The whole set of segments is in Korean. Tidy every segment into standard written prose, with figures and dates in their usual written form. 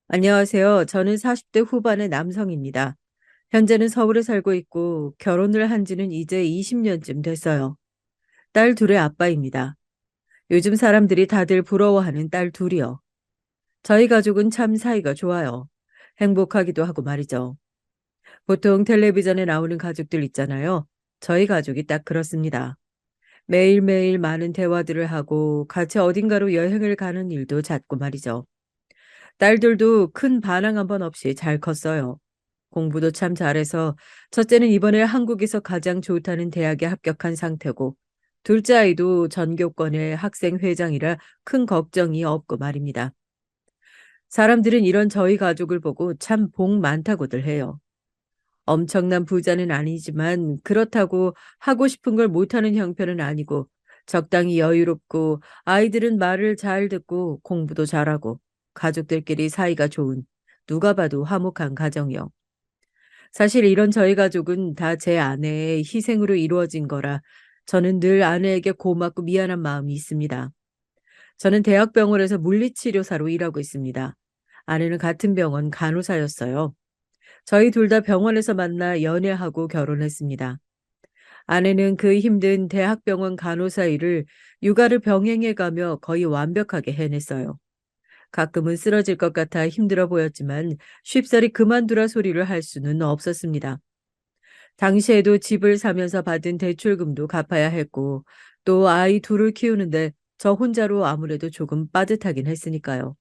안녕하세요. 저는 40대 후반의 남성입니다. 현재는 서울에 살고 있고 결혼을 한 지는 이제 20년쯤 됐어요. 딸 둘의 아빠입니다. 요즘 사람들이 다들 부러워하는 딸 둘이요. 저희 가족은 참 사이가 좋아요. 행복하기도 하고 말이죠. 보통 텔레비전에 나오는 가족들 있잖아요. 저희 가족이 딱 그렇습니다. 매일매일 많은 대화들을 하고 같이 어딘가로 여행을 가는 일도 잦고 말이죠. 딸들도 큰 반항 한 번 없이 잘 컸어요. 공부도 참 잘해서 첫째는 이번에 한국에서 가장 좋다는 대학에 합격한 상태고 둘째 아이도 전교권의 학생회장이라 큰 걱정이 없고 말입니다. 사람들은 이런 저희 가족을 보고 참 복 많다고들 해요. 엄청난 부자는 아니지만 그렇다고 하고 싶은 걸 못하는 형편은 아니고 적당히 여유롭고 아이들은 말을 잘 듣고 공부도 잘하고 가족들끼리 사이가 좋은 누가 봐도 화목한 가정이요. 사실 이런 저희 가족은 다 제 아내의 희생으로 이루어진 거라 저는 늘 아내에게 고맙고 미안한 마음이 있습니다. 저는 대학병원에서 물리치료사로 일하고 있습니다. 아내는 같은 병원 간호사였어요. 저희 둘 다 병원에서 만나 연애하고 결혼했습니다. 아내는 그 힘든 대학병원 간호사 일을 육아를 병행해 가며 거의 완벽하게 해냈어요. 가끔은 쓰러질 것 같아 힘들어 보였지만 쉽사리 그만두라 소리를 할 수는 없었습니다. 당시에도 집을 사면서 받은 대출금도 갚아야 했고 또 아이 둘을 키우는데 저 혼자로 아무래도 조금 빠듯하긴 했으니까요.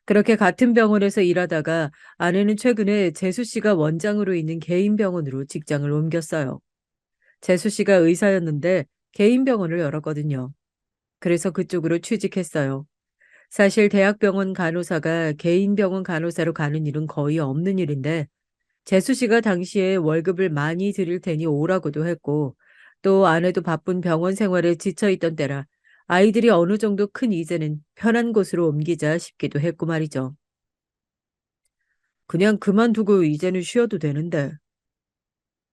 그렇게 같은 병원에서 일하다가 아내는 최근에 재수 씨가 원장으로 있는 개인 병원으로 직장을 옮겼어요. 재수 씨가 의사였는데 개인 병원을 열었거든요. 그래서 그쪽으로 취직했어요. 사실 대학병원 간호사가 개인 병원 간호사로 가는 일은 거의 없는 일인데 재수 씨가 당시에 월급을 많이 드릴 테니 오라고도 했고 또 아내도 바쁜 병원 생활에 지쳐 있던 때라 아이들이 어느 정도 큰 이제는 편한 곳으로 옮기자 싶기도 했고 말이죠. 그냥 그만두고 이제는 쉬어도 되는데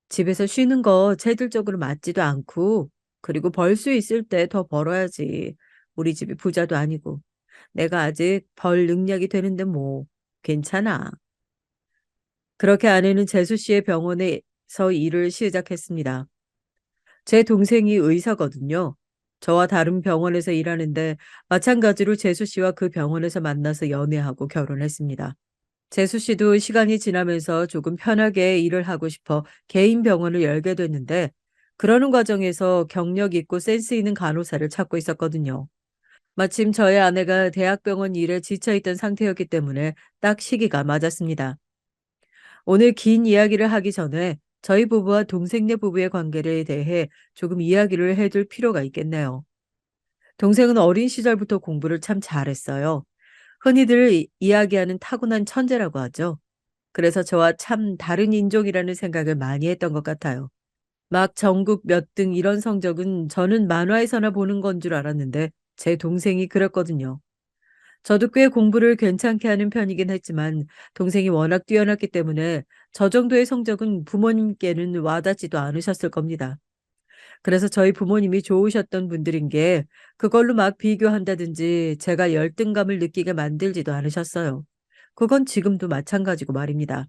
집에서 쉬는 거 체질적으로 맞지도 않고 그리고 벌 수 있을 때 더 벌어야지. 우리 집이 부자도 아니고 내가 아직 벌 능력이 되는데 뭐 괜찮아. 그렇게 아내는 재수 씨의 병원에서 일을 시작했습니다. 제 동생이 의사거든요. 저와 다른 병원에서 일하는데 마찬가지로 재수 씨와 그 병원에서 만나서 연애하고 결혼했습니다. 재수 씨도 시간이 지나면서 조금 편하게 일을 하고 싶어 개인 병원을 열게 됐는데 그러는 과정에서 경력 있고 센스 있는 간호사를 찾고 있었거든요. 마침 저희 아내가 대학병원 일에 지쳐있던 상태였기 때문에 딱 시기가 맞았습니다. 오늘 긴 이야기를 하기 전에 저희 부부와 동생네 부부의 관계에 대해 조금 이야기를 해둘 필요가 있겠네요. 동생은 어린 시절부터 공부를 참 잘했어요. 흔히들 이야기하는 타고난 천재라고 하죠. 그래서 저와 참 다른 인종이라는 생각을 많이 했던 것 같아요. 막 전국 몇 등 이런 성적은 저는 만화에서나 보는 건 줄 알았는데 제 동생이 그랬거든요. 저도 꽤 공부를 괜찮게 하는 편이긴 했지만 동생이 워낙 뛰어났기 때문에 저 정도의 성적은 부모님께는 와닿지도 않으셨을 겁니다. 그래서 저희 부모님이 좋으셨던 분들인 게 그걸로 막 비교한다든지 제가 열등감을 느끼게 만들지도 않으셨어요. 그건 지금도 마찬가지고 말입니다.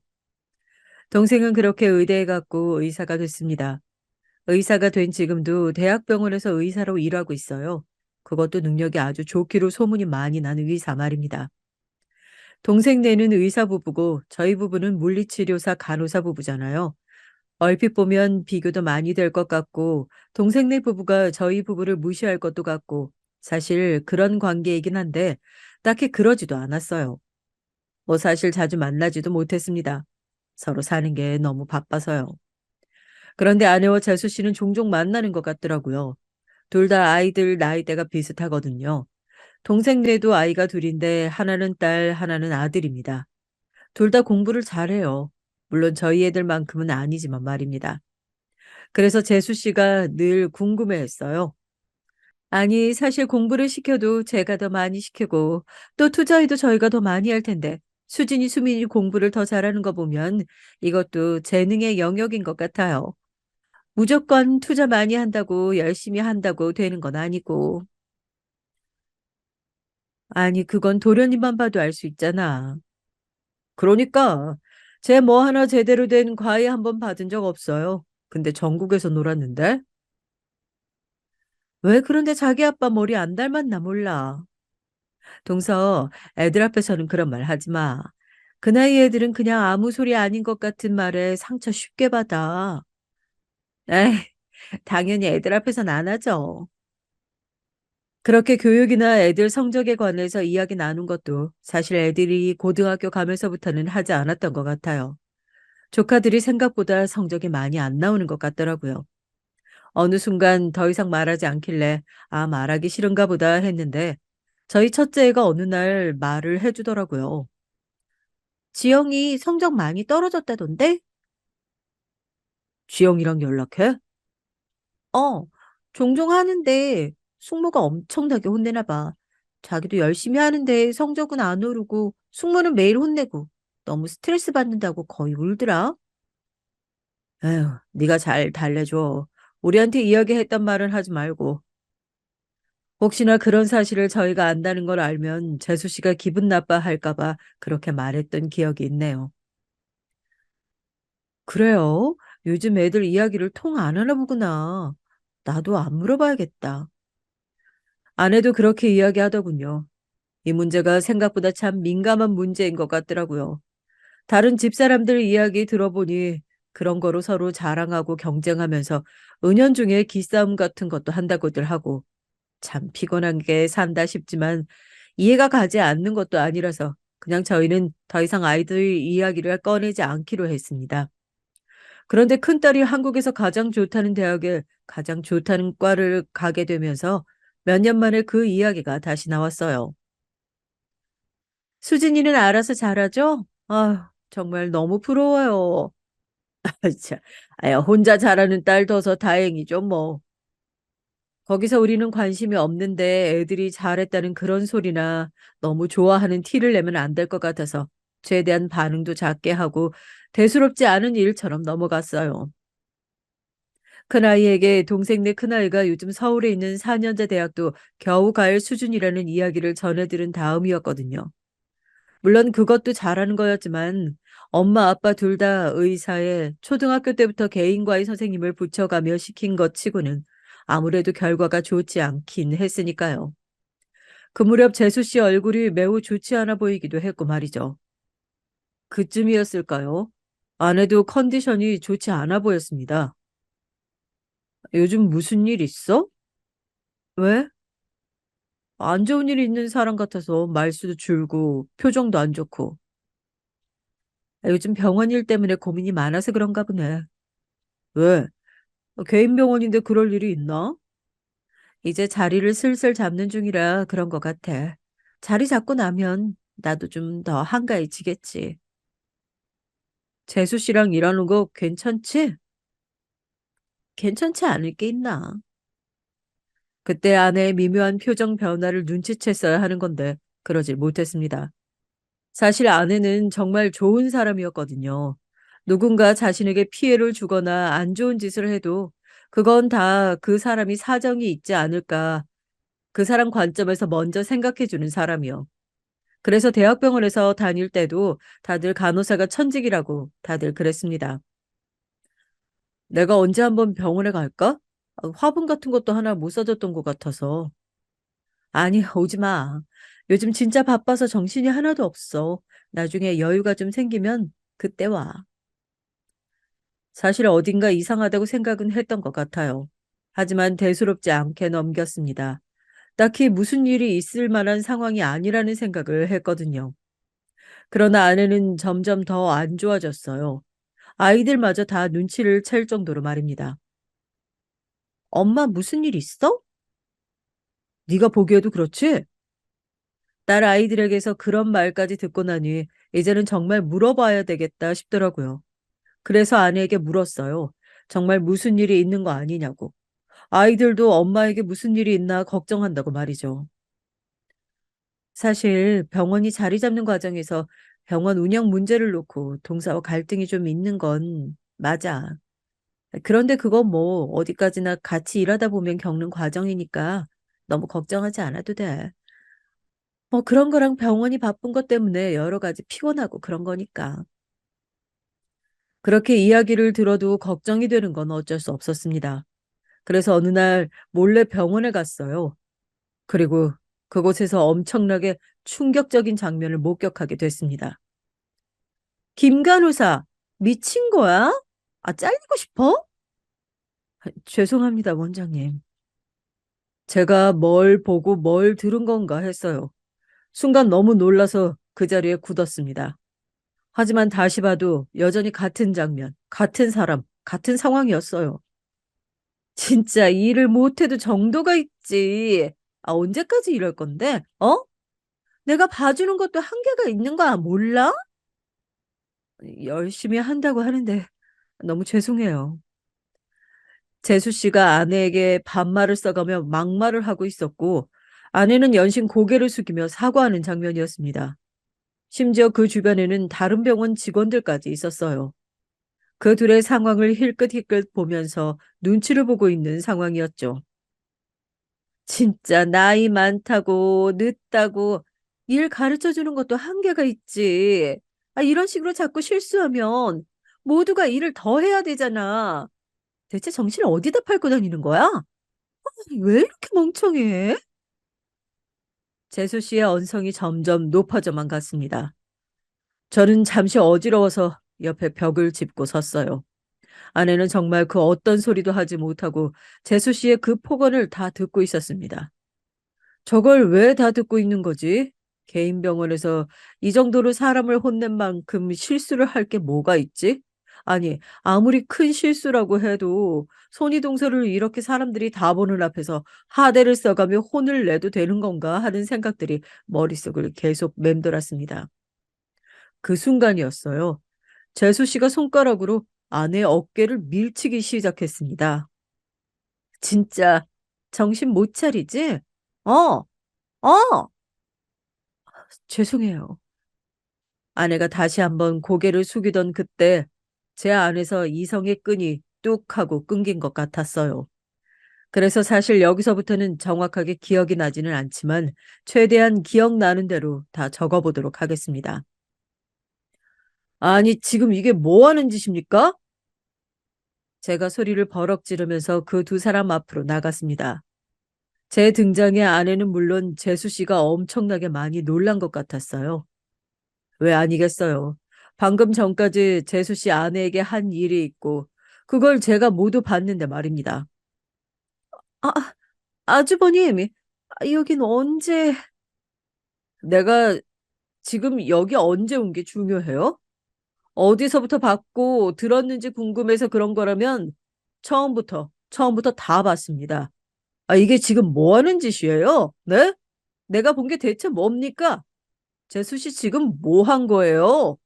동생은 그렇게 의대에 갔고 의사가 됐습니다. 의사가 된 지금도 대학병원에서 의사로 일하고 있어요. 그것도 능력이 아주 좋기로 소문이 많이 나는 의사 말입니다. 동생네는 의사 부부고 저희 부부는 물리치료사 간호사 부부잖아요. 얼핏 보면 비교도 많이 될 것 같고 동생네 부부가 저희 부부를 무시할 것도 같고 사실 그런 관계이긴 한데 딱히 그러지도 않았어요. 뭐 사실 자주 만나지도 못했습니다. 서로 사는 게 너무 바빠서요. 그런데 아내와 재수 씨는 종종 만나는 것 같더라고요. 둘 다 아이들 나이대가 비슷하거든요. 동생네도 아이가 둘인데 하나는 딸, 하나는 아들입니다. 둘 다 공부를 잘해요. 물론 저희 애들만큼은 아니지만 말입니다. 그래서 재수 씨가 늘 궁금해했어요. 아니, 사실 공부를 시켜도 제가 더 많이 시키고 또 투자해도 저희가 더 많이 할 텐데 수진이 수민이 공부를 더 잘하는 거 보면 이것도 재능의 영역인 것 같아요. 무조건 투자 많이 한다고 열심히 한다고 되는 건 아니고. 아니, 그건 도련님만 봐도 알 수 있잖아. 그러니까 쟤 뭐 하나 제대로 된 과외 한 번 받은 적 없어요. 근데 전국에서 놀았는데? 왜 그런데 자기 아빠 머리 안 닮았나 몰라. 동서, 애들 앞에서는 그런 말 하지 마. 그 나이 애들은 그냥 아무 소리 아닌 것 같은 말에 상처 쉽게 받아. 에이, 당연히 애들 앞에서는 안 하죠. 그렇게 교육이나 애들 성적에 관해서 이야기 나눈 것도 사실 애들이 고등학교 가면서부터는 하지 않았던 것 같아요. 조카들이 생각보다 성적이 많이 안 나오는 것 같더라고요. 어느 순간 더 이상 말하지 않길래 아, 말하기 싫은가 보다 했는데 저희 첫째가 어느 날 말을 해주더라고요. 지영이 성적 많이 떨어졌다던데? 지영이랑 연락해? 어, 종종 하는데 숙모가 엄청나게 혼내나 봐. 자기도 열심히 하는데 성적은 안 오르고 숙모는 매일 혼내고 너무 스트레스 받는다고 거의 울더라. 에휴, 네가 잘 달래줘. 우리한테 이야기했단 말은 하지 말고. 혹시나 그런 사실을 저희가 안다는 걸 알면 재수 씨가 기분 나빠할까 봐 그렇게 말했던 기억이 있네요. 그래요? 요즘 애들 이야기를 통 안 하나 보구나. 나도 안 물어봐야겠다. 아내도 그렇게 이야기하더군요. 이 문제가 생각보다 참 민감한 문제인 것 같더라고요. 다른 집사람들 이야기 들어보니 그런 거로 서로 자랑하고 경쟁하면서 은연중에 기싸움 같은 것도 한다고들 하고 참 피곤한 게 산다 싶지만 이해가 가지 않는 것도 아니라서 그냥 저희는 더 이상 아이들 이야기를 꺼내지 않기로 했습니다. 그런데 큰딸이 한국에서 가장 좋다는 대학에 가장 좋다는 과를 가게 되면서 몇 년 만에 그 이야기가 다시 나왔어요. 수진이는 알아서 잘하죠? 아, 정말 너무 부러워요. 참, 아야, 혼자 잘하는 딸 둬서 다행이죠, 뭐. 거기서 우리는 관심이 없는데 애들이 잘했다는 그런 소리나 너무 좋아하는 티를 내면 안 될 것 같아서 최대한 반응도 작게 하고 대수롭지 않은 일처럼 넘어갔어요. 큰아이에게 동생네 큰아이가 요즘 서울에 있는 4년제 대학도 겨우 갈 수준이라는 이야기를 전해 들은 다음이었거든요. 물론 그것도 잘하는 거였지만 엄마 아빠 둘 다 의사에 초등학교 때부터 개인과외 선생님을 붙여가며 시킨 것 치고는 아무래도 결과가 좋지 않긴 했으니까요. 그 무렵 재수 씨 얼굴이 매우 좋지 않아 보이기도 했고 말이죠. 그쯤이었을까요? 아내도 컨디션이 좋지 않아 보였습니다. 요즘 무슨 일 있어? 왜? 안 좋은 일이 있는 사람 같아서 말수도 줄고 표정도 안 좋고. 요즘 병원 일 때문에 고민이 많아서 그런가 보네. 왜? 개인 병원인데 그럴 일이 있나? 이제 자리를 슬슬 잡는 중이라 그런 것 같아. 자리 잡고 나면 나도 좀 더 한가해지겠지. 재수 씨랑 일하는 거 괜찮지? 괜찮지 않을 게 있나? 그때 아내의 미묘한 표정 변화를 눈치챘어야 하는 건데 그러질 못했습니다. 사실 아내는 정말 좋은 사람이었거든요. 누군가 자신에게 피해를 주거나 안 좋은 짓을 해도 그건 다 그 사람이 사정이 있지 않을까. 그 사람 관점에서 먼저 생각해 주는 사람이요. 그래서 대학병원에서 다닐 때도 다들 간호사가 천직이라고 다들 그랬습니다. 내가 언제 한번 병원에 갈까? 화분 같은 것도 하나 못 사줬던 것 같아서. 아니, 오지 마. 요즘 진짜 바빠서 정신이 하나도 없어. 나중에 여유가 좀 생기면 그때 와. 사실 어딘가 이상하다고 생각은 했던 것 같아요. 하지만 대수롭지 않게 넘겼습니다. 딱히 무슨 일이 있을 만한 상황이 아니라는 생각을 했거든요. 그러나 아내는 점점 더 안 좋아졌어요. 아이들마저 다 눈치를 챌 정도로 말입니다. 엄마 무슨 일 있어? 네가 보기에도 그렇지? 딸 아이들에게서 그런 말까지 듣고 나니 이제는 정말 물어봐야 되겠다 싶더라고요. 그래서 아내에게 물었어요. 정말 무슨 일이 있는 거 아니냐고. 아이들도 엄마에게 무슨 일이 있나 걱정한다고 말이죠. 사실 병원이 자리 잡는 과정에서 병원 운영 문제를 놓고 동사와 갈등이 좀 있는 건 맞아. 그런데 그건 뭐 어디까지나 같이 일하다 보면 겪는 과정이니까 너무 걱정하지 않아도 돼. 그런 거랑 병원이 바쁜 것 때문에 여러 가지 피곤하고 그런 거니까. 그렇게 이야기를 들어도 걱정이 되는 건 어쩔 수 없었습니다. 그래서 어느 날 몰래 병원에 갔어요. 그리고 그곳에서 엄청나게 충격적인 장면을 목격하게 됐습니다. 김 간호사, 미친 거야? 아, 잘리고 싶어? 죄송합니다, 원장님. 제가 뭘 보고 뭘 들은 건가 했어요. 순간 너무 놀라서 그 자리에 굳었습니다. 하지만 다시 봐도 여전히 같은 장면, 같은 사람, 같은 상황이었어요. 진짜 일을 못해도 정도가 있지. 아, 언제까지 이럴 건데? 어? 내가 봐주는 것도 한계가 있는 거 몰라? 열심히 한다고 하는데 너무 죄송해요. 재수 씨가 아내에게 반말을 써가며 막말을 하고 있었고, 아내는 연신 고개를 숙이며 사과하는 장면이었습니다. 심지어 그 주변에는 다른 병원 직원들까지 있었어요. 그 둘의 상황을 힐끗힐끗 보면서 눈치를 보고 있는 상황이었죠. 진짜 나이 많다고 늦다고 일 가르쳐 주는 것도 한계가 있지. 아, 이런 식으로 자꾸 실수하면 모두가 일을 더 해야 되잖아. 대체 정신을 어디다 팔고 다니는 거야? 왜 이렇게 멍청해? 재수 씨의 언성이 점점 높아져만 갔습니다. 저는 잠시 어지러워서 옆에 벽을 짚고 섰어요. 아내는 정말 그 어떤 소리도 하지 못하고 재수 씨의 그 폭언을 다 듣고 있었습니다. 저걸 왜 다 듣고 있는 거지? 개인 병원에서 이 정도로 사람을 혼낸 만큼 실수를 할 게 뭐가 있지? 아니, 아무리 큰 실수라고 해도 손이동서를 이렇게 사람들이 다 보는 앞에서 하대를 써가며 혼을 내도 되는 건가 하는 생각들이 머릿속을 계속 맴돌았습니다. 그 순간이었어요. 재수 씨가 손가락으로 아내의 어깨를 밀치기 시작했습니다. 진짜 정신 못 차리지? 어, 어! 죄송해요. 아내가 다시 한번 고개를 숙이던 그때 제 안에서 이성의 끈이 뚝 하고 끊긴 것 같았어요. 그래서 사실 여기서부터는 정확하게 기억이 나지는 않지만 최대한 기억나는 대로 다 적어보도록 하겠습니다. 아니, 지금 이게 뭐 하는 짓입니까? 제가 소리를 버럭 지르면서 그 두 사람 앞으로 나갔습니다. 제 등장에 아내는 물론 재수 씨가 엄청나게 많이 놀란 것 같았어요. 왜 아니겠어요. 방금 전까지 재수 씨 아내에게 한 일이 있고 그걸 제가 모두 봤는데 말입니다. 아, 아주버님, 여긴 언제... 내가 지금 여기 언제 온 게 중요해요? 어디서부터 봤고 들었는지 궁금해서 그런 거라면 처음부터 다 봤습니다. 아, 이게 지금 뭐 하는 짓이에요? 네? 내가 본 게 대체 뭡니까? 재수 씨 지금 뭐 한 거예요?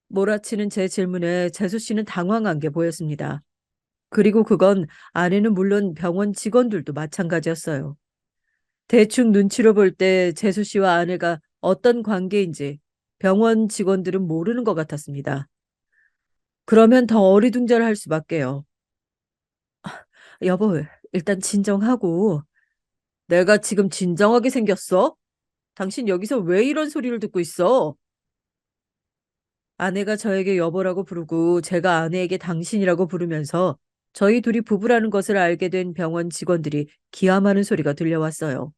몰아치는 제 질문에 재수 씨는 당황한 게 보였습니다. 그리고 그건 아내는 물론 병원 직원들도 마찬가지였어요. 대충 눈치로 볼 때 재수 씨와 아내가 어떤 관계인지 병원 직원들은 모르는 것 같았습니다. 그러면 더 어리둥절할 수밖에요. 여보, 일단 진정하고. 내가 지금 진정하게 생겼어? 당신 여기서 왜 이런 소리를 듣고 있어? 아내가 저에게 여보라고 부르고 제가 아내에게 당신이라고 부르면서 저희 둘이 부부라는 것을 알게 된 병원 직원들이 기함하는 소리가 들려왔어요.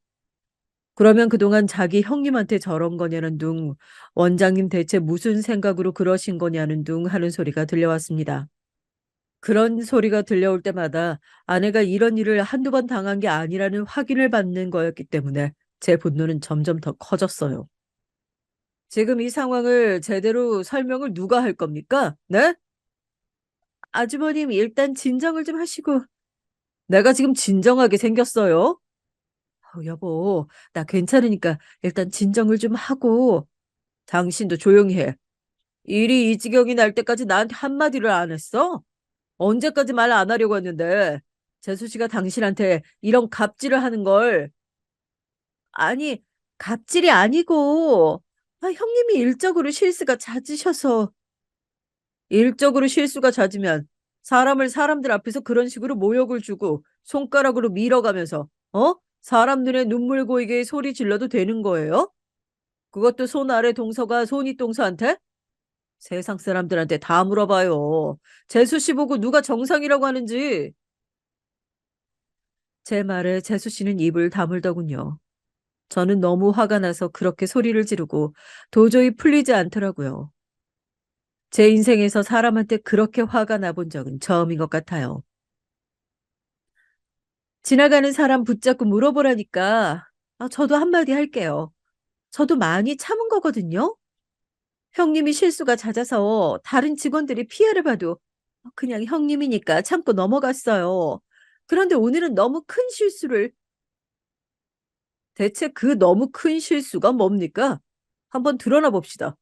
그러면 그동안 자기 형님한테 저런 거냐는 둥, 원장님 대체 무슨 생각으로 그러신 거냐는 둥 하는 소리가 들려왔습니다. 그런 소리가 들려올 때마다 아내가 이런 일을 한두 번 당한 게 아니라는 확인을 받는 거였기 때문에 제 분노는 점점 더 커졌어요. 지금 이 상황을 제대로 설명을 누가 할 겁니까? 네? 아주버님, 일단 진정을 좀 하시고. 내가 지금 진정하게 생겼어요. 여보, 나 괜찮으니까 일단 진정을 좀 하고. 당신도 조용히 해. 일이 이 지경이 날 때까지 나한테 한마디를 안 했어? 언제까지 말 안 하려고 했는데. 재수 씨가 당신한테 이런 갑질을 하는 걸. 아니, 갑질이 아니고, 형님이 일적으로 실수가 잦으셔서. 일적으로 실수가 잦으면 사람을 사람들 앞에서 그런 식으로 모욕을 주고 손가락으로 밀어가면서, 어? 사람 눈에 눈물 고이게 소리 질러도 되는 거예요? 그것도 손 아래 동서가 손이 동서한테? 세상 사람들한테 다 물어봐요. 재수 씨 보고 누가 정상이라고 하는지. 제 말에 재수 씨는 입을 다물더군요. 저는 너무 화가 나서 그렇게 소리를 지르고 도저히 풀리지 않더라고요. 제 인생에서 사람한테 그렇게 화가 나본 적은 처음인 것 같아요. 지나가는 사람 붙잡고 물어보라니까 저도 한마디 할게요. 저도 많이 참은 거거든요. 형님이 실수가 잦아서 다른 직원들이 피해를 봐도 그냥 형님이니까 참고 넘어갔어요. 그런데 오늘은 너무 큰 실수를 대체 그 너무 큰 실수가 뭡니까? 한번 드러나 봅시다.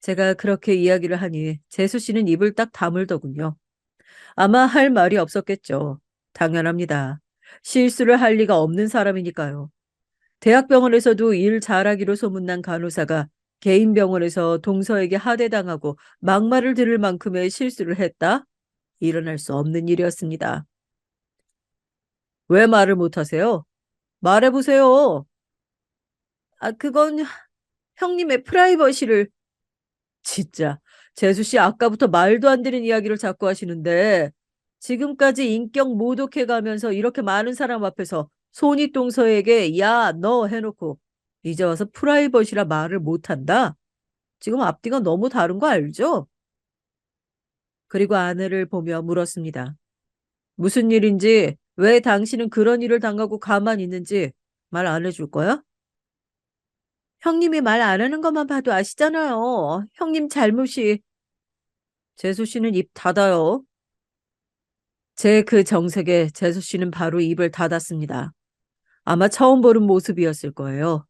제가 그렇게 이야기를 하니 재수 씨는 입을 딱 다물더군요. 아마 할 말이 없었겠죠. 당연합니다. 실수를 할 리가 없는 사람이니까요. 대학병원에서도 일 잘하기로 소문난 간호사가 개인 병원에서 동서에게 하대당하고 막말을 들을 만큼의 실수를 했다? 일어날 수 없는 일이었습니다. 왜 말을 못하세요? 말해보세요. 그건 형님의 프라이버시를 진짜 재수 씨 아까부터 말도 안 되는 이야기를 자꾸 하시는데 지금까지 인격 모독해 가면서 이렇게 많은 사람 앞에서 손윗동서에게 야, 너 해놓고 이제 와서 프라이버시라 말을 못한다? 지금 앞뒤가 너무 다른 거 알죠? 그리고 아내를 보며 물었습니다. 무슨 일인지, 왜 당신은 그런 일을 당하고 가만히 있는지 말 안 해줄 거야? 형님이 말 안 하는 것만 봐도 아시잖아요. 형님 잘못이. 재수 씨는 입 닫아요. 제 그 정색에 재수 씨는 바로 입을 닫았습니다. 아마 처음 보는 모습이었을 거예요.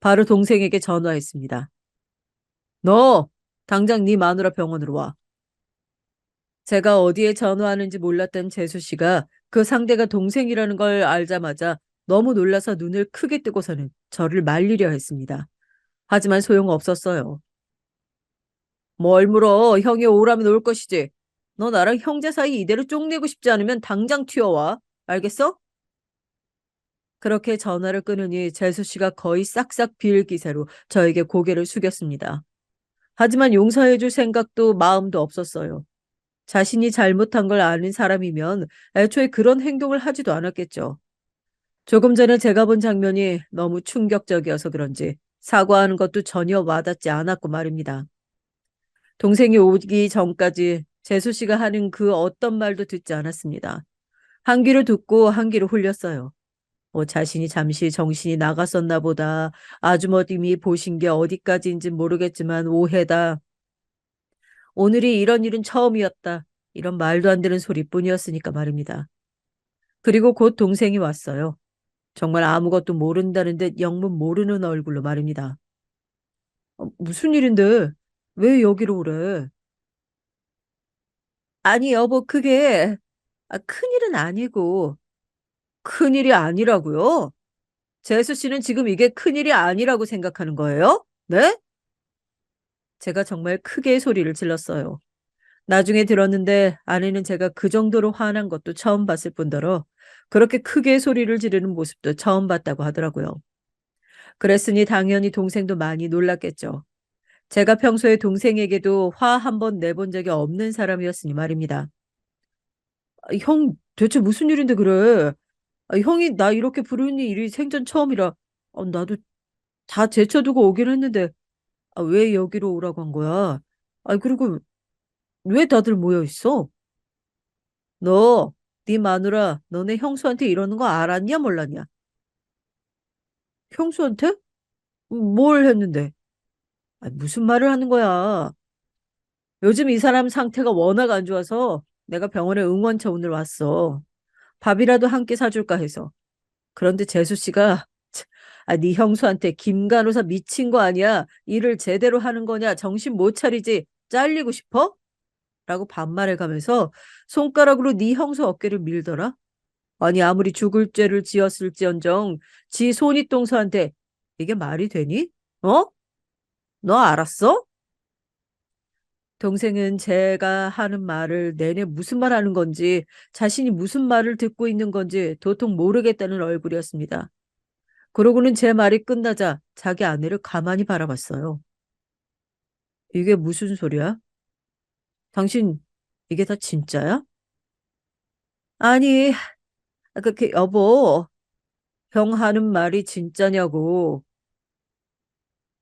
바로 동생에게 전화했습니다. 너 당장 네 마누라 병원으로 와. 제가 어디에 전화하는지 몰랐던 재수 씨가 그 상대가 동생이라는 걸 알자마자 너무 놀라서 눈을 크게 뜨고서는 저를 말리려 했습니다. 하지만 소용없었어요. 뭘 물어. 형이 오라면 올 것이지. 너 나랑 형제 사이 이대로 쪽내고 싶지 않으면 당장 튀어와. 알겠어? 그렇게 전화를 끊으니 재수 씨가 거의 싹싹 비을 기세로 저에게 고개를 숙였습니다. 하지만 용서해줄 생각도 마음도 없었어요. 자신이 잘못한 걸 아는 사람이면 애초에 그런 행동을 하지도 않았겠죠. 조금 전에 제가 본 장면이 너무 충격적이어서 그런지 사과하는 것도 전혀 와닿지 않았고 말입니다. 동생이 오기 전까지 재수 씨가 하는 그 어떤 말도 듣지 않았습니다. 한 귀로 듣고 한 귀로 홀렸어요. 자신이 잠시 정신이 나갔었나 보다. 아주머님이 보신 게 어디까지인지 모르겠지만 오해다. 오늘이 이런 일은 처음이었다. 이런 말도 안 되는 소리뿐이었으니까 말입니다. 그리고 곧 동생이 왔어요. 정말 아무것도 모른다는 듯 영문 모르는 얼굴로 말입니다. 무슨 일인데? 왜 여기로 오래? 아니, 여보, 그게 큰일은 아니고. 큰일이 아니라고요? 재수 씨는 지금 이게 큰일이 아니라고 생각하는 거예요? 네? 제가 정말 크게 소리를 질렀어요. 나중에 들었는데 아내는 제가 그 정도로 화난 것도 처음 봤을 뿐더러 그렇게 크게 소리를 지르는 모습도 처음 봤다고 하더라고요. 그랬으니 당연히 동생도 많이 놀랐겠죠. 제가 평소에 동생에게도 화 한 번 내본 적이 없는 사람이었으니 말입니다. 형, 대체 무슨 일인데 그래? 형이 나 이렇게 부르는 일이 생전 처음이라 나도 다 제쳐두고 오긴 했는데 왜 여기로 오라고 한 거야? 그리고 왜 다들 모여 있어? 너, 네 마누라, 너네 형수한테 이러는 거 알았냐, 몰랐냐? 형수한테? 뭘 했는데? 무슨 말을 하는 거야? 요즘 이 사람 상태가 워낙 안 좋아서 내가 병원에 응원차 오늘 왔어. 밥이라도 한 끼 사줄까 해서. 그런데 재수 씨가 네 형수한테 김 간호사 미친 거 아니야? 일을 제대로 하는 거냐? 정신 못 차리지? 잘리고 싶어? 라고 반말해 가면서 손가락으로 네 형수 어깨를 밀더라. 아니 아무리 죽을 죄를 지었을지언정 지 손윗동서한테 이게 말이 되니? 어? 너 알았어? 동생은 제가 하는 말을 내내 무슨 말 하는 건지, 자신이 무슨 말을 듣고 있는 건지 도통 모르겠다는 얼굴이었습니다. 그러고는 제 말이 끝나자 자기 아내를 가만히 바라봤어요. 이게 무슨 소리야? 당신, 이게 다 진짜야? 아니, 여보, 형 하는 말이 진짜냐고.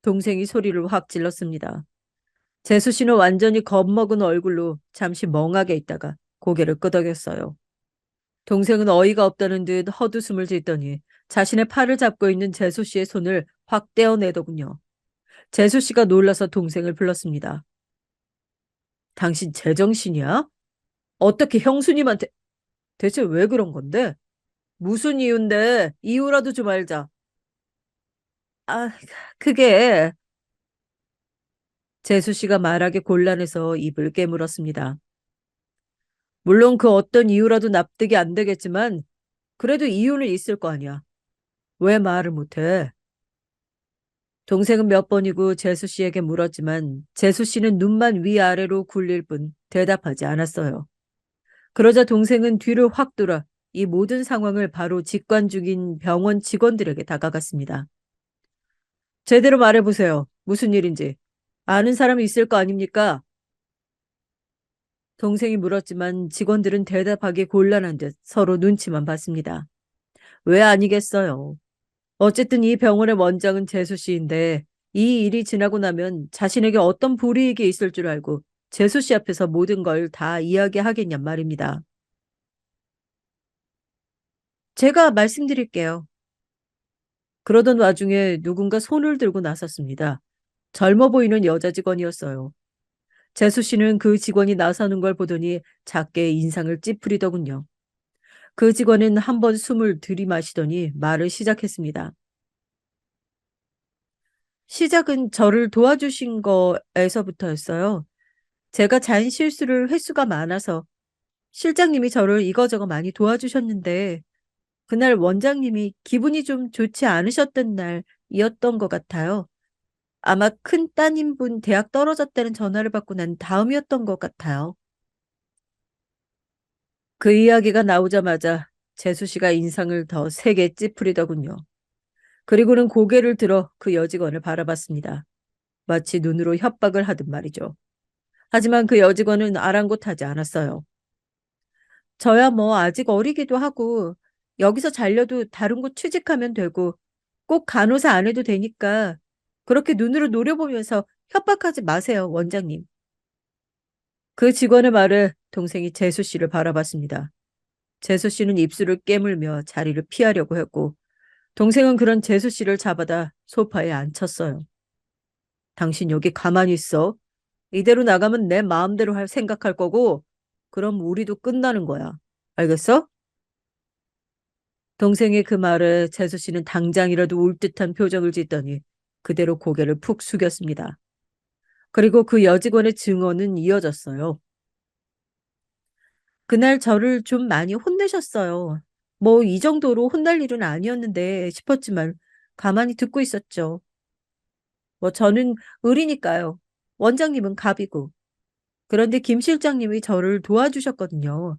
동생이 소리를 확 질렀습니다. 재수 씨는 완전히 겁먹은 얼굴로 잠시 멍하게 있다가 고개를 끄덕였어요. 동생은 어이가 없다는 듯 헛웃음을 짓더니 자신의 팔을 잡고 있는 재수 씨의 손을 확 떼어내더군요. 재수 씨가 놀라서 동생을 불렀습니다. 당신 제정신이야? 어떻게 형수님한테 대체 왜 그런 건데? 무슨 이유인데 이유라도 좀 알자. 아, 그게 재수 씨가 말하기 곤란해서 입을 깨물었습니다. 물론 그 어떤 이유라도 납득이 안 되겠지만 그래도 이유는 있을 거 아니야. 왜 말을 못해? 동생은 몇 번이고 재수 씨에게 물었지만 재수 씨는 눈만 위아래로 굴릴 뿐 대답하지 않았어요. 그러자 동생은 뒤를 확 돌아 이 모든 상황을 바로 직관 중인 병원 직원들에게 다가갔습니다. 제대로 말해보세요. 무슨 일인지. 아는 사람이 있을 거 아닙니까? 동생이 물었지만 직원들은 대답하기 곤란한 듯 서로 눈치만 봤습니다. 왜 아니겠어요? 어쨌든 이 병원의 원장은 재수 씨인데 이 일이 지나고 나면 자신에게 어떤 불이익이 있을 줄 알고 재수 씨 앞에서 모든 걸 다 이야기하겠냔 말입니다. 제가 말씀드릴게요. 그러던 와중에 누군가 손을 들고 나섰습니다. 젊어 보이는 여자 직원이었어요. 재수 씨는 그 직원이 나서는 걸 보더니 작게 인상을 찌푸리더군요. 그 직원은 한 번 숨을 들이마시더니 말을 시작했습니다. 시작은 저를 도와주신 거에서부터였어요. 제가 잔 실수를 횟수가 많아서 실장님이 저를 이거저거 많이 도와주셨는데 그날 원장님이 기분이 좀 좋지 않으셨던 날이었던 것 같아요. 아마 큰 따님분 대학 떨어졌다는 전화를 받고 난 다음이었던 것 같아요. 그 이야기가 나오자마자 재수 씨가 인상을 더 세게 찌푸리더군요. 그리고는 고개를 들어 그 여직원을 바라봤습니다. 마치 눈으로 협박을 하듯 말이죠. 하지만 그 여직원은 아랑곳하지 않았어요. 저야 뭐 아직 어리기도 하고 여기서 잘려도 다른 곳 취직하면 되고 꼭 간호사 안 해도 되니까 그렇게 눈으로 노려보면서 협박하지 마세요, 원장님. 그 직원의 말에 동생이 재수 씨를 바라봤습니다. 재수 씨는 입술을 깨물며 자리를 피하려고 했고 동생은 그런 재수 씨를 잡아다 소파에 앉혔어요. 당신 여기 가만히 있어. 이대로 나가면 내 마음대로 할 생각할 거고 그럼 우리도 끝나는 거야. 알겠어? 동생의 그 말에 재수 씨는 당장이라도 울 듯한 표정을 짓더니 그대로 고개를 푹 숙였습니다. 그리고 그 여직원의 증언은 이어졌어요. 그날 저를 좀 많이 혼내셨어요. 뭐 이 정도로 혼날 일은 아니었는데 싶었지만 가만히 듣고 있었죠. 뭐 저는 을이니까요. 원장님은 갑이고. 그런데 김 실장님이 저를 도와주셨거든요.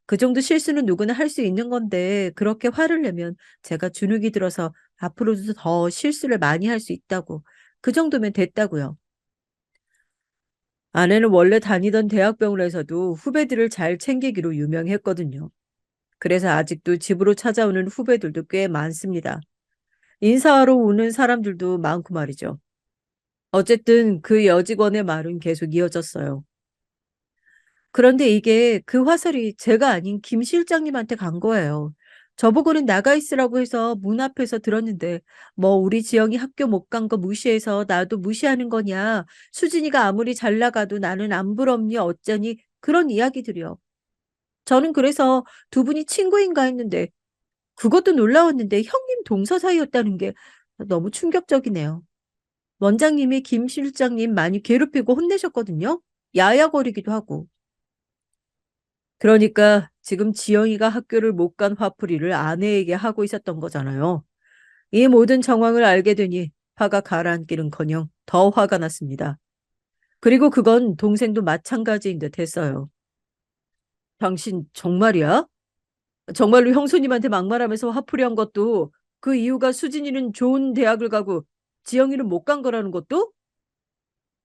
그 정도 실수는 누구나 할 수 있는 건데 그렇게 화를 내면 제가 주눅이 들어서 앞으로도 더 실수를 많이 할 수 있다고. 그 정도면 됐다고요. 아내는 원래 다니던 대학병원에서도 후배들을 잘 챙기기로 유명했거든요. 그래서 아직도 집으로 찾아오는 후배들도 꽤 많습니다. 인사하러 오는 사람들도 많고 말이죠. 어쨌든 그 여직원의 말은 계속 이어졌어요. 그런데 이게 그 화살이 제가 아닌 김 실장님한테 간 거예요. 저보고는 나가 있으라고 해서 문 앞에서 들었는데 뭐 우리 지영이 학교 못 간 거 무시해서 나도 무시하는 거냐. 수진이가 아무리 잘 나가도 나는 안 부럽니 어쩌니 그런 이야기들이요. 저는 그래서 두 분이 친구인가 했는데 그것도 놀라웠는데 형님 동서 사이였다는 게 너무 충격적이네요. 원장님이 김 실장님 많이 괴롭히고 혼내셨거든요. 야야거리기도 하고. 그러니까 지금 지영이가 학교를 못 간 화풀이를 아내에게 하고 있었던 거잖아요. 이 모든 정황을 알게 되니 화가 가라앉기는커녕 더 화가 났습니다. 그리고 그건 동생도 마찬가지인 듯 했어요. 당신 정말이야? 정말로 형수님한테 막말하면서 화풀이 한 것도 그 이유가 수진이는 좋은 대학을 가고 지영이는 못 간 거라는 것도?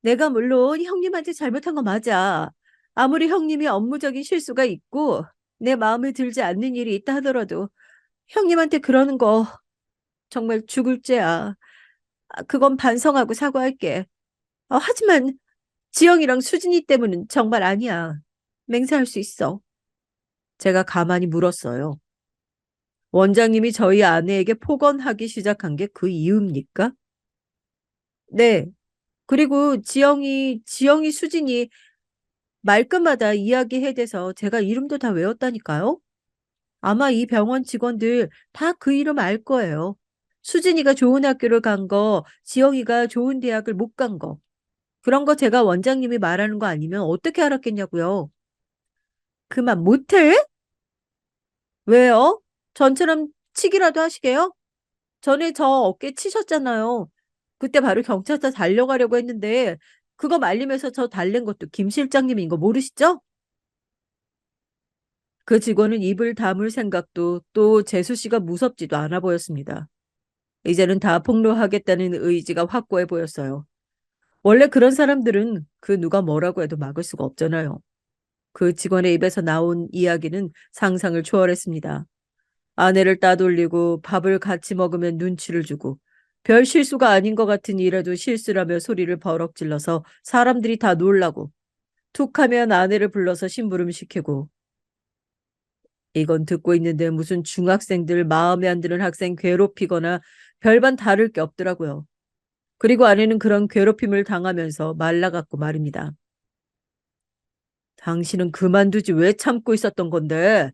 내가 물론 형님한테 잘못한 거 맞아. 아무리 형님이 업무적인 실수가 있고 내 마음에 들지 않는 일이 있다 하더라도 형님한테 그러는 거 정말 죽을 죄야. 그건 반성하고 사과할게. 하지만 지영이랑 수진이 때문은 정말 아니야. 맹세할 수 있어. 제가 가만히 물었어요. 원장님이 저희 아내에게 폭언하기 시작한 게 그 이유입니까? 네. 그리고 지영이, 수진이 말끝마다 이야기해대서 제가 이름도 다 외웠다니까요? 아마 이 병원 직원들 다 그 이름 알 거예요. 수진이가 좋은 학교를 간 거, 지영이가 좋은 대학을 못 간 거. 그런 거 제가 원장님이 말하는 거 아니면 어떻게 알았겠냐고요. 그만 못해? 왜요? 전처럼 치기라도 하시게요? 전에 저 어깨 치셨잖아요. 그때 바로 경찰서 달려가려고 했는데 그거 말리면서 저 달랜 것도 김 실장님인 거 모르시죠? 그 직원은 입을 다물 생각도 또 재수 씨가 무섭지도 않아 보였습니다. 이제는 다 폭로하겠다는 의지가 확고해 보였어요. 원래 그런 사람들은 그 누가 뭐라고 해도 막을 수가 없잖아요. 그 직원의 입에서 나온 이야기는 상상을 초월했습니다. 아내를 따돌리고 밥을 같이 먹으면 눈치를 주고 별 실수가 아닌 것 같은 일에도 실수라며 소리를 버럭 질러서 사람들이 다 놀라고 툭하면 아내를 불러서 심부름시키고 이건 듣고 있는데 무슨 중학생들 마음에 안 드는 학생 괴롭히거나 별반 다를 게 없더라고요. 그리고 아내는 그런 괴롭힘을 당하면서 말라갔고 말입니다. 당신은 그만두지 왜 참고 있었던 건데?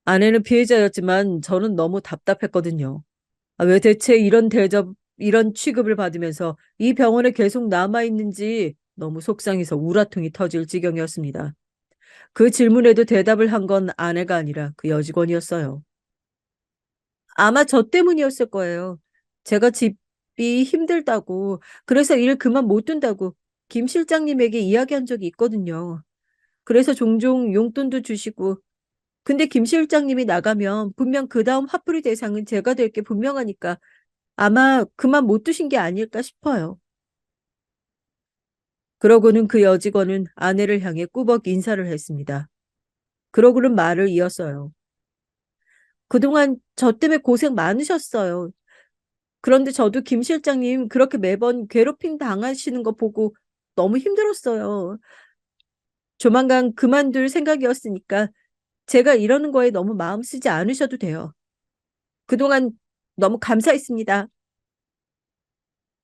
아내는 피해자였지만 저는 너무 답답했거든요. 왜 대체 이런 취급을 받으면서 이 병원에 계속 남아있는지 너무 속상해서 우라통이 터질 지경이었습니다. 그 질문에도 대답을 한 건 아내가 아니라 그 여직원이었어요. 아마 저 때문이었을 거예요. 제가 집이 힘들다고, 그래서 일 그만 못 둔다고 김 실장님에게 이야기한 적이 있거든요. 그래서 종종 용돈도 주시고, 근데 김 실장님이 나가면 분명 그 다음 화풀이 대상은 제가 될 게 분명하니까 아마 그만 못 두신 게 아닐까 싶어요. 그러고는 그 여직원은 아내를 향해 꾸벅 인사를 했습니다. 그러고는 말을 이었어요. 그동안 저 때문에 고생 많으셨어요. 그런데 저도 김 실장님 그렇게 매번 괴롭힘 당하시는 거 보고 너무 힘들었어요. 조만간 그만둘 생각이었으니까 제가 이러는 거에 너무 마음 쓰지 않으셔도 돼요. 그동안 너무 감사했습니다.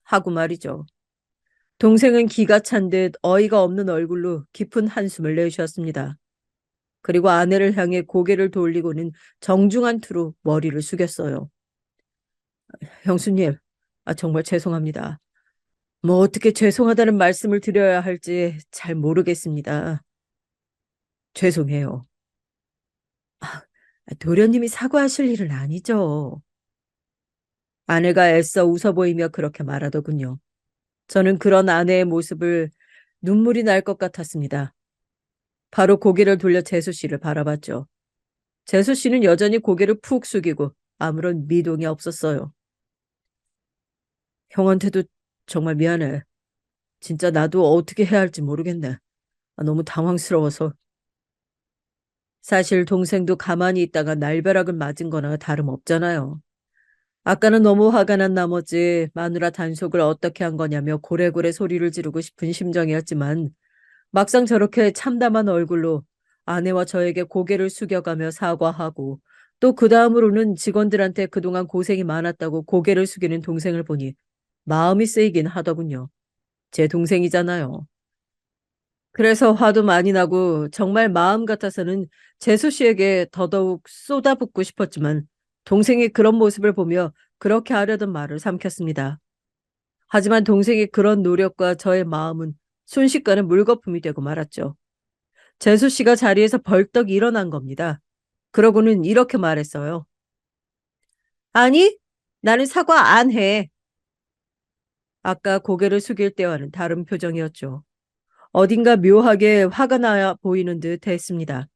하고 말이죠. 동생은 기가 찬 듯 어이가 없는 얼굴로 깊은 한숨을 내쉬었습니다. 그리고 아내를 향해 고개를 돌리고는 정중한 투로 머리를 숙였어요. 형수님, 정말 죄송합니다. 뭐 어떻게 죄송하다는 말씀을 드려야 할지 잘 모르겠습니다. 죄송해요. 도련님이 사과하실 일은 아니죠. 아내가 애써 웃어 보이며 그렇게 말하더군요. 저는 그런 아내의 모습을 눈물이 날 것 같았습니다. 바로 고개를 돌려 재수 씨를 바라봤죠. 재수 씨는 여전히 고개를 푹 숙이고 아무런 미동이 없었어요. 형한테도 정말 미안해. 진짜 나도 어떻게 해야 할지 모르겠네. 너무 당황스러워서. 사실 동생도 가만히 있다가 날벼락을 맞은 거나 다름없잖아요. 아까는 너무 화가 난 나머지 마누라 단속을 어떻게 한 거냐며 고래고래 소리를 지르고 싶은 심정이었지만 막상 저렇게 참담한 얼굴로 아내와 저에게 고개를 숙여가며 사과하고 또 그 다음으로는 직원들한테 그동안 고생이 많았다고 고개를 숙이는 동생을 보니 마음이 쓰이긴 하더군요. 제 동생이잖아요. 그래서 화도 많이 나고 정말 마음 같아서는 재수 씨에게 더더욱 쏟아붓고 싶었지만 동생이 그런 모습을 보며 그렇게 하려던 말을 삼켰습니다. 하지만 동생의 그런 노력과 저의 마음은 순식간에 물거품이 되고 말았죠. 재수 씨가 자리에서 벌떡 일어난 겁니다. 그러고는 이렇게 말했어요. 아니, 나는 사과 안 해. 아까 고개를 숙일 때와는 다른 표정이었죠. 어딘가 묘하게 화가 나 보이는 듯 했습니다.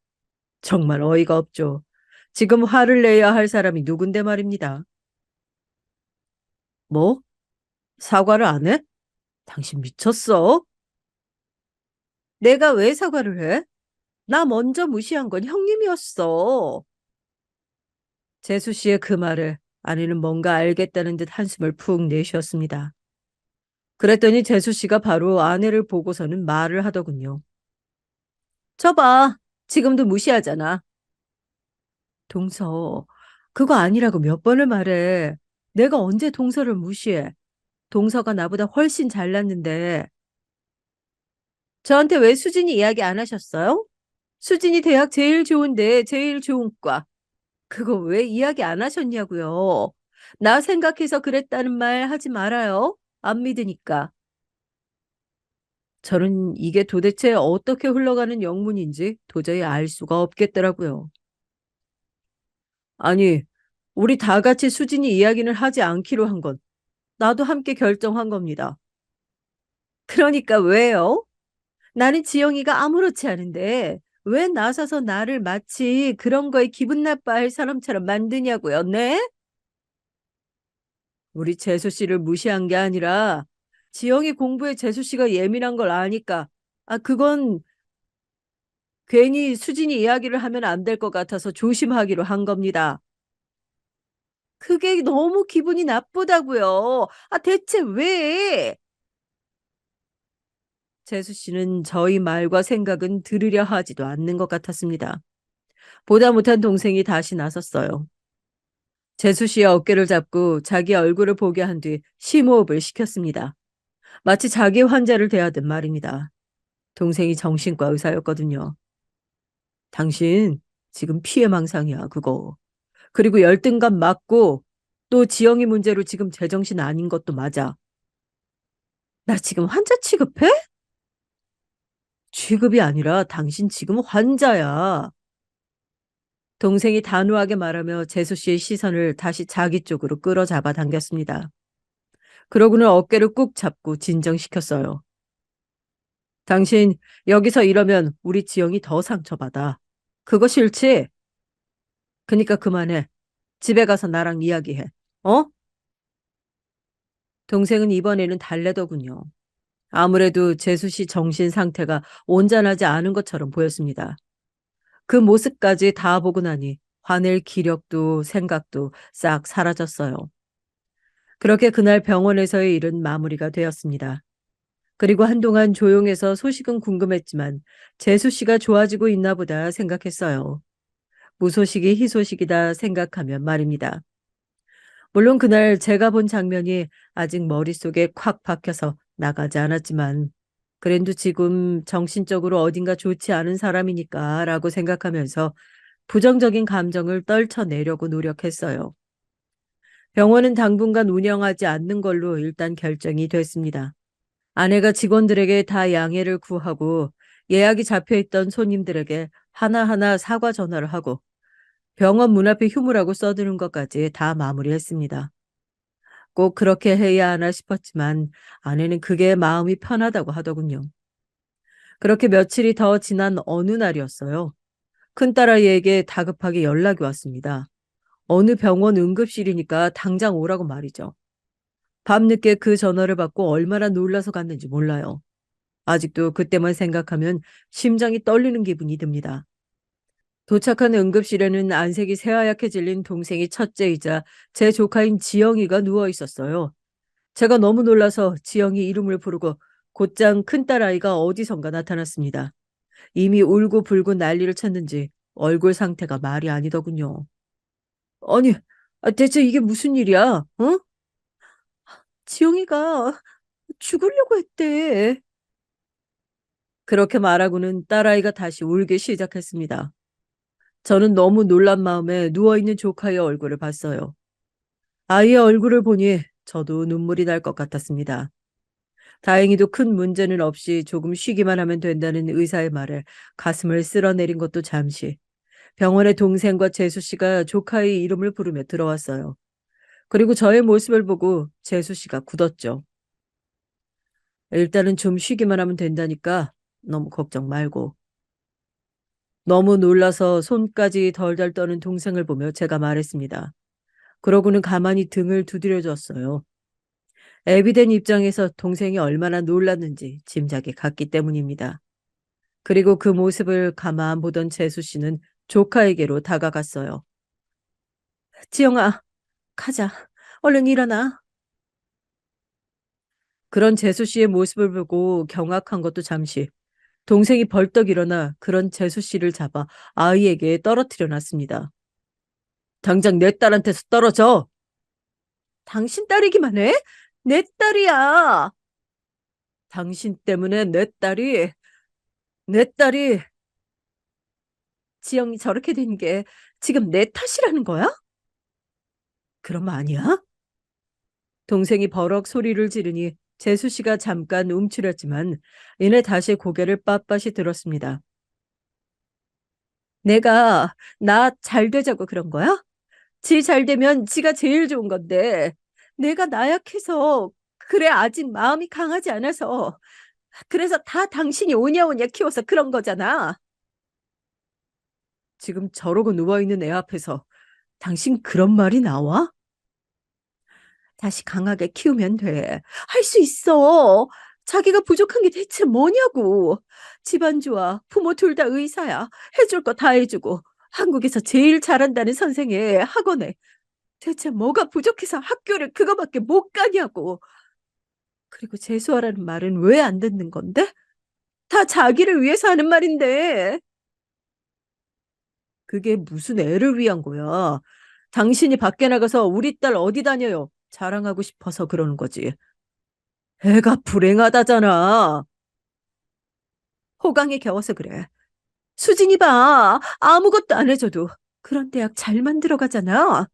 정말 어이가 없죠. 지금 화를 내야 할 사람이 누군데 말입니다. 뭐? 사과를 안 해? 당신 미쳤어? 내가 왜 사과를 해? 나 먼저 무시한 건 형님이었어. 재수 씨의 그 말에 아내는 뭔가 알겠다는 듯 한숨을 푹 내쉬었습니다. 그랬더니 재수 씨가 바로 아내를 보고서는 말을 하더군요. 저봐, 지금도 무시하잖아. 동서, 그거 아니라고 몇 번을 말해. 내가 언제 동서를 무시해? 동서가 나보다 훨씬 잘났는데. 저한테 왜 수진이 이야기 안 하셨어요? 수진이 대학 제일 좋은데 제일 좋은 과. 그거 왜 이야기 안 하셨냐고요. 나 생각해서 그랬다는 말 하지 말아요. 안 믿으니까. 저는 이게 도대체 어떻게 흘러가는 영문인지 도저히 알 수가 없겠더라고요. 아니, 우리 다 같이 수진이 이야기는 하지 않기로 한 건 나도 함께 결정한 겁니다. 그러니까 왜요? 나는 지영이가 아무렇지 않은데 왜 나서서 나를 마치 그런 거에 기분 나빠할 사람처럼 만드냐고요, 네? 우리 재수 씨를 무시한 게 아니라 지영이 공부에 재수 씨가 예민한 걸 아니까 그건 괜히 수진이 이야기를 하면 안 될 것 같아서 조심하기로 한 겁니다. 그게 너무 기분이 나쁘다고요. 대체 왜? 재수 씨는 저희 말과 생각은 들으려 하지도 않는 것 같았습니다. 보다 못한 동생이 다시 나섰어요. 재수 씨의 어깨를 잡고 자기 얼굴을 보게 한 뒤 심호흡을 시켰습니다. 마치 자기 환자를 대하듯 말입니다. 동생이 정신과 의사였거든요. 당신 지금 피해망상이야, 그거. 그리고 열등감 맞고 또 지영이 문제로 지금 제정신 아닌 것도 맞아. 나 지금 환자 취급해? 취급이 아니라 당신 지금 환자야. 동생이 단호하게 말하며 재수 씨의 시선을 다시 자기 쪽으로 끌어잡아 당겼습니다. 그러고는 어깨를 꾹 잡고 진정시켰어요. 당신 여기서 이러면 우리 지영이 더 상처받아. 그거 싫지? 그니까 그만해. 집에 가서 나랑 이야기해. 어? 동생은 이번에는 달래더군요. 아무래도 재수 씨 정신 상태가 온전하지 않은 것처럼 보였습니다. 그 모습까지 다 보고 나니 화낼 기력도 생각도 싹 사라졌어요. 그렇게 그날 병원에서의 일은 마무리가 되었습니다. 그리고 한동안 조용해서 소식은 궁금했지만 재수 씨가 좋아지고 있나 보다 생각했어요. 무소식이 희소식이다 생각하면 말입니다. 물론 그날 제가 본 장면이 아직 머릿속에 콱 박혀서 나가지 않았지만 그랜도 지금 정신적으로 어딘가 좋지 않은 사람이니까 라고 생각하면서 부정적인 감정을 떨쳐내려고 노력했어요. 병원은 당분간 운영하지 않는 걸로 일단 결정이 됐습니다. 아내가 직원들에게 다 양해를 구하고 예약이 잡혀 있던 손님들에게 하나하나 사과 전화를 하고 병원 문 앞에 휴무라고 써두는 것까지 다 마무리했습니다. 꼭 그렇게 해야 하나 싶었지만 아내는 그게 마음이 편하다고 하더군요. 그렇게 며칠이 더 지난 어느 날이었어요. 큰딸아이에게 다급하게 연락이 왔습니다. 어느 병원 응급실이니까 당장 오라고 말이죠. 밤늦게 그 전화를 받고 얼마나 놀라서 갔는지 몰라요. 아직도 그때만 생각하면 심장이 떨리는 기분이 듭니다. 도착한 응급실에는 안색이 새하얗게 질린 동생이 첫째이자 제 조카인 지영이가 누워 있었어요. 제가 너무 놀라서 지영이 이름을 부르고 곧장 큰딸아이가 어디선가 나타났습니다. 이미 울고불고 난리를 쳤는지 얼굴 상태가 말이 아니더군요. 아니, 대체 이게 무슨 일이야? 어? 지영이가 죽으려고 했대. 그렇게 말하고는 딸아이가 다시 울기 시작했습니다. 저는 너무 놀란 마음에 누워있는 조카의 얼굴을 봤어요. 아이의 얼굴을 보니 저도 눈물이 날 것 같았습니다. 다행히도 큰 문제는 없이 조금 쉬기만 하면 된다는 의사의 말에 가슴을 쓸어내린 것도 잠시. 병원의 동생과 재수 씨가 조카의 이름을 부르며 들어왔어요. 그리고 저의 모습을 보고 재수 씨가 굳었죠. 일단은 좀 쉬기만 하면 된다니까 너무 걱정 말고. 너무 놀라서 손까지 덜덜 떠는 동생을 보며 제가 말했습니다. 그러고는 가만히 등을 두드려줬어요. 애비된 입장에서 동생이 얼마나 놀랐는지 짐작이 갔기 때문입니다. 그리고 그 모습을 가만 보던 재수 씨는 조카에게로 다가갔어요. 지영아, 가자. 얼른 일어나. 그런 재수 씨의 모습을 보고 경악한 것도 잠시. 동생이 벌떡 일어나 그런 재수 씨를 잡아 아이에게 떨어뜨려 놨습니다. 당장 내 딸한테서 떨어져. 당신 딸이기만 해? 내 딸이야. 당신 때문에 내 딸이 지영이 저렇게 된 게 지금 내 탓이라는 거야? 그럼 아니야? 동생이 버럭 소리를 지르니 재수 씨가 잠깐 움츠렸지만 이내 다시 고개를 빳빳이 들었습니다. 내가 나 잘 되자고 그런 거야? 지 잘 되면 지가 제일 좋은 건데 내가 나약해서 그래 아직 마음이 강하지 않아서 그래서 다 당신이 오냐오냐 키워서 그런 거잖아. 지금 저러고 누워있는 애 앞에서 당신 그런 말이 나와? 다시 강하게 키우면 돼. 할 수 있어. 자기가 부족한 게 대체 뭐냐고. 집안 좋아. 부모 둘 다 의사야. 해줄 거 다 해주고. 한국에서 제일 잘한다는 선생의 학원에. 대체 뭐가 부족해서 학교를 그거밖에 못 가냐고. 그리고 재수하라는 말은 왜 안 듣는 건데? 다 자기를 위해서 하는 말인데. 그게 무슨 애를 위한 거야. 당신이 밖에 나가서 우리 딸 어디 다녀요? 자랑하고 싶어서 그러는 거지. 애가 불행하다잖아. 호강에 겨워서 그래. 수진이 봐. 아무것도 안 해줘도 그런 대학 잘 만들어가잖아.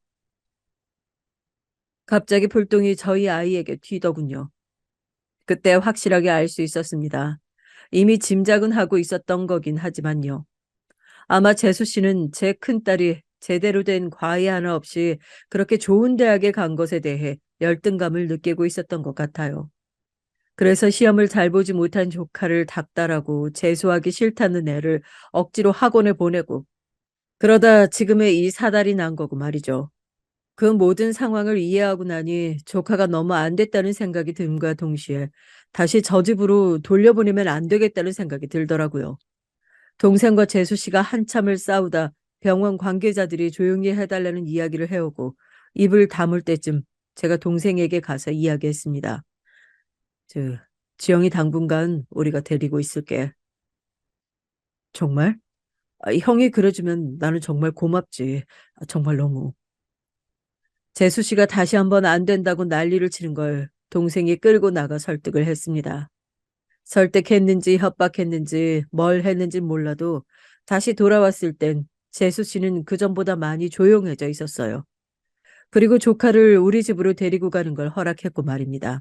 갑자기 불똥이 저희 아이에게 튀더군요. 그때 확실하게 알 수 있었습니다. 이미 짐작은 하고 있었던 거긴 하지만요. 아마 재수 씨는 제 큰딸이 제대로 된 과외 하나 없이 그렇게 좋은 대학에 간 것에 대해 열등감을 느끼고 있었던 것 같아요. 그래서 시험을 잘 보지 못한 조카를 닥달하고 재수하기 싫다는 애를 억지로 학원에 보내고 그러다 지금의 이 사달이 난 거고 말이죠. 그 모든 상황을 이해하고 나니 조카가 너무 안 됐다는 생각이 듦과 동시에 다시 저 집으로 돌려보내면 안 되겠다는 생각이 들더라고요. 동생과 재수 씨가 한참을 싸우다 병원 관계자들이 조용히 해달라는 이야기를 해오고 입을 다물 때쯤 제가 동생에게 가서 이야기했습니다. 저, 지영이 당분간 우리가 데리고 있을게. 정말? 형이 그래주면 나는 정말 고맙지. 정말 너무. 재수 씨가 다시 한번 안 된다고 난리를 치는 걸 동생이 끌고 나가 설득을 했습니다. 설득했는지 협박했는지 뭘 했는지 몰라도 다시 돌아왔을 땐 재수 씨는 그전보다 많이 조용해져 있었어요. 그리고 조카를 우리 집으로 데리고 가는 걸 허락했고 말입니다.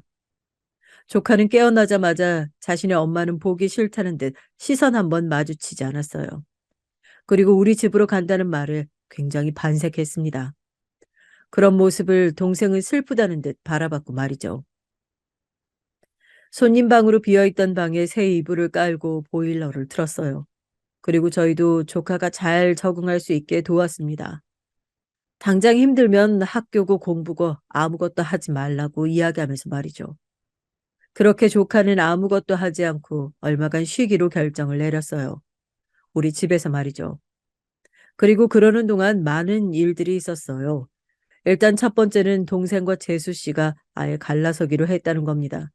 조카는 깨어나자마자 자신의 엄마는 보기 싫다는 듯 시선 한번 마주치지 않았어요. 그리고 우리 집으로 간다는 말을 굉장히 반색했습니다. 그런 모습을 동생은 슬프다는 듯 바라봤고 말이죠. 손님 방으로 비어있던 방에 새 이불을 깔고 보일러를 틀었어요. 그리고 저희도 조카가 잘 적응할 수 있게 도왔습니다. 당장 힘들면 학교고 공부고 아무것도 하지 말라고 이야기하면서 말이죠. 그렇게 조카는 아무것도 하지 않고 얼마간 쉬기로 결정을 내렸어요. 우리 집에서 말이죠. 그리고 그러는 동안 많은 일들이 있었어요. 일단 첫 번째는 동생과 재수 씨가 아예 갈라서기로 했다는 겁니다.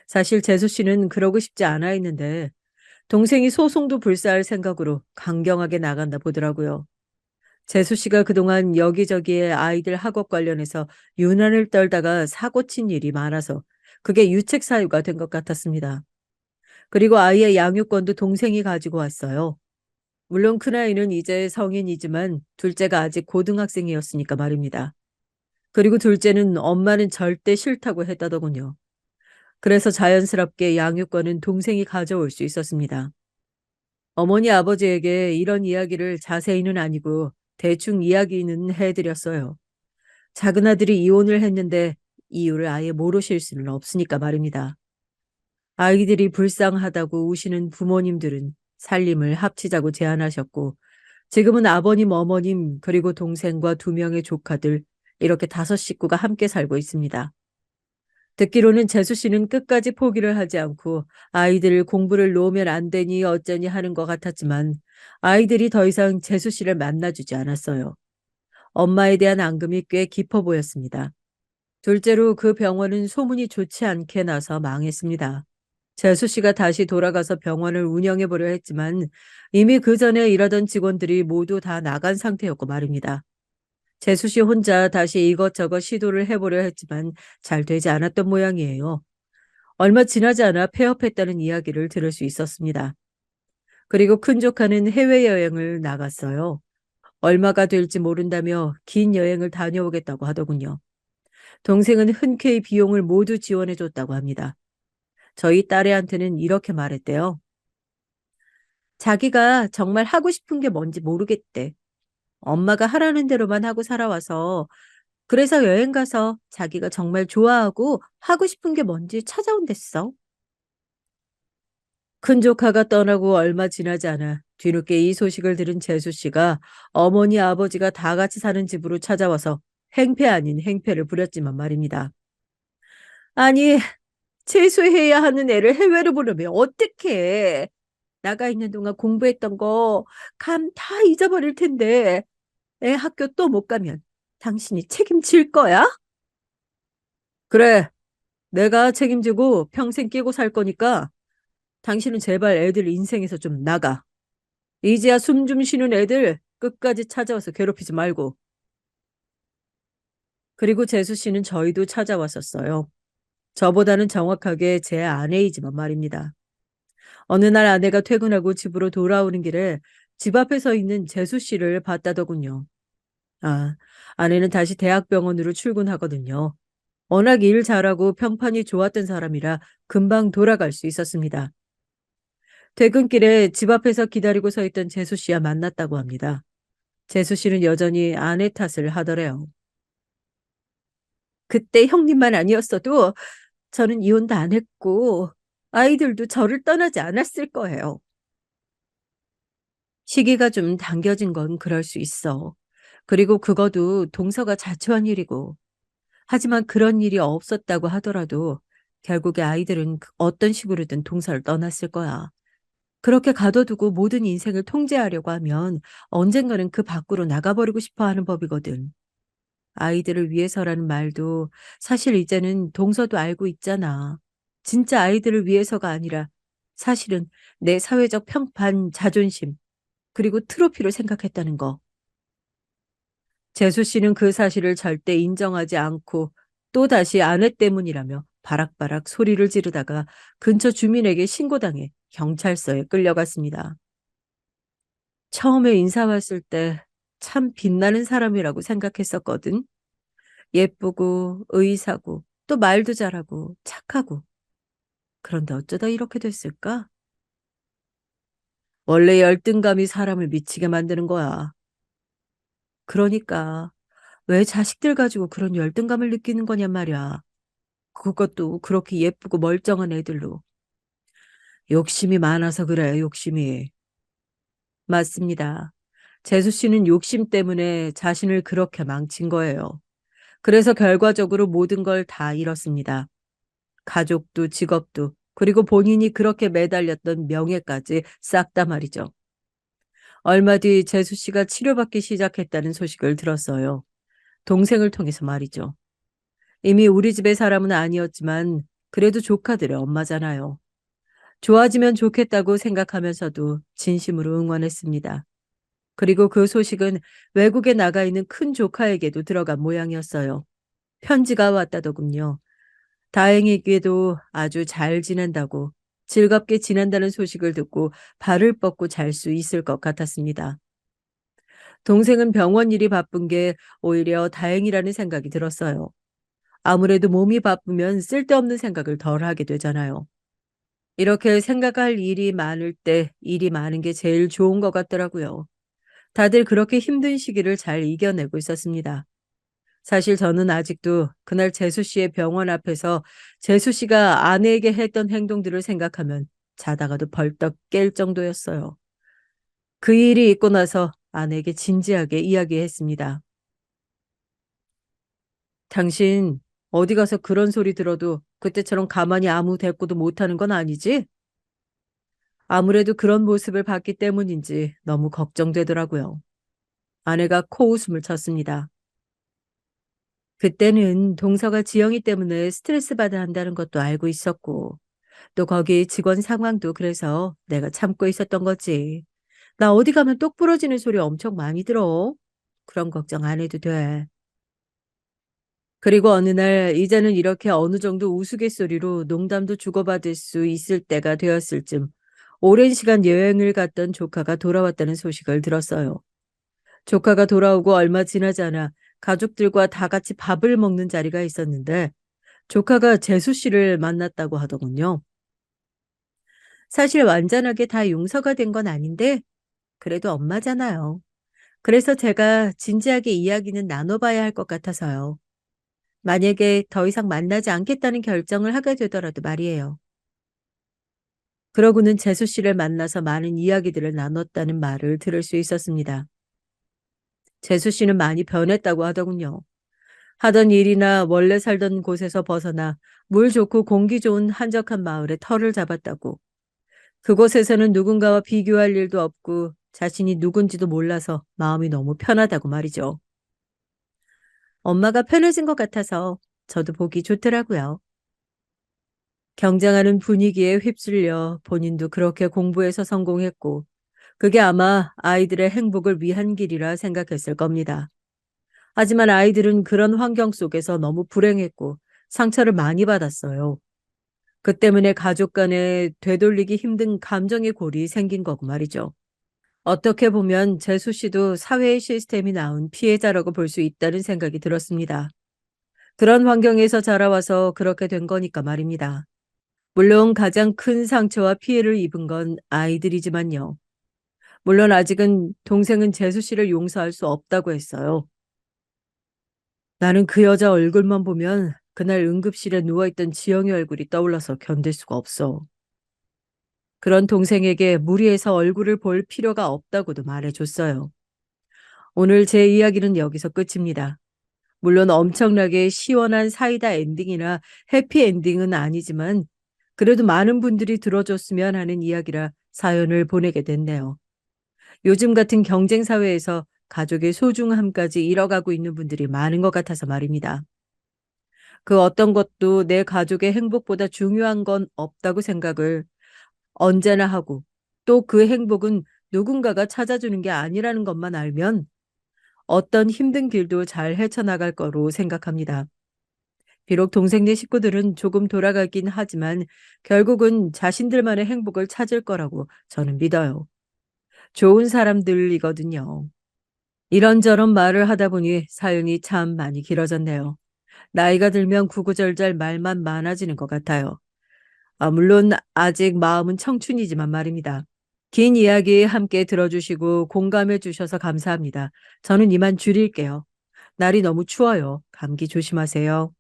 사실 재수 씨는 그러고 싶지 않아 했는데 동생이 소송도 불사할 생각으로 강경하게 나간다 보더라고요. 재수 씨가 그동안 여기저기에 아이들 학업 관련해서 유난을 떨다가 사고 친 일이 많아서 그게 유책 사유가 된 것 같았습니다. 그리고 아이의 양육권도 동생이 가지고 왔어요. 물론 큰아이는 이제 성인이지만 둘째가 아직 고등학생이었으니까 말입니다. 그리고 둘째는 엄마는 절대 싫다고 했다더군요. 그래서 자연스럽게 양육권은 동생이 가져올 수 있었습니다. 어머니 아버지에게 이런 이야기를 자세히는 아니고 대충 이야기는 해드렸어요. 작은아들이 이혼을 했는데 이유를 아예 모르실 수는 없으니까 말입니다. 아이들이 불쌍하다고 우시는 부모님들은 살림을 합치자고 제안하셨고, 지금은 아버님, 어머님, 그리고 동생과 2명의 조카들, 이렇게 5식구가 함께 살고 있습니다. 듣기로는 재수 씨는 끝까지 포기를 하지 않고 아이들 공부를 놓으면 안 되니 어쩌니 하는 것 같았지만 아이들이 더 이상 재수 씨를 만나주지 않았어요. 엄마에 대한 앙금이 꽤 깊어 보였습니다. 둘째로 그 병원은 소문이 좋지 않게 나서 망했습니다. 재수 씨가 다시 돌아가서 병원을 운영해 보려 했지만 이미 그 전에 일하던 직원들이 모두 다 나간 상태였고 말입니다. 재수 씨 혼자 다시 이것저것 시도를 해보려 했지만 잘 되지 않았던 모양이에요. 얼마 지나지 않아 폐업했다는 이야기를 들을 수 있었습니다. 그리고 큰 조카는 해외여행을 나갔어요. 얼마가 될지 모른다며 긴 여행을 다녀오겠다고 하더군요. 동생은 흔쾌히 비용을 모두 지원해줬다고 합니다. 저희 딸애한테는 이렇게 말했대요. 자기가 정말 하고 싶은 게 뭔지 모르겠대. 엄마가 하라는 대로만 하고 살아와서 그래서 여행 가서 자기가 정말 좋아하고 하고 싶은 게 뭔지 찾아온댔어. 큰 조카가 떠나고 얼마 지나지 않아 뒤늦게 이 소식을 들은 재수 씨가 어머니 아버지가 다 같이 사는 집으로 찾아와서 행패 아닌 행패를 부렸지만 말입니다. 아니, 재수해야 하는 애를 해외로 보내면 어떡해. 나가 있는 동안 공부했던 거 감 다 잊어버릴 텐데 애 학교 또 못 가면 당신이 책임질 거야? 그래, 내가 책임지고 평생 끼고 살 거니까 당신은 제발 애들 인생에서 좀 나가. 이제야 숨 좀 쉬는 애들 끝까지 찾아와서 괴롭히지 말고. 그리고 재수 씨는 저희도 찾아왔었어요. 저보다는 정확하게 제 아내이지만 말입니다. 어느 날 아내가 퇴근하고 집으로 돌아오는 길에 집 앞에 서 있는 재수 씨를 봤다더군요. 아, 아내는 다시 대학병원으로 출근하거든요. 워낙 일 잘하고 평판이 좋았던 사람이라 금방 돌아갈 수 있었습니다. 퇴근길에 집 앞에서 기다리고 서 있던 재수 씨와 만났다고 합니다. 재수 씨는 여전히 아내 탓을 하더래요. 그때 형님만 아니었어도 저는 이혼도 안 했고 아이들도 저를 떠나지 않았을 거예요. 시기가 좀 당겨진 건 그럴 수 있어. 그리고 그것도 동서가 자초한 일이고. 하지만 그런 일이 없었다고 하더라도 결국에 아이들은 어떤 식으로든 동서를 떠났을 거야. 그렇게 가둬두고 모든 인생을 통제하려고 하면 언젠가는 그 밖으로 나가버리고 싶어 하는 법이거든. 아이들을 위해서라는 말도 사실 이제는 동서도 알고 있잖아. 진짜 아이들을 위해서가 아니라 사실은 내 사회적 평판, 자존심, 그리고 트로피로 생각했다는 거. 재수 씨는 그 사실을 절대 인정하지 않고 또다시 아내 때문이라며 바락바락 소리를 지르다가 근처 주민에게 신고당해 경찰서에 끌려갔습니다. 처음에 인사 왔을 때 참 빛나는 사람이라고 생각했었거든. 예쁘고 의사고 또 말도 잘하고 착하고. 그런데 어쩌다 이렇게 됐을까? 원래 열등감이 사람을 미치게 만드는 거야. 그러니까 왜 자식들 가지고 그런 열등감을 느끼는 거냔 말이야. 그것도 그렇게 예쁘고 멀쩡한 애들로. 욕심이 많아서 그래, 욕심이. 맞습니다. 재수 씨는 욕심 때문에 자신을 그렇게 망친 거예요. 그래서 결과적으로 모든 걸 다 잃었습니다. 가족도 직업도 그리고 본인이 그렇게 매달렸던 명예까지 싹 다 말이죠. 얼마 뒤 재수 씨가 치료받기 시작했다는 소식을 들었어요. 동생을 통해서 말이죠. 이미 우리 집의 사람은 아니었지만 그래도 조카들의 엄마잖아요. 좋아지면 좋겠다고 생각하면서도 진심으로 응원했습니다. 그리고 그 소식은 외국에 나가 있는 큰 조카에게도 들어간 모양이었어요. 편지가 왔다더군요. 다행히게도 아주 잘 지낸다고 즐겁게 지낸다는 소식을 듣고 발을 뻗고 잘 수 있을 것 같았습니다. 동생은 병원 일이 바쁜 게 오히려 다행이라는 생각이 들었어요. 아무래도 몸이 바쁘면 쓸데없는 생각을 덜 하게 되잖아요. 이렇게 생각할 일이 많을 때 일이 많은 게 제일 좋은 것 같더라고요. 다들 그렇게 힘든 시기를 잘 이겨내고 있었습니다. 사실 저는 아직도 그날 재수 씨의 병원 앞에서 재수 씨가 아내에게 했던 행동들을 생각하면 자다가도 벌떡 깰 정도였어요. 그 일이 있고 나서 아내에게 진지하게 이야기했습니다. 당신 어디 가서 그런 소리 들어도 그때처럼 가만히 아무 대꾸도 못하는 건 아니지? 아무래도 그런 모습을 봤기 때문인지 너무 걱정되더라고요. 아내가 코웃음을 쳤습니다. 그때는 동서가 지영이 때문에 스트레스 받아 한다는 것도 알고 있었고, 또 거기 직원 상황도 그래서 내가 참고 있었던 거지. 나 어디 가면 똑 부러지는 소리 엄청 많이 들어. 그런 걱정 안 해도 돼. 그리고 어느 날 이제는 이렇게 어느 정도 우스갯소리로 농담도 주고받을 수 있을 때가 되었을 쯤 오랜 시간 여행을 갔던 조카가 돌아왔다는 소식을 들었어요. 조카가 돌아오고 얼마 지나지 않아 가족들과 다 같이 밥을 먹는 자리가 있었는데 조카가 재수 씨를 만났다고 하더군요. 사실 완전하게 다 용서가 된 건 아닌데 그래도 엄마잖아요. 그래서 제가 진지하게 이야기는 나눠봐야 할 것 같아서요. 만약에 더 이상 만나지 않겠다는 결정을 하게 되더라도 말이에요. 그러고는 재수 씨를 만나서 많은 이야기들을 나눴다는 말을 들을 수 있었습니다. 재수 씨는 많이 변했다고 하더군요. 하던 일이나 원래 살던 곳에서 벗어나 물 좋고 공기 좋은 한적한 마을에 터를 잡았다고. 그곳에서는 누군가와 비교할 일도 없고 자신이 누군지도 몰라서 마음이 너무 편하다고 말이죠. 엄마가 편해진 것 같아서 저도 보기 좋더라고요. 경쟁하는 분위기에 휩쓸려 본인도 그렇게 공부해서 성공했고, 그게 아마 아이들의 행복을 위한 길이라 생각했을 겁니다. 하지만 아이들은 그런 환경 속에서 너무 불행했고 상처를 많이 받았어요. 그 때문에 가족 간에 되돌리기 힘든 감정의 골이 생긴 거고 말이죠. 어떻게 보면 재수 씨도 사회의 시스템이 낳은 피해자라고 볼 수 있다는 생각이 들었습니다. 그런 환경에서 자라와서 그렇게 된 거니까 말입니다. 물론 가장 큰 상처와 피해를 입은 건 아이들이지만요. 물론 아직은 동생은 재수 씨를 용서할 수 없다고 했어요. 나는 그 여자 얼굴만 보면 그날 응급실에 누워있던 지영이 얼굴이 떠올라서 견딜 수가 없어. 그런 동생에게 무리해서 얼굴을 볼 필요가 없다고도 말해줬어요. 오늘 제 이야기는 여기서 끝입니다. 물론 엄청나게 시원한 사이다 엔딩이나 해피 엔딩은 아니지만 그래도 많은 분들이 들어줬으면 하는 이야기라 사연을 보내게 됐네요. 요즘 같은 경쟁 사회에서 가족의 소중함까지 잃어가고 있는 분들이 많은 것 같아서 말입니다. 그 어떤 것도 내 가족의 행복보다 중요한 건 없다고 생각을 언제나 하고 또 그 행복은 누군가가 찾아주는 게 아니라는 것만 알면 어떤 힘든 길도 잘 헤쳐나갈 거로 생각합니다. 비록 동생네 식구들은 조금 돌아가긴 하지만 결국은 자신들만의 행복을 찾을 거라고 저는 믿어요. 좋은 사람들이거든요. 이런저런 말을 하다 보니 사연이 참 많이 길어졌네요. 나이가 들면 구구절절 말만 많아지는 것 같아요. 물론 아직 마음은 청춘이지만 말입니다. 긴 이야기 함께 들어주시고 공감해 주셔서 감사합니다. 저는 이만 줄일게요. 날이 너무 추워요. 감기 조심하세요.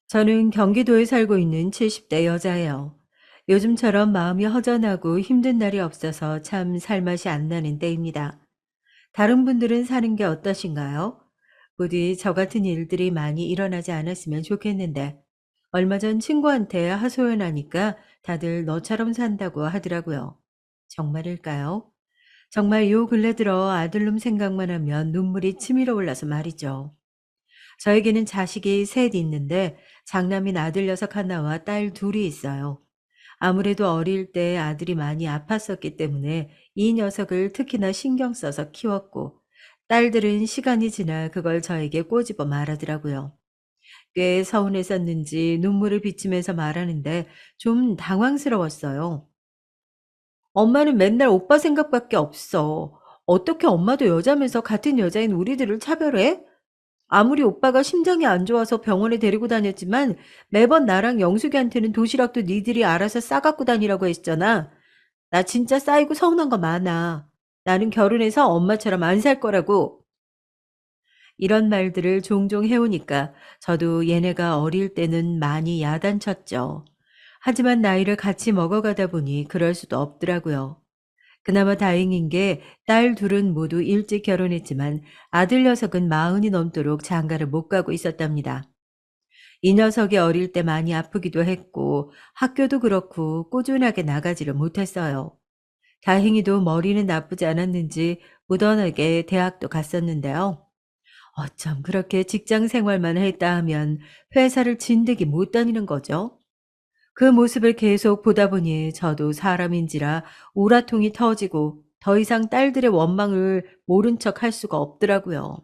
저는 경기도에 살고 있는 70대 여자예요. 요즘처럼 마음이 허전하고 힘든 날이 없어서 참 살맛이 안 나는 때입니다. 다른 분들은 사는 게 어떠신가요? 부디 저 같은 일들이 많이 일어나지 않았으면 좋겠는데, 얼마 전 친구한테 하소연하니까 다들 너처럼 산다고 하더라고요. 정말일까요? 정말 요 근래 들어 아들놈 생각만 하면 눈물이 치밀어 올라서 말이죠. 저에게는 자식이 셋 있는데 장남인 아들 녀석 하나와 딸 둘이 있어요. 아무래도 어릴 때 아들이 많이 아팠었기 때문에 이 녀석을 특히나 신경 써서 키웠고 딸들은 시간이 지나 그걸 저에게 꼬집어 말하더라고요. 꽤 서운했었는지 눈물을 비치면서 말하는데 좀 당황스러웠어요. 엄마는 맨날 오빠 생각밖에 없어. 어떻게 엄마도 여자면서 같은 여자인 우리들을 차별해? 아무리 오빠가 심장이 안 좋아서 병원에 데리고 다녔지만 매번 나랑 영숙이한테는 도시락도 니들이 알아서 싸갖고 다니라고 했잖아. 나 진짜 쌓이고 서운한 거 많아. 나는 결혼해서 엄마처럼 안 살 거라고. 이런 말들을 종종 해오니까 저도 얘네가 어릴 때는 많이 야단쳤죠. 하지만 나이를 같이 먹어가다 보니 그럴 수도 없더라고요. 그나마 다행인 게 딸 둘은 모두 일찍 결혼했지만 아들 녀석은 40이 넘도록 장가를 못 가고 있었답니다. 이 녀석이 어릴 때 많이 아프기도 했고 학교도 그렇고 꾸준하게 나가지를 못했어요. 다행히도 머리는 나쁘지 않았는지 무던하게 대학도 갔었는데요. 어쩜 그렇게 직장 생활만 했다 하면 회사를 진득이 못 다니는 거죠? 그 모습을 계속 보다 보니 저도 사람인지라 우라통이 터지고 더 이상 딸들의 원망을 모른 척 할 수가 없더라고요.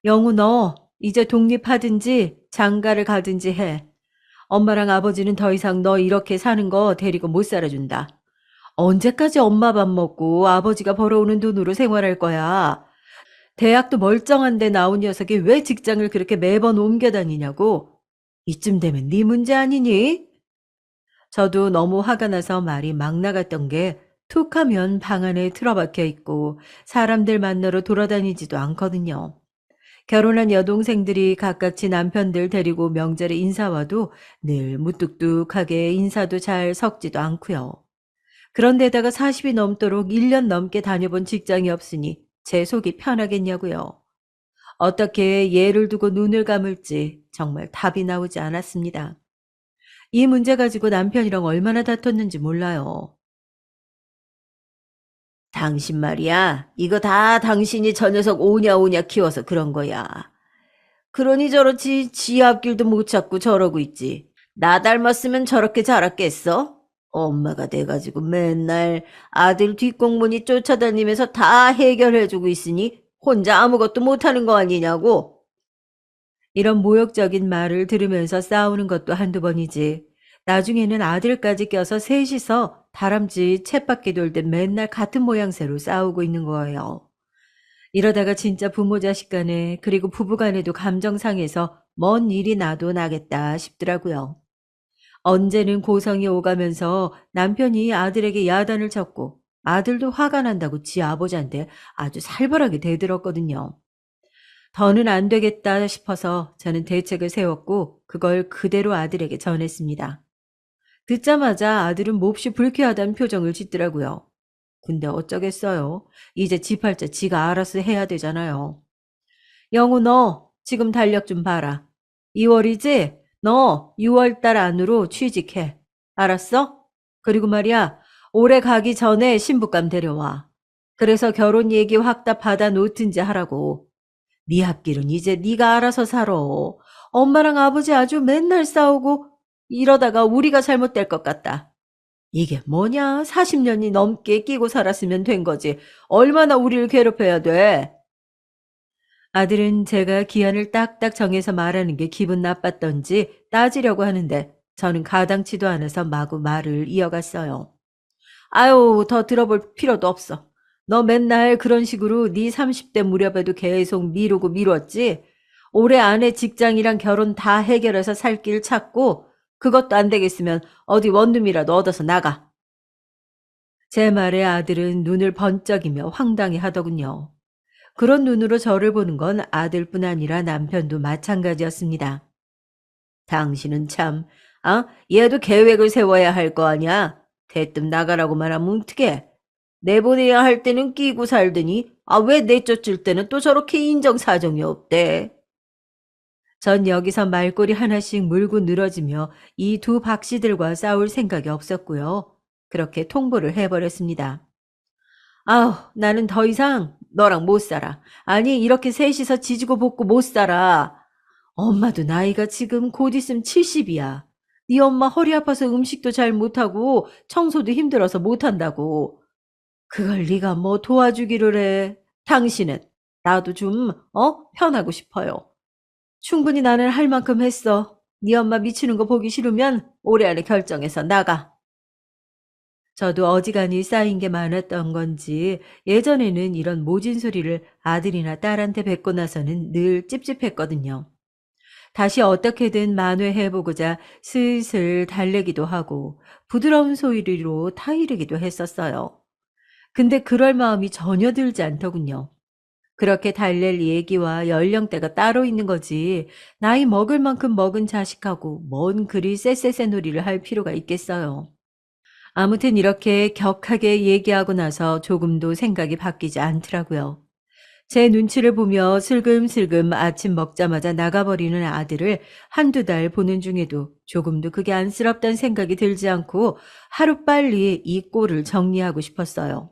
영우 너 이제 독립하든지 장가를 가든지 해. 엄마랑 아버지는 더 이상 너 이렇게 사는 거 데리고 못 살아준다. 언제까지 엄마 밥 먹고 아버지가 벌어오는 돈으로 생활할 거야. 대학도 멀쩡한데 나온 녀석이 왜 직장을 그렇게 매번 옮겨 다니냐고. 이쯤 되면 네 문제 아니니? 저도 너무 화가 나서 말이 막 나갔던 게 툭 하면 방 안에 틀어박혀 있고 사람들 만나러 돌아다니지도 않거든요. 결혼한 여동생들이 각각지 남편들 데리고 명절에 인사 와도 늘 무뚝뚝하게 인사도 잘 섞지도 않고요. 그런데다가 40이 넘도록 1년 넘게 다녀본 직장이 없으니 제 속이 편하겠냐고요. 어떻게 얘를 두고 눈을 감을지 정말 답이 나오지 않았습니다. 이 문제 가지고 남편이랑 얼마나 다퉜는지 몰라요. 당신 말이야. 이거 다 당신이 저 녀석 오냐 오냐 키워서 그런 거야. 그러니 저렇지 지 앞길도 못 찾고 저러고 있지. 나 닮았으면 저렇게 자랐겠어? 엄마가 돼가지고 맨날 아들 뒷공문이 쫓아다니면서 다 해결해주고 있으니 혼자 아무것도 못하는 거 아니냐고. 이런 모욕적인 말을 들으면서 싸우는 것도 한두 번이지. 나중에는 아들까지 껴서 셋이서 다람쥐 쳇바퀴 돌듯 맨날 같은 모양새로 싸우고 있는 거예요. 이러다가 진짜 부모 자식 간에 그리고 부부 간에도 감정 상해서 먼 일이 나도 나겠다 싶더라고요. 언제는 고성이 오가면서 남편이 아들에게 야단을 쳤고 아들도 화가 난다고 지 아버지한테 아주 살벌하게 대들었거든요. 더는 안 되겠다 싶어서 저는 대책을 세웠고 그걸 그대로 아들에게 전했습니다. 듣자마자 아들은 몹시 불쾌하다는 표정을 짓더라고요. 근데 어쩌겠어요. 이제 지 팔자 지가 알아서 해야 되잖아요. 영우 너 지금 달력 좀 봐라. 2월이지? 너 6월 달 안으로 취직해. 알았어? 그리고 말이야, 올해 가기 전에 신부감 데려와. 그래서 결혼 얘기 확 다 받아 놓든지 하라고. 네 앞길은 이제 네가 알아서 살아. 엄마랑 아버지 아주 맨날 싸우고 이러다가 우리가 잘못될 것 같다. 이게 뭐냐? 40년이 넘게 끼고 살았으면 된 거지. 얼마나 우리를 괴롭혀야 돼? 아들은 제가 기한을 딱딱 정해서 말하는 게 기분 나빴던지 따지려고 하는데 저는 가당치도 않아서 마구 말을 이어갔어요. 아유, 더 들어볼 필요도 없어. 너 맨날 그런 식으로 네 30대 무렵에도 계속 미루고 미뤘지? 올해 안에 직장이랑 결혼 다 해결해서 살 길 찾고 그것도 안 되겠으면 어디 원룸이라도 얻어서 나가. 제 말에 아들은 눈을 번쩍이며 황당해 하더군요. 그런 눈으로 저를 보는 건 아들뿐 아니라 남편도 마찬가지였습니다. 당신은 참, 얘도 계획을 세워야 할 거 아니야? 대뜸 나가라고만 하면 어떡해? 내보내야 할 때는 끼고 살더니, 왜 내쫓을 때는 또 저렇게 인정사정이 없대? 전 여기서 말꼬리 하나씩 물고 늘어지며 이 두 박씨들과 싸울 생각이 없었고요. 그렇게 통보를 해버렸습니다. 아우, 나는 더 이상 너랑 못 살아. 아니, 이렇게 셋이서 지지고 볶고 못 살아. 엄마도 나이가 지금 곧 있으면 70이야. 네 엄마 허리 아파서 음식도 잘 못하고 청소도 힘들어서 못한다고. 그걸 네가 뭐 도와주기를 해. 당신은 나도 좀 편하고 싶어요. 충분히 나는 할 만큼 했어. 네 엄마 미치는 거 보기 싫으면 올해 안에 결정해서 나가. 저도 어지간히 쌓인 게 많았던 건지 예전에는 이런 모진 소리를 아들이나 딸한테 뱉고 나서는 늘 찝찝했거든요. 다시 어떻게든 만회해보고자 슬슬 달래기도 하고 부드러운 소리로 타이르기도 했었어요. 근데 그럴 마음이 전혀 들지 않더군요. 그렇게 달랠 얘기와 연령대가 따로 있는 거지. 나이 먹을 만큼 먹은 자식하고 뭔 그리 쎄쎄쎄 놀이를 할 필요가 있겠어요. 아무튼 이렇게 격하게 얘기하고 나서 조금도 생각이 바뀌지 않더라고요. 제 눈치를 보며 슬금슬금 아침 먹자마자 나가버리는 아들을 한두 달 보는 중에도 조금도 그게 안쓰럽다는 생각이 들지 않고 하루빨리 이 꼴을 정리하고 싶었어요.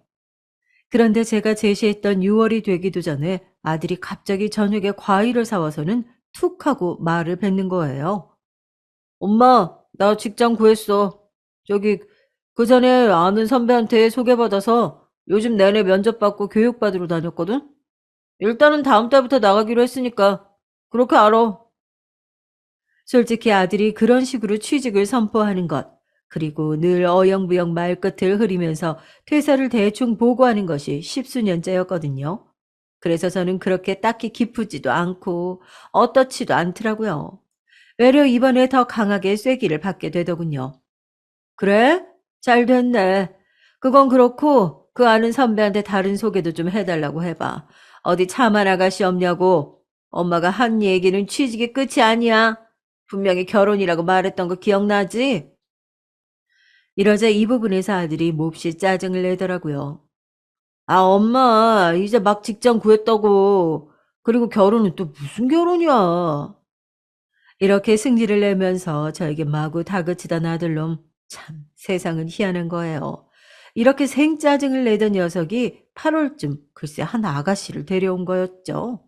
그런데 제가 제시했던 6월이 되기도 전에 아들이 갑자기 저녁에 과일을 사와서는 툭 하고 말을 뱉는 거예요. 엄마, 나 직장 구했어. 저기, 그 전에 아는 선배한테 소개받아서 요즘 내내 면접 받고 교육받으러 다녔거든? 일단은 다음 달부터 나가기로 했으니까 그렇게 알아. 솔직히 아들이 그런 식으로 취직을 선포하는 것, 그리고 늘 어영부영 말끝을 흐리면서 퇴사를 대충 보고하는 것이 십수년째였거든요. 그래서 저는 그렇게 딱히 기쁘지도 않고 어떻지도 않더라고요. 외려 이번에 더 강하게 쐐기를 받게 되더군요. 그래? 잘 됐네. 그건 그렇고 그 아는 선배한테 다른 소개도 좀 해달라고 해봐. 어디 차만 아가씨 없냐고. 엄마가 한 얘기는 취직이 끝이 아니야. 분명히 결혼이라고 말했던 거 기억나지? 이러자 이 부분에서 아들이 몹시 짜증을 내더라고요. 아, 엄마, 이제 막 직장 구했다고. 그리고 결혼은 또 무슨 결혼이야. 이렇게 승질을 내면서 저에게 마구 다그치던 아들놈, 참 세상은 희한한 거예요. 이렇게 생짜증을 내던 녀석이 8월쯤 글쎄 한 아가씨를 데려온 거였죠.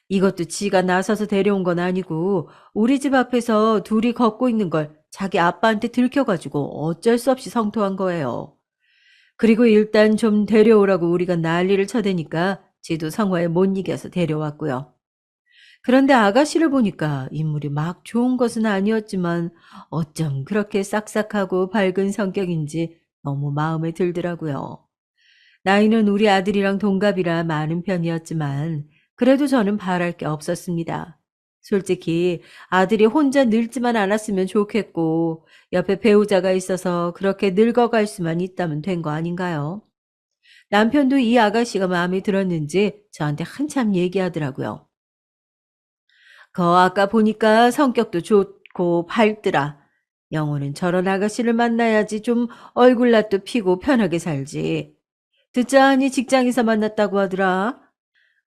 이것도 지가 나서서 데려온 건 아니고 우리 집 앞에서 둘이 걷고 있는 걸 자기 아빠한테 들켜가지고 어쩔 수 없이 성토한 거예요. 그리고 일단 좀 데려오라고 우리가 난리를 쳐대니까 지도 성화에 못 이겨서 데려왔고요. 그런데 아가씨를 보니까 인물이 막 좋은 것은 아니었지만 어쩜 그렇게 싹싹하고 밝은 성격인지 너무 마음에 들더라고요. 나이는 우리 아들이랑 동갑이라 많은 편이었지만 그래도 저는 바랄 게 없었습니다. 솔직히 아들이 혼자 늙지만 않았으면 좋겠고 옆에 배우자가 있어서 그렇게 늙어갈 수만 있다면 된 거 아닌가요? 남편도 이 아가씨가 마음에 들었는지 저한테 한참 얘기하더라고요. 아까 보니까 성격도 좋고 밝더라. 영호는 저런 아가씨를 만나야지 좀 얼굴라도 피고 편하게 살지. 듣자하니 직장에서 만났다고 하더라.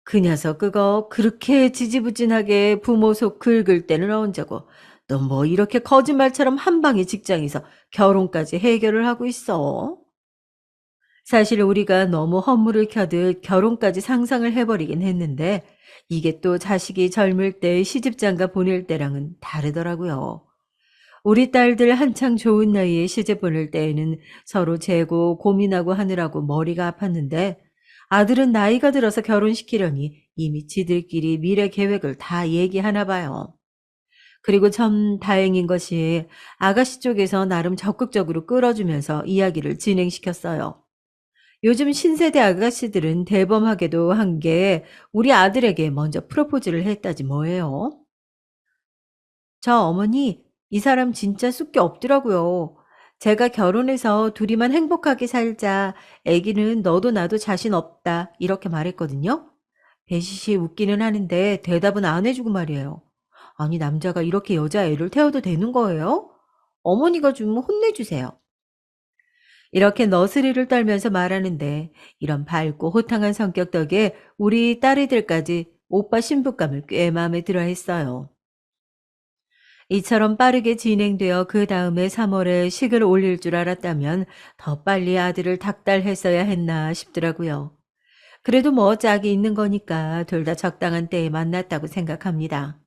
그 녀석 그거 그렇게 지지부진하게 부모 속 긁을 때는 언제고. 너 뭐 이렇게 거짓말처럼 한 방에 직장에서 결혼까지 해결을 하고 있어? 사실 우리가 너무 허물을 켜듯 결혼까지 상상을 해버리긴 했는데 이게 또 자식이 젊을 때 시집장가 보낼 때랑은 다르더라고요. 우리 딸들 한창 좋은 나이에 시집 보낼 때에는 서로 재고 고민하고 하느라고 머리가 아팠는데 아들은 나이가 들어서 결혼시키려니 이미 지들끼리 미래 계획을 다 얘기하나 봐요. 그리고 참 다행인 것이 아가씨 쪽에서 나름 적극적으로 끌어주면서 이야기를 진행시켰어요. 요즘 신세대 아가씨들은 대범하게도 한 게 우리 아들에게 먼저 프로포즈를 했다지 뭐예요. 저 어머니 이 사람 진짜 숫게 없더라고요. 제가 결혼해서 둘이만 행복하게 살자. 애기는 너도 나도 자신 없다. 이렇게 말했거든요. 배시시 웃기는 하는데 대답은 안 해주고 말이에요. 아니 남자가 이렇게 여자애를 태워도 되는 거예요? 어머니가 좀 혼내주세요. 이렇게 너스리를 떨면서 말하는데 이런 밝고 호탕한 성격 덕에 우리 딸애들까지 오빠 신부감을 꽤 마음에 들어 했어요. 이처럼 빠르게 진행되어 그 다음에 3월에 식을 올릴 줄 알았다면 더 빨리 아들을 닥달했어야 했나 싶더라고요. 그래도 뭐 짝이 있는 거니까 둘 다 적당한 때에 만났다고 생각합니다.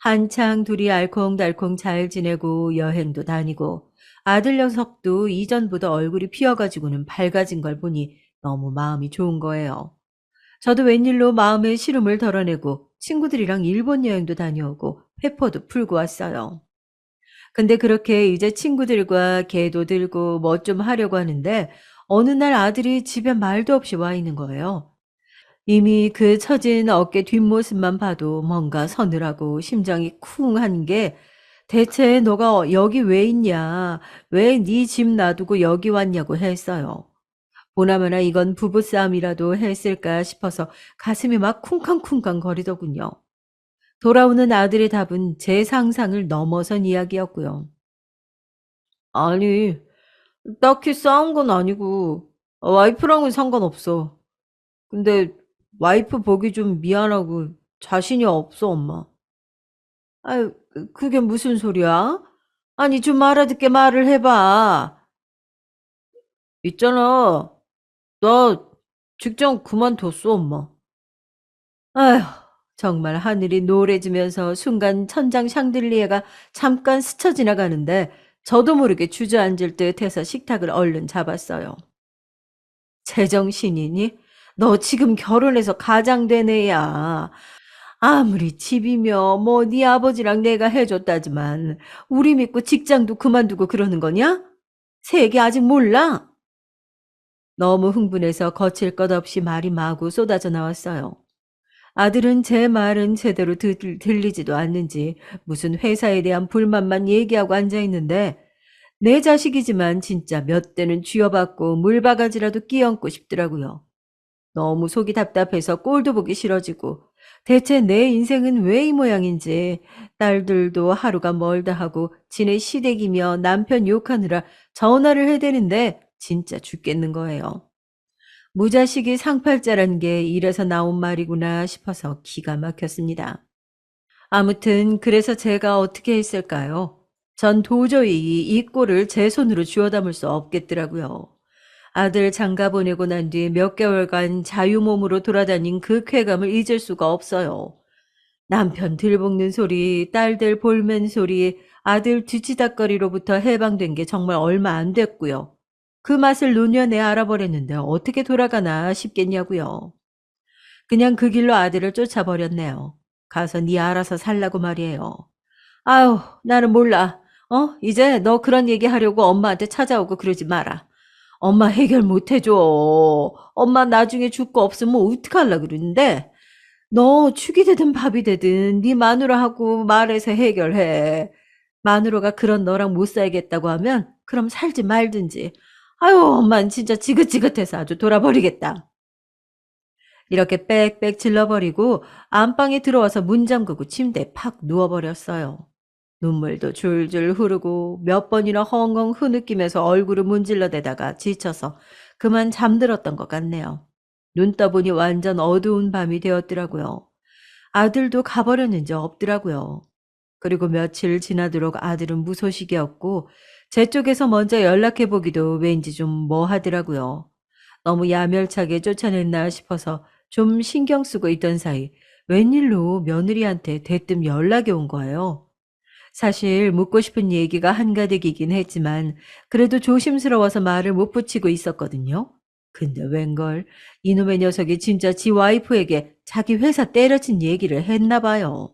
한창 둘이 알콩달콩 잘 지내고 여행도 다니고 아들 녀석도 이전보다 얼굴이 피어가지고는 밝아진 걸 보니 너무 마음이 좋은 거예요. 저도 웬일로 마음의 시름을 덜어내고 친구들이랑 일본 여행도 다녀오고 회포도 풀고 왔어요. 근데 그렇게 이제 친구들과 개도 들고 뭐 좀 하려고 하는데 어느 날 아들이 집에 말도 없이 와 있는 거예요. 이미 그 처진 어깨 뒷모습만 봐도 뭔가 서늘하고 심장이 쿵한 게 대체 너가 여기 왜 있냐? 왜 네 집 놔두고 여기 왔냐고 했어요. 보나마나 이건 부부싸움이라도 했을까 싶어서 가슴이 막 쿵쾅쿵쾅 거리더군요. 돌아오는 아들의 답은 제 상상을 넘어선 이야기였고요. 아니, 딱히 싸운 건 아니고 와이프랑은 상관없어. 근데 와이프 보기 좀 미안하고 자신이 없어, 엄마. 아유, 그게 무슨 소리야? 아니, 좀 알아듣게 말을 해봐. 있잖아. 나 직장 그만뒀어, 엄마. 아휴, 정말 하늘이 노래지면서 순간 천장 샹들리에가 잠깐 스쳐 지나가는데 저도 모르게 주저앉을 듯 해서 식탁을 얼른 잡았어요. 제정신이니? 너 지금 결혼해서 가장된 애야. 아무리 집이며 뭐 네 아버지랑 내가 해줬다지만 우리 믿고 직장도 그만두고 그러는 거냐? 세계 아직 몰라? 너무 흥분해서 거칠 것 없이 말이 마구 쏟아져 나왔어요. 아들은 제 말은 제대로 들리지도 않는지 무슨 회사에 대한 불만만 얘기하고 앉아 있는데 내 자식이지만 진짜 몇 대는 쥐어받고 물바가지라도 끼얹고 싶더라고요. 너무 속이 답답해서 꼴도 보기 싫어지고 대체 내 인생은 왜 이 모양인지 딸들도 하루가 멀다 하고 지네 시댁이며 남편 욕하느라 전화를 해대는데 진짜 죽겠는 거예요. 무자식이 상팔자란 게 이래서 나온 말이구나 싶어서 기가 막혔습니다. 아무튼 그래서 제가 어떻게 했을까요? 전 도저히 이 꼴을 제 손으로 쥐어 담을 수 없겠더라고요. 아들 장가 보내고 난 뒤 몇 개월간 자유몸으로 돌아다닌 그 쾌감을 잊을 수가 없어요. 남편 들볶는 소리, 딸들 볼멘 소리, 아들 뒤치다꺼리로부터 해방된 게 정말 얼마 안 됐고요. 그 맛을 노년에 알아버렸는데 어떻게 돌아가나 싶겠냐고요. 그냥 그 길로 아들을 쫓아버렸네요. 가서 네 알아서 살라고 말이에요. 아유, 나는 몰라. 이제 너 그런 얘기 하려고 엄마한테 찾아오고 그러지 마라. 엄마 해결 못 해줘. 엄마 나중에 죽고 없으면 어떡하려 그러는데? 너 죽이 되든 밥이 되든 네 마누라하고 말해서 해결해. 마누라가 그런 너랑 못 살겠다고 하면 그럼 살지 말든지. 아유, 엄만 진짜 지긋지긋해서 아주 돌아버리겠다. 이렇게 빽빽 질러버리고 안방에 들어와서 문 잠그고 침대에 팍 누워버렸어요. 눈물도 줄줄 흐르고 몇 번이나 헝헝 흐느끼면서 얼굴을 문질러대다가 지쳐서 그만 잠들었던 것 같네요. 눈 떠보니 완전 어두운 밤이 되었더라고요. 아들도 가버렸는지 없더라고요. 그리고 며칠 지나도록 아들은 무소식이었고 제 쪽에서 먼저 연락해보기도 왠지 좀 뭐하더라고요. 너무 야멸차게 쫓아냈나 싶어서 좀 신경 쓰고 있던 사이 웬일로 며느리한테 대뜸 연락이 온 거예요. 사실 묻고 싶은 얘기가 한가득이긴 했지만 그래도 조심스러워서 말을 못 붙이고 있었거든요. 근데 웬걸 이놈의 녀석이 진짜 지 와이프에게 자기 회사 때려친 얘기를 했나 봐요.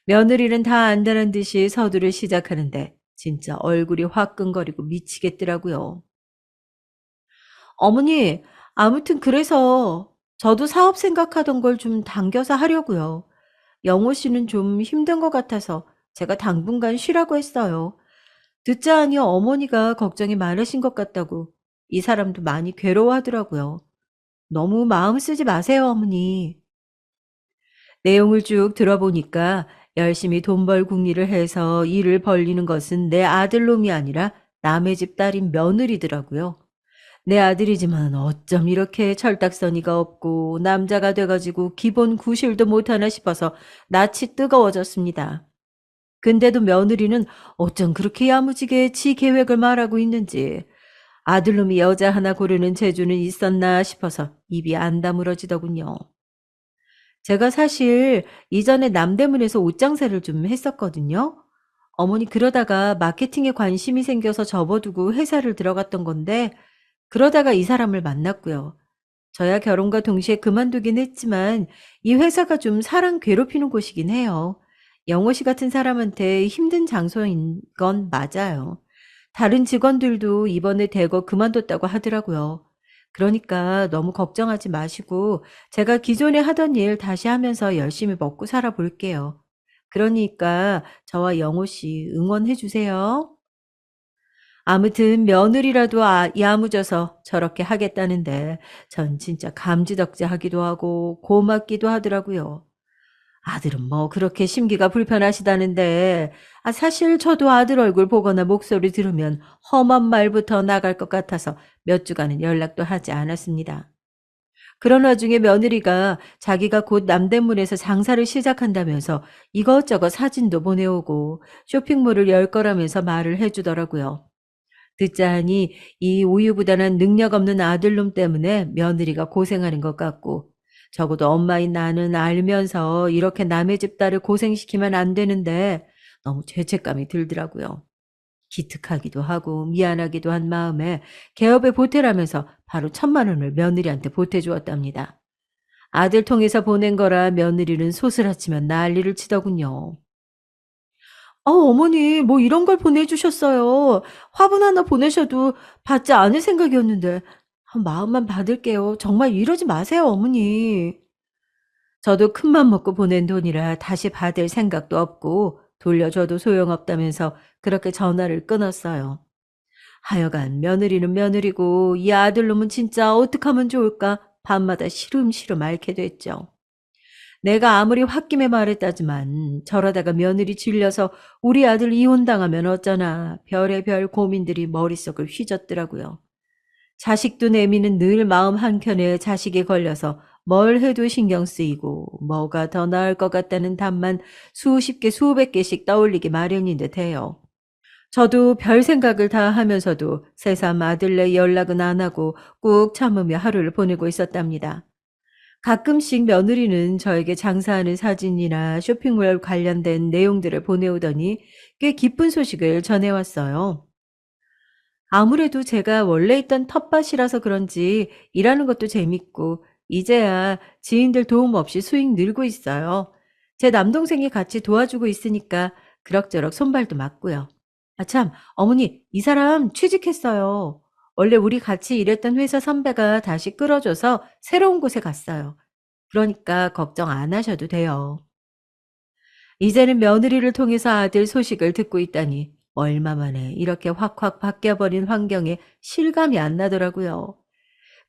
며느리는 다 안다는 듯이 서두를 시작하는데 진짜 얼굴이 화끈거리고 미치겠더라고요. 어머니, 아무튼 그래서 저도 사업 생각하던 걸 좀 당겨서 하려고요. 영호 씨는 좀 힘든 것 같아서 제가 당분간 쉬라고 했어요. 듣자 하니 어머니가 걱정이 많으신 것 같다고 이 사람도 많이 괴로워하더라고요. 너무 마음 쓰지 마세요, 어머니. 내용을 쭉 들어보니까 열심히 돈 벌 궁리를 해서 일을 벌리는 것은 내 아들놈이 아니라 남의 집 딸인 며느리더라고요. 내 아들이지만 어쩜 이렇게 철딱서니가 없고 남자가 돼가지고 기본 구실도 못하나 싶어서 낯이 뜨거워졌습니다. 근데도 며느리는 어쩜 그렇게 야무지게 지 계획을 말하고 있는지 아들놈이 여자 하나 고르는 재주는 있었나 싶어서 입이 안 다물어지더군요. 제가 사실 이전에 남대문에서 옷장사를 좀 했었거든요. 어머니 그러다가 마케팅에 관심이 생겨서 접어두고 회사를 들어갔던 건데 그러다가 이 사람을 만났고요. 저야 결혼과 동시에 그만두긴 했지만 이 회사가 좀 사람 괴롭히는 곳이긴 해요. 영호 씨 같은 사람한테 힘든 장소인 건 맞아요. 다른 직원들도 이번에 대거 그만뒀다고 하더라고요. 그러니까 너무 걱정하지 마시고 제가 기존에 하던 일 다시 하면서 열심히 먹고 살아 볼게요. 그러니까 저와 영호 씨 응원해 주세요. 아무튼 며느리라도 야무져서 저렇게 하겠다는데 전 진짜 감지덕지하기도 하고 고맙기도 하더라고요. 아들은 뭐 그렇게 심기가 불편하시다는데 사실 저도 아들 얼굴 보거나 목소리 들으면 험한 말부터 나갈 것 같아서 몇 주간은 연락도 하지 않았습니다. 그런 와중에 며느리가 자기가 곧 남대문에서 장사를 시작한다면서 이것저것 사진도 보내오고 쇼핑몰을 열 거라면서 말을 해주더라고요. 듣자 하니 이 우유부단한 능력 없는 아들놈 때문에 며느리가 고생하는 것 같고, 적어도 엄마인 나는 알면서 이렇게 남의 집 딸을 고생시키면 안 되는데 너무 죄책감이 들더라고요. 기특하기도 하고 미안하기도 한 마음에 개업에 보태라면서 바로 1,000만 원을 며느리한테 보태주었답니다. 아들 통해서 보낸 거라 며느리는 소스라치면 난리를 치더군요. 어머니, 뭐 이런 걸 보내주셨어요. 화분 하나 보내셔도 받지 않을 생각이었는데. 마음만 받을게요. 정말 이러지 마세요, 어머니. 저도 큰맘 먹고 보낸 돈이라 다시 받을 생각도 없고 돌려줘도 소용없다면서 그렇게 전화를 끊었어요. 하여간 며느리는 며느리고 이 아들놈은 진짜 어떡하면 좋을까 밤마다 시름시름 앓게 됐죠. 내가 아무리 홧김에 말했다지만 저러다가 며느리 질려서 우리 아들 이혼당하면 어쩌나 별의별 고민들이 머릿속을 휘젓더라고요. 자식도 내미는 늘 마음 한켠에 자식이 걸려서 뭘 해도 신경 쓰이고 뭐가 더 나을 것 같다는 답만 수십 개 수백 개씩 떠올리기 마련인 듯해요. 저도 별 생각을 다 하면서도 새삼 아들네 연락은 안 하고 꾹 참으며 하루를 보내고 있었답니다. 가끔씩 며느리는 저에게 장사하는 사진이나 쇼핑몰 관련된 내용들을 보내오더니 꽤 기쁜 소식을 전해왔어요. 아무래도 제가 원래 있던 텃밭이라서 그런지 일하는 것도 재밌고 이제야 지인들 도움 없이 수익 늘고 있어요. 제 남동생이 같이 도와주고 있으니까 그럭저럭 손발도 맞고요. 참, 어머니, 이 사람 취직했어요. 원래 우리 같이 일했던 회사 선배가 다시 끌어줘서 새로운 곳에 갔어요. 그러니까 걱정 안 하셔도 돼요. 이제는 며느리를 통해서 아들 소식을 듣고 있다니 얼마 만에 이렇게 확확 바뀌어버린 환경에 실감이 안 나더라고요.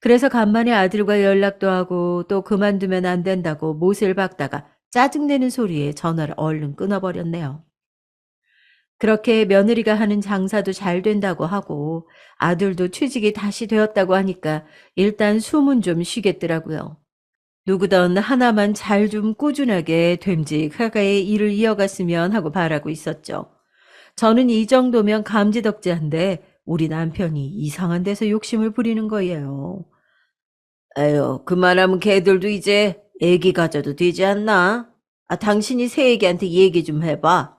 그래서 간만에 아들과 연락도 하고 또 그만두면 안 된다고 못을 박다가 짜증내는 소리에 전화를 얼른 끊어버렸네요. 그렇게 며느리가 하는 장사도 잘 된다고 하고 아들도 취직이 다시 되었다고 하니까 일단 숨은 좀 쉬겠더라고요. 누구든 하나만 잘 좀 꾸준하게 됨직하게 일을 이어갔으면 하고 바라고 있었죠. 저는 이 정도면 감지덕지한데 우리 남편이 이상한 데서 욕심을 부리는 거예요. 에휴, 그만하면 걔들도 이제 애기 가져도 되지 않나? 당신이 새애기한테 얘기 좀 해봐.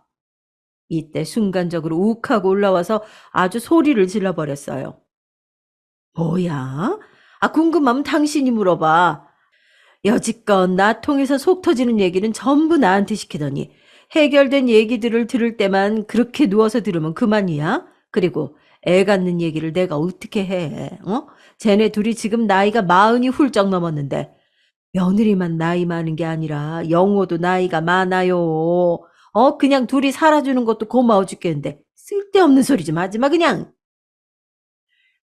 이때 순간적으로 욱하고 올라와서 아주 소리를 질러버렸어요. 뭐야? 궁금하면 당신이 물어봐. 여지껏 나 통해서 속 터지는 얘기는 전부 나한테 시키더니 해결된 얘기들을 들을 때만 그렇게 누워서 들으면 그만이야? 그리고 애 갖는 얘기를 내가 어떻게 해? 쟤네 둘이 지금 나이가 40이 훌쩍 넘었는데 며느리만 나이 많은 게 아니라 영호도 나이가 많아요. 그냥 둘이 살아주는 것도 고마워 죽겠는데 쓸데없는 소리 좀 하지 마 그냥.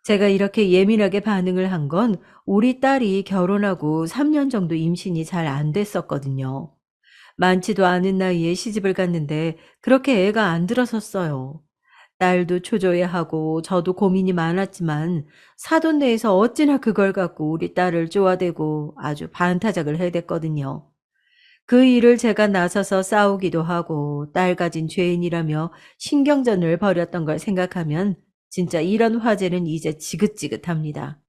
제가 이렇게 예민하게 반응을 한 건 우리 딸이 결혼하고 3년 정도 임신이 잘 안 됐었거든요. 많지도 않은 나이에 시집을 갔는데 그렇게 애가 안 들어섰어요. 딸도 초조해 하고 저도 고민이 많았지만 사돈 내에서 어찌나 그걸 갖고 우리 딸을 쪼아대고 아주 반타작을 해댔거든요. 그 일을 제가 나서서 싸우기도 하고 딸 가진 죄인이라며 신경전을 벌였던 걸 생각하면 진짜 이런 화제는 이제 지긋지긋합니다.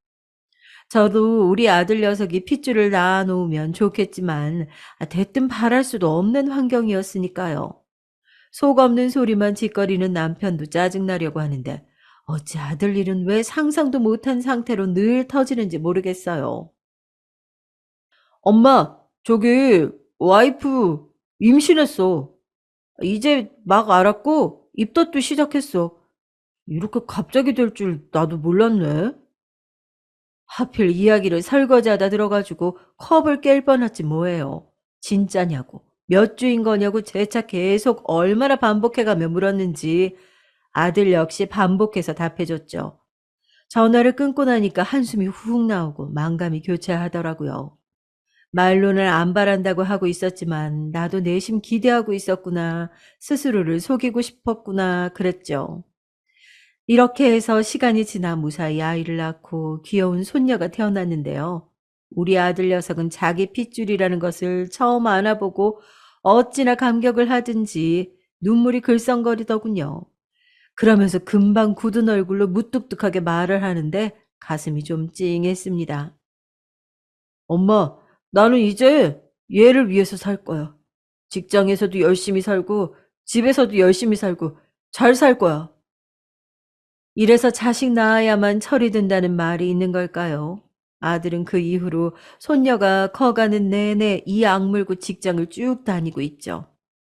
저도 우리 아들 녀석이 핏줄을 낳아놓으면 좋겠지만 대뜸 바랄 수도 없는 환경이었으니까요. 속 없는 소리만 짓거리는 남편도 짜증나려고 하는데 어찌 아들 일은 왜 상상도 못한 상태로 늘 터지는지 모르겠어요. 엄마, 저기 와이프 임신했어. 이제 막 알았고 입덧도 시작했어. 이렇게 갑자기 될 줄 나도 몰랐네. 하필 이야기를 설거지하다 들어가지고 컵을 깰 뻔했지 뭐예요. 진짜냐고 몇 주인 거냐고 재차 계속 얼마나 반복해가며 물었는지 아들 역시 반복해서 답해줬죠. 전화를 끊고 나니까 한숨이 훅 나오고 만감이 교차하더라고요. 말로는 안 바란다고 하고 있었지만 나도 내심 기대하고 있었구나. 스스로를 속이고 싶었구나. 그랬죠. 이렇게 해서 시간이 지나 무사히 아이를 낳고 귀여운 손녀가 태어났는데요. 우리 아들 녀석은 자기 핏줄이라는 것을 처음 알아보고 어찌나 감격을 하든지 눈물이 글썽거리더군요. 그러면서 금방 굳은 얼굴로 무뚝뚝하게 말을 하는데 가슴이 좀 찡했습니다. 엄마, 나는 이제 얘를 위해서 살 거야. 직장에서도 열심히 살고, 집에서도 열심히 살고, 잘 살 거야. 이래서 자식 낳아야만 철이 든다는 말이 있는 걸까요? 아들은 그 이후로 손녀가 커가는 내내 이 악물고 직장을 쭉 다니고 있죠.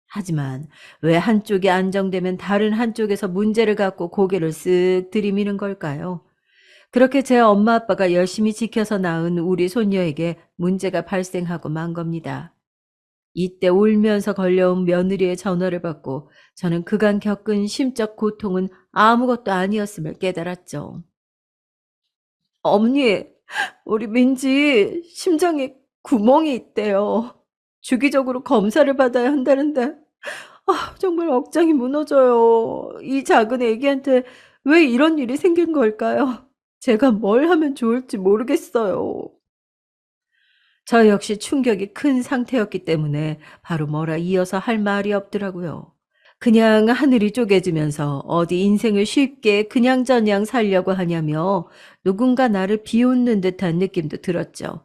하지만 왜 한쪽이 안정되면 다른 한쪽에서 문제를 갖고 고개를 쓱 들이미는 걸까요? 그렇게 제 엄마 아빠가 열심히 지켜서 낳은 우리 손녀에게 문제가 발생하고 만 겁니다. 이때 울면서 걸려온 며느리의 전화를 받고 저는 그간 겪은 심적 고통은 아무것도 아니었음을 깨달았죠. 어머니, 우리 민지 심장에 구멍이 있대요. 주기적으로 검사를 받아야 한다는데 정말 억장이 무너져요. 이 작은 애기한테 왜 이런 일이 생긴 걸까요? 제가 뭘 하면 좋을지 모르겠어요. 저 역시 충격이 큰 상태였기 때문에 바로 뭐라 이어서 할 말이 없더라고요. 그냥 하늘이 쪼개지면서 어디 인생을 쉽게 그냥저냥 살려고 하냐며 누군가 나를 비웃는 듯한 느낌도 들었죠.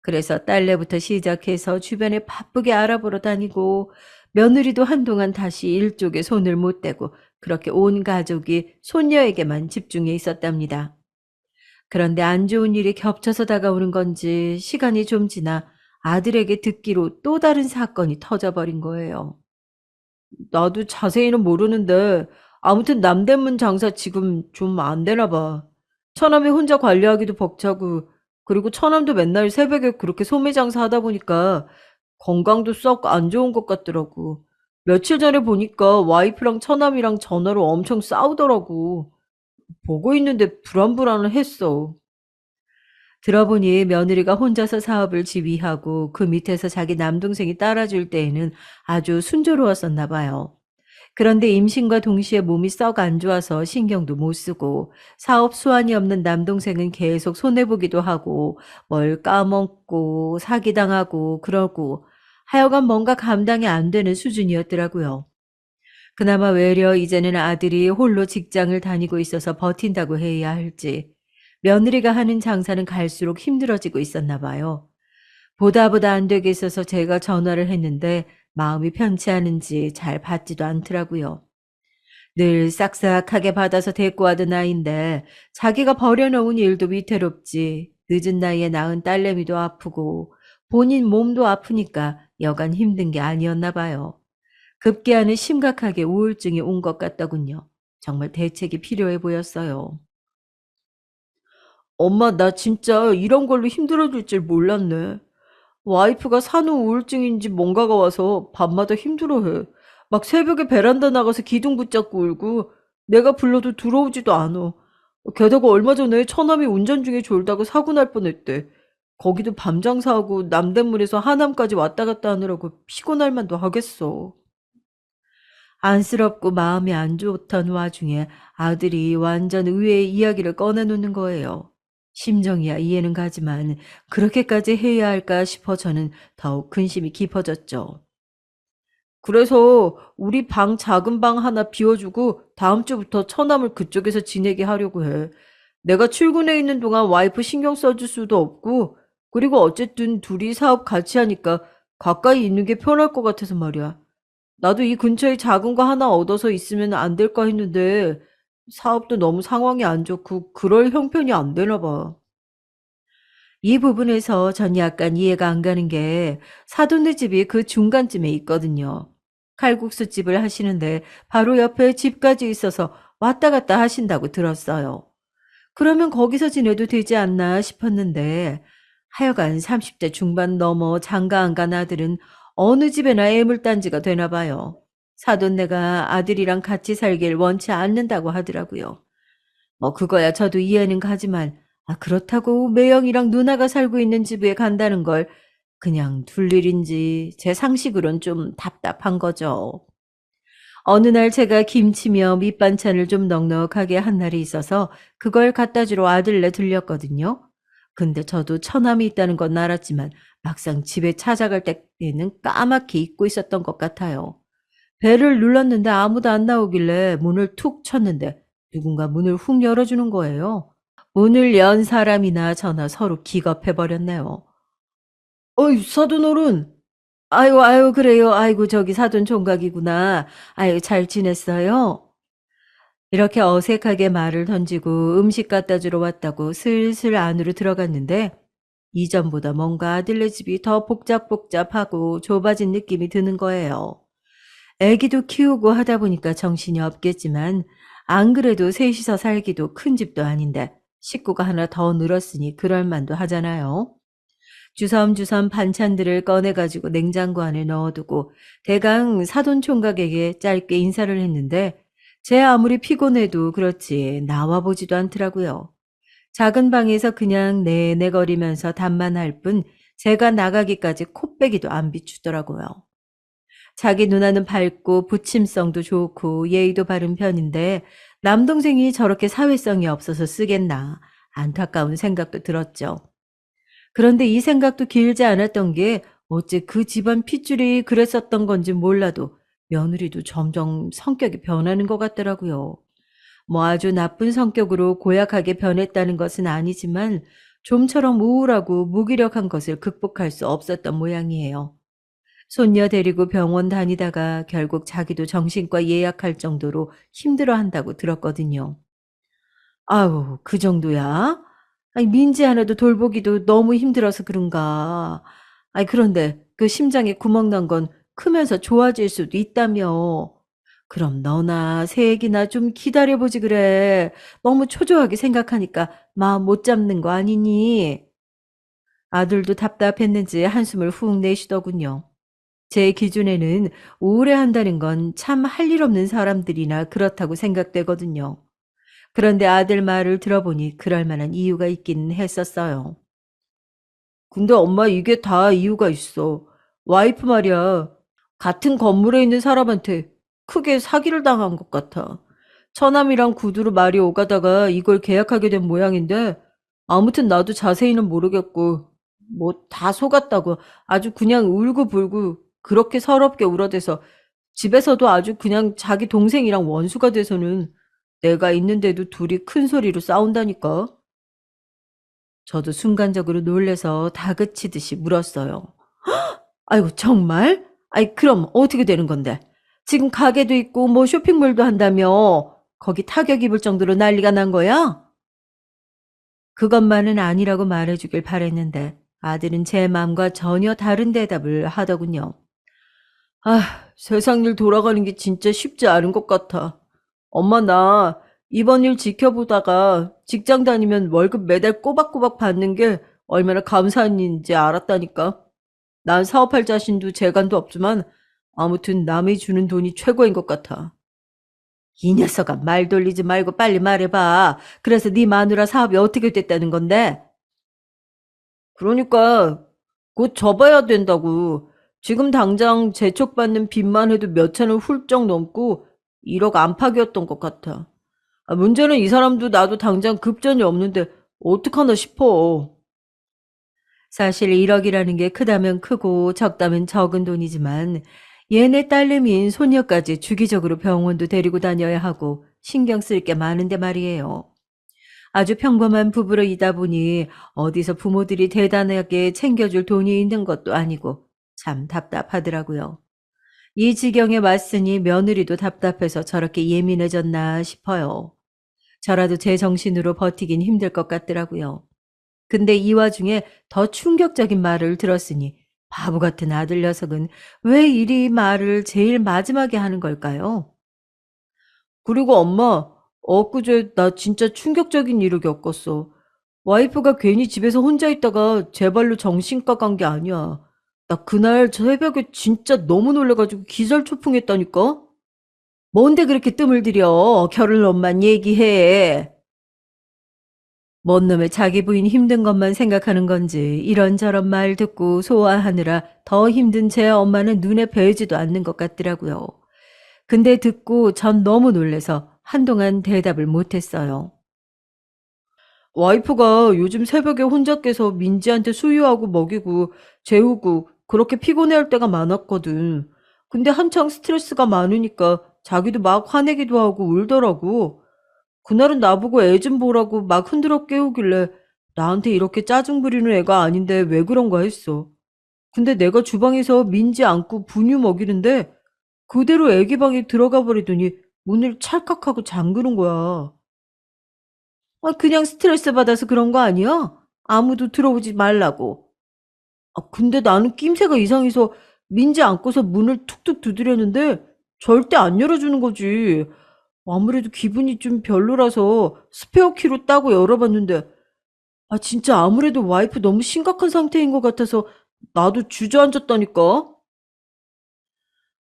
그래서 딸내부터 시작해서 주변에 바쁘게 알아보러 다니고 며느리도 한동안 다시 일 쪽에 손을 못 대고 그렇게 온 가족이 손녀에게만 집중해 있었답니다. 그런데 안 좋은 일이 겹쳐서 다가오는 건지 시간이 좀 지나 아들에게 듣기로 또 다른 사건이 터져버린 거예요. 나도 자세히는 모르는데 아무튼 남대문 장사 지금 좀 안 되나 봐. 처남이 혼자 관리하기도 벅차고 그리고 처남도 맨날 새벽에 그렇게 소매 장사하다 보니까 건강도 썩 안 좋은 것 같더라고. 며칠 전에 보니까 와이프랑 처남이랑 전화로 엄청 싸우더라고. 보고 있는데 불안불안했어. 들어보니 며느리가 혼자서 사업을 지휘하고 그 밑에서 자기 남동생이 따라줄 때에는 아주 순조로웠었나 봐요. 그런데 임신과 동시에 몸이 썩 안 좋아서 신경도 못 쓰고 사업 수완이 없는 남동생은 계속 손해보기도 하고 뭘 까먹고 사기당하고 그러고 하여간 뭔가 감당이 안 되는 수준이었더라고요. 그나마 외려 이제는 아들이 홀로 직장을 다니고 있어서 버틴다고 해야 할지 며느리가 하는 장사는 갈수록 힘들어지고 있었나 봐요. 보다 보다 안 되게 있어서 제가 전화를 했는데 마음이 편치 않은지 잘 받지도 않더라고요. 늘 싹싹하게 받아서 데리고 하던 아이인데 자기가 버려놓은 일도 위태롭지 늦은 나이에 낳은 딸내미도 아프고 본인 몸도 아프니까 여간 힘든 게 아니었나 봐요. 급기야는 심각하게 우울증이 온 것 같더군요. 정말 대책이 필요해 보였어요. 엄마, 나 진짜 이런 걸로 힘들어질 줄 몰랐네. 와이프가 산후 우울증인지 뭔가가 와서 밤마다 힘들어해. 막 새벽에 베란다 나가서 기둥 붙잡고 울고 내가 불러도 들어오지도 않아. 게다가 얼마 전에 처남이 운전 중에 졸다가 사고 날 뻔했대. 거기도 밤 장사하고 남대문에서 하남까지 왔다 갔다 하느라고 피곤할 만도 하겠어. 안쓰럽고 마음이 안 좋던 와중에 아들이 완전 의외의 이야기를 꺼내놓는 거예요. 심정이야 이해는 가지만 그렇게까지 해야 할까 싶어 저는 더욱 근심이 깊어졌죠. 그래서 우리 방 작은 방 하나 비워주고 다음 주부터 처남을 그쪽에서 지내게 하려고 해. 내가 출근해 있는 동안 와이프 신경 써줄 수도 없고 그리고 어쨌든 둘이 사업 같이 하니까 가까이 있는 게 편할 것 같아서 말이야. 나도 이 근처에 작은 거 하나 얻어서 있으면 안 될까 했는데 사업도 너무 상황이 안 좋고 그럴 형편이 안 되나 봐. 이 부분에서 전 약간 이해가 안 가는 게 사돈네 집이 그 중간쯤에 있거든요. 칼국수 집을 하시는데 바로 옆에 집까지 있어서 왔다 갔다 하신다고 들었어요. 그러면 거기서 지내도 되지 않나 싶었는데 하여간 30대 중반 넘어 장가 안 간 아들은 어느 집에나 애물단지가 되나 봐요. 사돈네가 아들이랑 같이 살길 원치 않는다고 하더라고요. 뭐 그거야 저도 이해는 가지만 그렇다고 매형이랑 누나가 살고 있는 집에 간다는 걸 그냥 둘 일인지 제 상식으론 좀 답답한 거죠. 어느 날 제가 김치며 밑반찬을 좀 넉넉하게 한 날이 있어서 그걸 갖다 주러 아들네 들렸거든요. 근데 저도 처남이 있다는 건 알았지만 막상 집에 찾아갈 때에는 까맣게 잊고 있었던 것 같아요. 배를 눌렀는데 아무도 안 나오길래 문을 툭 쳤는데 누군가 문을 훅 열어주는 거예요. 문을 연 사람이나 저나 서로 기겁해버렸네요. 어이, 사돈어른! 아유, 아유, 그래요. 아이고, 저기 사돈 총각이구나. 아유, 잘 지냈어요? 이렇게 어색하게 말을 던지고 음식 갖다 주러 왔다고 슬슬 안으로 들어갔는데 이전보다 뭔가 아들네 집이 더 복잡복잡하고 좁아진 느낌이 드는 거예요. 애기도 키우고 하다 보니까 정신이 없겠지만 안 그래도 셋이서 살기도 큰 집도 아닌데 식구가 하나 더 늘었으니 그럴 만도 하잖아요. 주섬주섬 반찬들을 꺼내가지고 냉장고 안에 넣어두고 대강 사돈 총각에게 짧게 인사를 했는데 제 아무리 피곤해도 그렇지 나와보지도 않더라고요. 작은 방에서 그냥 내내거리면서 답만 할 뿐 제가 나가기까지 코빼기도 안 비추더라고요. 자기 누나는 밝고 부침성도 좋고 예의도 바른 편인데 남동생이 저렇게 사회성이 없어서 쓰겠나 안타까운 생각도 들었죠. 그런데 이 생각도 길지 않았던 게 어째 그 집안 핏줄이 그랬었던 건지 몰라도 며느리도 점점 성격이 변하는 것 같더라고요. 뭐 아주 나쁜 성격으로 고약하게 변했다는 것은 아니지만 좀처럼 우울하고 무기력한 것을 극복할 수 없었던 모양이에요. 손녀 데리고 병원 다니다가 결국 자기도 정신과 예약할 정도로 힘들어한다고 들었거든요. 아우, 그 정도야? 아니, 민지 하나도 돌보기도 너무 힘들어서 그런가. 아니, 그런데 그 심장에 구멍 난 건 크면서 좋아질 수도 있다며. 그럼 너나 새애기나 좀 기다려보지 그래. 너무 초조하게 생각하니까 마음 못 잡는 거 아니니? 아들도 답답했는지 한숨을 훅 내쉬더군요. 제 기준에는 우울해한다는 건 참 할 일 없는 사람들이나 그렇다고 생각되거든요. 그런데 아들 말을 들어보니 그럴 만한 이유가 있긴 했었어요. 근데 엄마 이게 다 이유가 있어. 와이프 말이야. 같은 건물에 있는 사람한테 크게 사기를 당한 것 같아. 처남이랑 구두로 말이 오가다가 이걸 계약하게 된 모양인데 아무튼 나도 자세히는 모르겠고 뭐 다 속았다고 아주 그냥 울고불고 그렇게 서럽게 울어대서 집에서도 아주 그냥 자기 동생이랑 원수가 돼서는 내가 있는데도 둘이 큰 소리로 싸운다니까. 저도 순간적으로 놀래서 다그치듯이 물었어요. 아이고, 정말? 아이, 그럼 어떻게 되는 건데? 지금 가게도 있고 뭐 쇼핑몰도 한다며 거기 타격 입을 정도로 난리가 난 거야? 그것만은 아니라고 말해주길 바랬는데 아들은 제 마음과 전혀 다른 대답을 하더군요. 세상 일 돌아가는 게 진짜 쉽지 않은 것 같아. 엄마 나 이번 일 지켜보다가 직장 다니면 월급 매달 꼬박꼬박 받는 게 얼마나 감사한 일인지 알았다니까. 난 사업할 자신도 재간도 없지만 아무튼 남이 주는 돈이 최고인 것 같아. 이 녀석아 말 돌리지 말고 빨리 말해봐. 그래서 네 마누라 사업이 어떻게 됐다는 건데? 그러니까 곧 접어야 된다고. 지금 당장 재촉받는 빚만 해도 몇 천을 훌쩍 넘고 1억 안팎이었던 것 같아. 문제는 이 사람도 나도 당장 급전이 없는데 어떡하나 싶어. 사실 1억이라는 게 크다면 크고 적다면 적은 돈이지만 얘네 딸내미인 손녀까지 주기적으로 병원도 데리고 다녀야 하고 신경 쓸 게 많은데 말이에요. 아주 평범한 부부로이다 보니 어디서 부모들이 대단하게 챙겨줄 돈이 있는 것도 아니고 참 답답하더라고요. 이 지경에 왔으니 며느리도 답답해서 저렇게 예민해졌나 싶어요. 저라도 제 정신으로 버티긴 힘들 것 같더라고요. 근데 이 와중에 더 충격적인 말을 들었으니 바보 같은 아들 녀석은 왜 이리 말을 제일 마지막에 하는 걸까요? 그리고 엄마, 엊그제 나 진짜 충격적인 일을 겪었어. 와이프가 괜히 집에서 혼자 있다가 제 발로 정신과 간 게 아니야. 나 그날 새벽에 진짜 너무 놀래가지고 기절초풍했다니까? 뭔데 그렇게 뜸을 들여? 결혼론만 얘기해. 뭔 놈의 자기 부인 힘든 것만 생각하는 건지 이런저런 말 듣고 소화하느라 더 힘든 제 엄마는 눈에 뵈지도 않는 것 같더라고요. 근데 듣고 전 너무 놀래서 한동안 대답을 못했어요. 와이프가 요즘 새벽에 혼자 깨서 민지한테 수유하고 먹이고 재우고 그렇게 피곤해할 때가 많았거든. 근데 한창 스트레스가 많으니까 자기도 막 화내기도 하고 울더라고. 그날은 나보고 애 좀 보라고 막 흔들어 깨우길래 나한테 이렇게 짜증 부리는 애가 아닌데 왜 그런가 했어. 근데 내가 주방에서 민지 안고 분유 먹이는데 그대로 애기 방에 들어가 버리더니 문을 찰칵하고 잠그는 거야. 아, 그냥 스트레스 받아서 그런 거 아니야? 아무도 들어오지 말라고. 아, 근데 나는 낌새가 이상해서 민지 안고서 문을 툭툭 두드렸는데 절대 안 열어주는 거지. 아무래도 기분이 좀 별로라서 스페어 키로 따고 열어봤는데, 아, 진짜 아무래도 와이프 너무 심각한 상태인 것 같아서 나도 주저앉았다니까.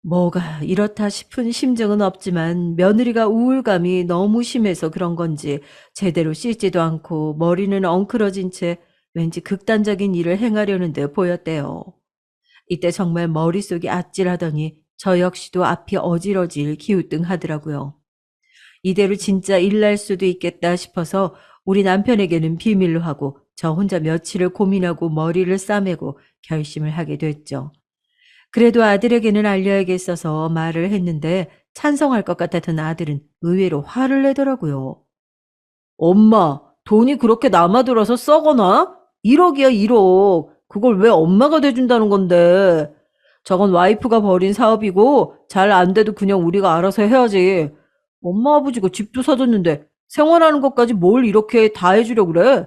뭐가 이렇다 싶은 심정은 없지만 며느리가 우울감이 너무 심해서 그런 건지 제대로 씻지도 않고 머리는 엉클어진 채 왠지 극단적인 일을 행하려는 듯 보였대요. 이때 정말 머릿속이 아찔하더니 저 역시도 앞이 어질어질 기우뚱하더라고요. 이대로 진짜 일날 수도 있겠다 싶어서 우리 남편에게는 비밀로 하고 저 혼자 며칠을 고민하고 머리를 싸매고 결심을 하게 됐죠. 그래도 아들에게는 알려야겠어서 말을 했는데 찬성할 것 같았던 아들은 의외로 화를 내더라고요. 엄마, 돈이 그렇게 남아돌아서 썩어나? 1억이야, 1억. 그걸 왜 엄마가 대준다는 건데. 저건 와이프가 벌인 사업이고 잘 안 돼도 그냥 우리가 알아서 해야지. 엄마 아버지가 집도 사줬는데 생활하는 것까지 뭘 이렇게 다 해주려 그래?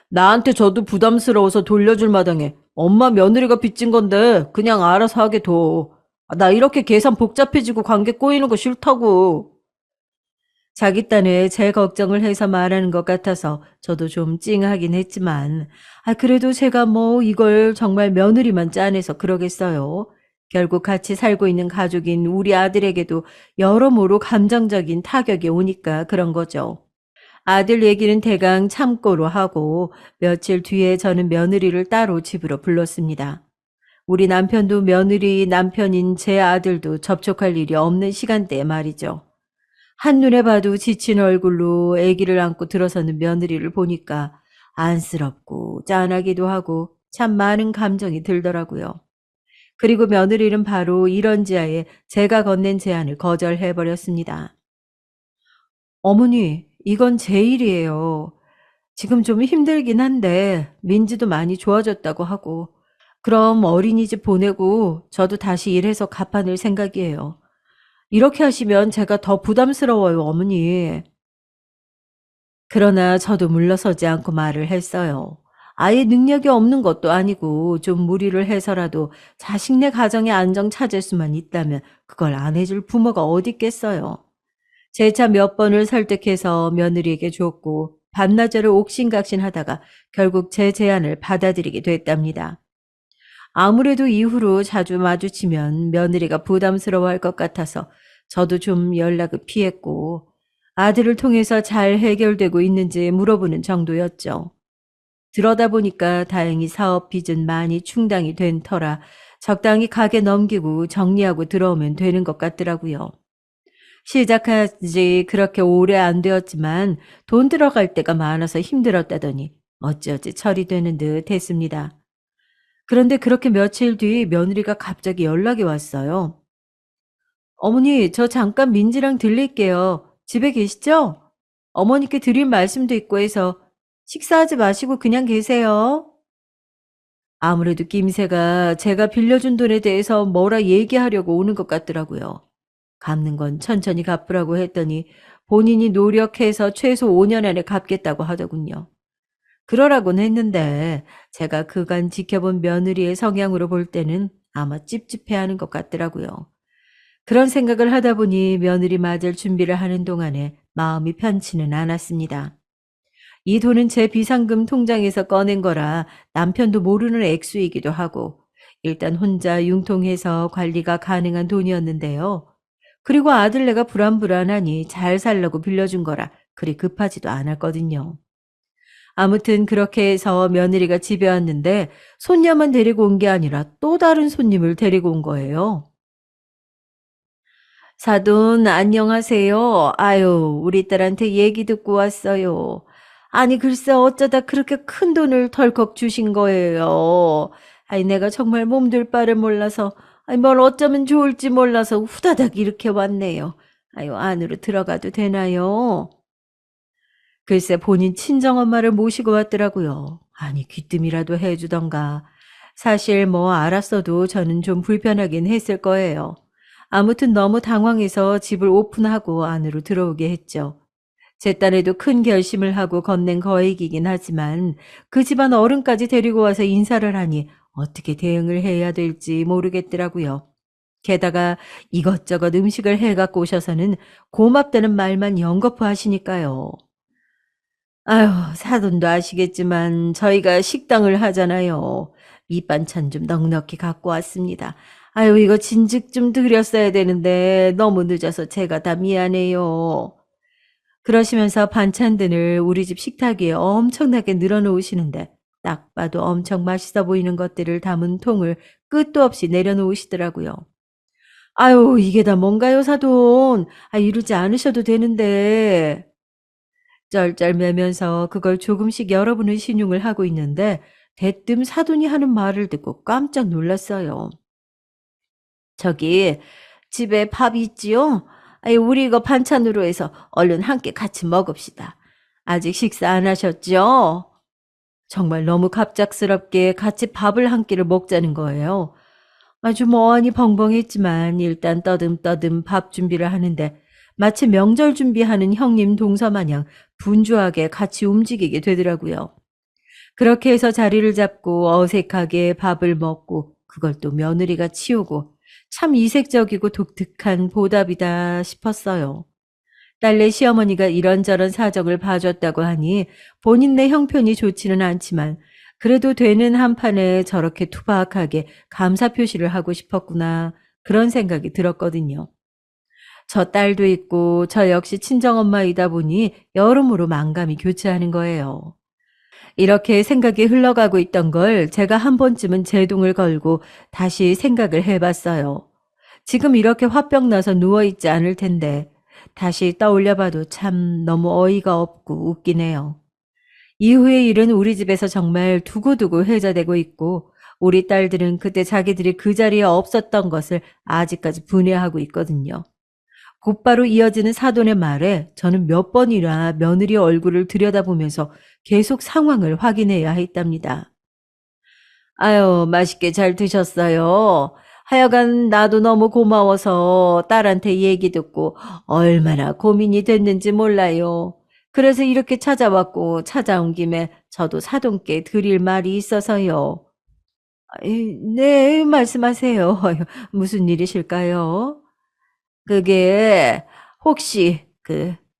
나한테 줘도 부담스러워서 돌려줄 마당에 엄마 며느리가 빚진 건데 그냥 알아서 하게 둬. 아, 나 이렇게 계산 복잡해지고 관계 꼬이는 거 싫다고. 자기 딴에 제 걱정을 해서 말하는 것 같아서 저도 좀 찡하긴 했지만, 아, 그래도 제가 뭐 이걸 정말 며느리만 짜내서 그러겠어요. 결국 같이 살고 있는 가족인 우리 아들에게도 여러모로 감정적인 타격이 오니까 그런 거죠. 아들 얘기는 대강 참고로 하고 며칠 뒤에 저는 며느리를 따로 집으로 불렀습니다. 우리 남편도 며느리 남편인 제 아들도 접촉할 일이 없는 시간대에 말이죠. 한눈에 봐도 지친 얼굴로 아기를 안고 들어서는 며느리를 보니까 안쓰럽고 짠하기도 하고 참 많은 감정이 들더라고요. 그리고 며느리는 바로 이런 지하에 제가 건넨 제안을 거절해버렸습니다. 어머니, 이건 제 일이에요. 지금 좀 힘들긴 한데 민지도 많이 좋아졌다고 하고 그럼 어린이집 보내고 저도 다시 일해서 갚아낼 생각이에요. 이렇게 하시면 제가 더 부담스러워요, 어머니. 그러나 저도 물러서지 않고 말을 했어요. 아예 능력이 없는 것도 아니고 좀 무리를 해서라도 자식네 가정의 안정 찾을 수만 있다면 그걸 안 해줄 부모가 어디 있겠어요. 재차 몇 번을 설득해서 며느리에게 줬고 반나절을 옥신각신하다가 결국 제 제안을 받아들이게 됐답니다. 아무래도 이후로 자주 마주치면 며느리가 부담스러워할 것 같아서 저도 좀 연락을 피했고 아들을 통해서 잘 해결되고 있는지 물어보는 정도였죠. 들어다 보니까 다행히 사업 빚은 많이 충당이 된 터라 적당히 가게 넘기고 정리하고 들어오면 되는 것 같더라고요. 시작한 지 그렇게 오래 안 되었지만 돈 들어갈 때가 많아서 힘들었다더니 어찌어찌 처리되는 듯 했습니다. 그런데 그렇게 며칠 뒤 며느리가 갑자기 연락이 왔어요. 어머니, 저 잠깐 민지랑 들릴게요. 집에 계시죠? 어머니께 드릴 말씀도 있고 해서 식사하지 마시고 그냥 계세요. 아무래도 낌새가 제가 빌려준 돈에 대해서 뭐라 얘기하려고 오는 것 같더라고요. 갚는 건 천천히 갚으라고 했더니 본인이 노력해서 최소 5년 안에 갚겠다고 하더군요. 그러라곤 했는데 제가 그간 지켜본 며느리의 성향으로 볼 때는 아마 찝찝해하는 것 같더라고요. 그런 생각을 하다 보니 며느리 맞을 준비를 하는 동안에 마음이 편치는 않았습니다. 이 돈은 제 비상금 통장에서 꺼낸 거라 남편도 모르는 액수이기도 하고 일단 혼자 융통해서 관리가 가능한 돈이었는데요. 그리고 아들네가 불안불안하니 잘 살라고 빌려준 거라 그리 급하지도 않았거든요. 아무튼 그렇게 해서 며느리가 집에 왔는데 손녀만 데리고 온 게 아니라 또 다른 손님을 데리고 온 거예요. 사돈, 안녕하세요. 아유, 우리 딸한테 얘기 듣고 왔어요. 아니, 글쎄, 어쩌다 그렇게 큰 돈을 덜컥 주신 거예요. 아니, 내가 정말 몸둘 바를 몰라서, 아니, 뭘 어쩌면 좋을지 몰라서 후다닥 이렇게 왔네요. 아유, 안으로 들어가도 되나요? 글쎄, 본인 친정엄마를 모시고 왔더라고요. 아니, 귀뜸이라도 해주던가. 사실 뭐 알았어도 저는 좀 불편하긴 했을 거예요. 아무튼 너무 당황해서 집을 오픈하고 안으로 들어오게 했죠. 제 딴에도 큰 결심을 하고 건넨 거액이긴 하지만 그 집안 어른까지 데리고 와서 인사를 하니 어떻게 대응을 해야 될지 모르겠더라고요. 게다가 이것저것 음식을 해갖고 오셔서는 고맙다는 말만 연거푸 하시니까요. 아휴, 사돈도 아시겠지만 저희가 식당을 하잖아요. 밑반찬 좀 넉넉히 갖고 왔습니다. 아유, 이거 진즉 좀 드렸어야 되는데 너무 늦어서 제가 다 미안해요. 그러시면서 반찬들을 우리 집 식탁 위에 엄청나게 늘어놓으시는데 딱 봐도 엄청 맛있어 보이는 것들을 담은 통을 끝도 없이 내려놓으시더라고요. 아유, 이게 다 뭔가요, 사돈? 아, 이러지 않으셔도 되는데. 쩔쩔매면서 그걸 조금씩 여러분은 신용을 하고 있는데 대뜸 사돈이 하는 말을 듣고 깜짝 놀랐어요. 저기 집에 밥 있지요? 아이, 우리 이거 반찬으로 해서 얼른 함께 같이 먹읍시다. 아직 식사 안 하셨죠? 정말 너무 갑작스럽게 같이 밥을 한 끼를 먹자는 거예요. 아주 멍하니 벙벙했지만 일단 떠듬떠듬 밥 준비를 하는데 마치 명절 준비하는 형님 동서 마냥 분주하게 같이 움직이게 되더라고요. 그렇게 해서 자리를 잡고 어색하게 밥을 먹고 그걸 또 며느리가 치우고 참 이색적이고 독특한 보답이다 싶었어요. 딸내 시어머니가 이런저런 사정을 봐줬다고 하니 본인네 형편이 좋지는 않지만 그래도 되는 한판에 저렇게 투박하게 감사 표시를 하고 싶었구나 그런 생각이 들었거든요. 저 딸도 있고 저 역시 친정엄마이다 보니 여러모로 만감이 교차하는 거예요. 이렇게 생각이 흘러가고 있던 걸 제가 한 번쯤은 제동을 걸고 다시 생각을 해봤어요. 지금 이렇게 화병 나서 누워있지 않을 텐데 다시 떠올려봐도 참 너무 어이가 없고 웃기네요. 이후의 일은 우리 집에서 정말 두고두고 회자되고 있고 우리 딸들은 그때 자기들이 그 자리에 없었던 것을 아직까지 분해하고 있거든요. 곧바로 이어지는 사돈의 말에 저는 몇 번이나 며느리 얼굴을 들여다보면서 계속 상황을 확인해야 했답니다. 아유, 맛있게 잘 드셨어요. 하여간 나도 너무 고마워서 딸한테 얘기 듣고 얼마나 고민이 됐는지 몰라요. 그래서 이렇게 찾아왔고 찾아온 김에 저도 사돈께 드릴 말이 있어서요. 네, 말씀하세요. 무슨 일이실까요? 그게 혹시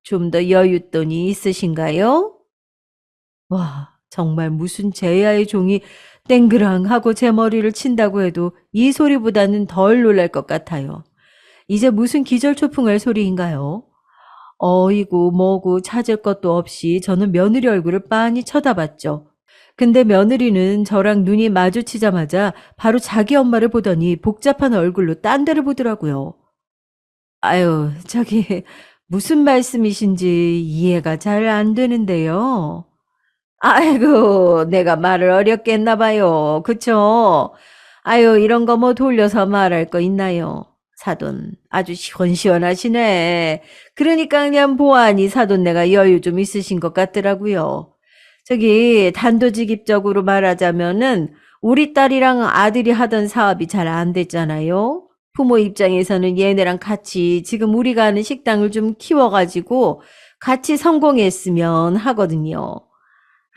좀 더 여윳돈이 있으신가요? 와, 정말 무슨 제야의 종이 땡그랑하고 제 머리를 친다고 해도 이 소리보다는 덜 놀랄 것 같아요. 이제 무슨 기절초풍할 소리인가요? 어이구 뭐고 찾을 것도 없이 저는 며느리 얼굴을 빤히 쳐다봤죠. 근데 며느리는 저랑 눈이 마주치자마자 바로 자기 엄마를 보더니 복잡한 얼굴로 딴 데를 보더라고요. 아유, 저기 무슨 말씀이신지 이해가 잘 안 되는데요. 아이고, 내가 말을 어렵게 했나 봐요. 그쵸? 아유, 이런 거 뭐 돌려서 말할 거 있나요? 사돈, 아주 시원시원하시네. 그러니까 그냥 보아하니 사돈 내가 여유 좀 있으신 것 같더라고요. 저기, 단도직입적으로 말하자면은 우리 딸이랑 아들이 하던 사업이 잘 안 됐잖아요. 부모 입장에서는 얘네랑 같이 지금 우리가 하는 식당을 좀 키워가지고 같이 성공했으면 하거든요.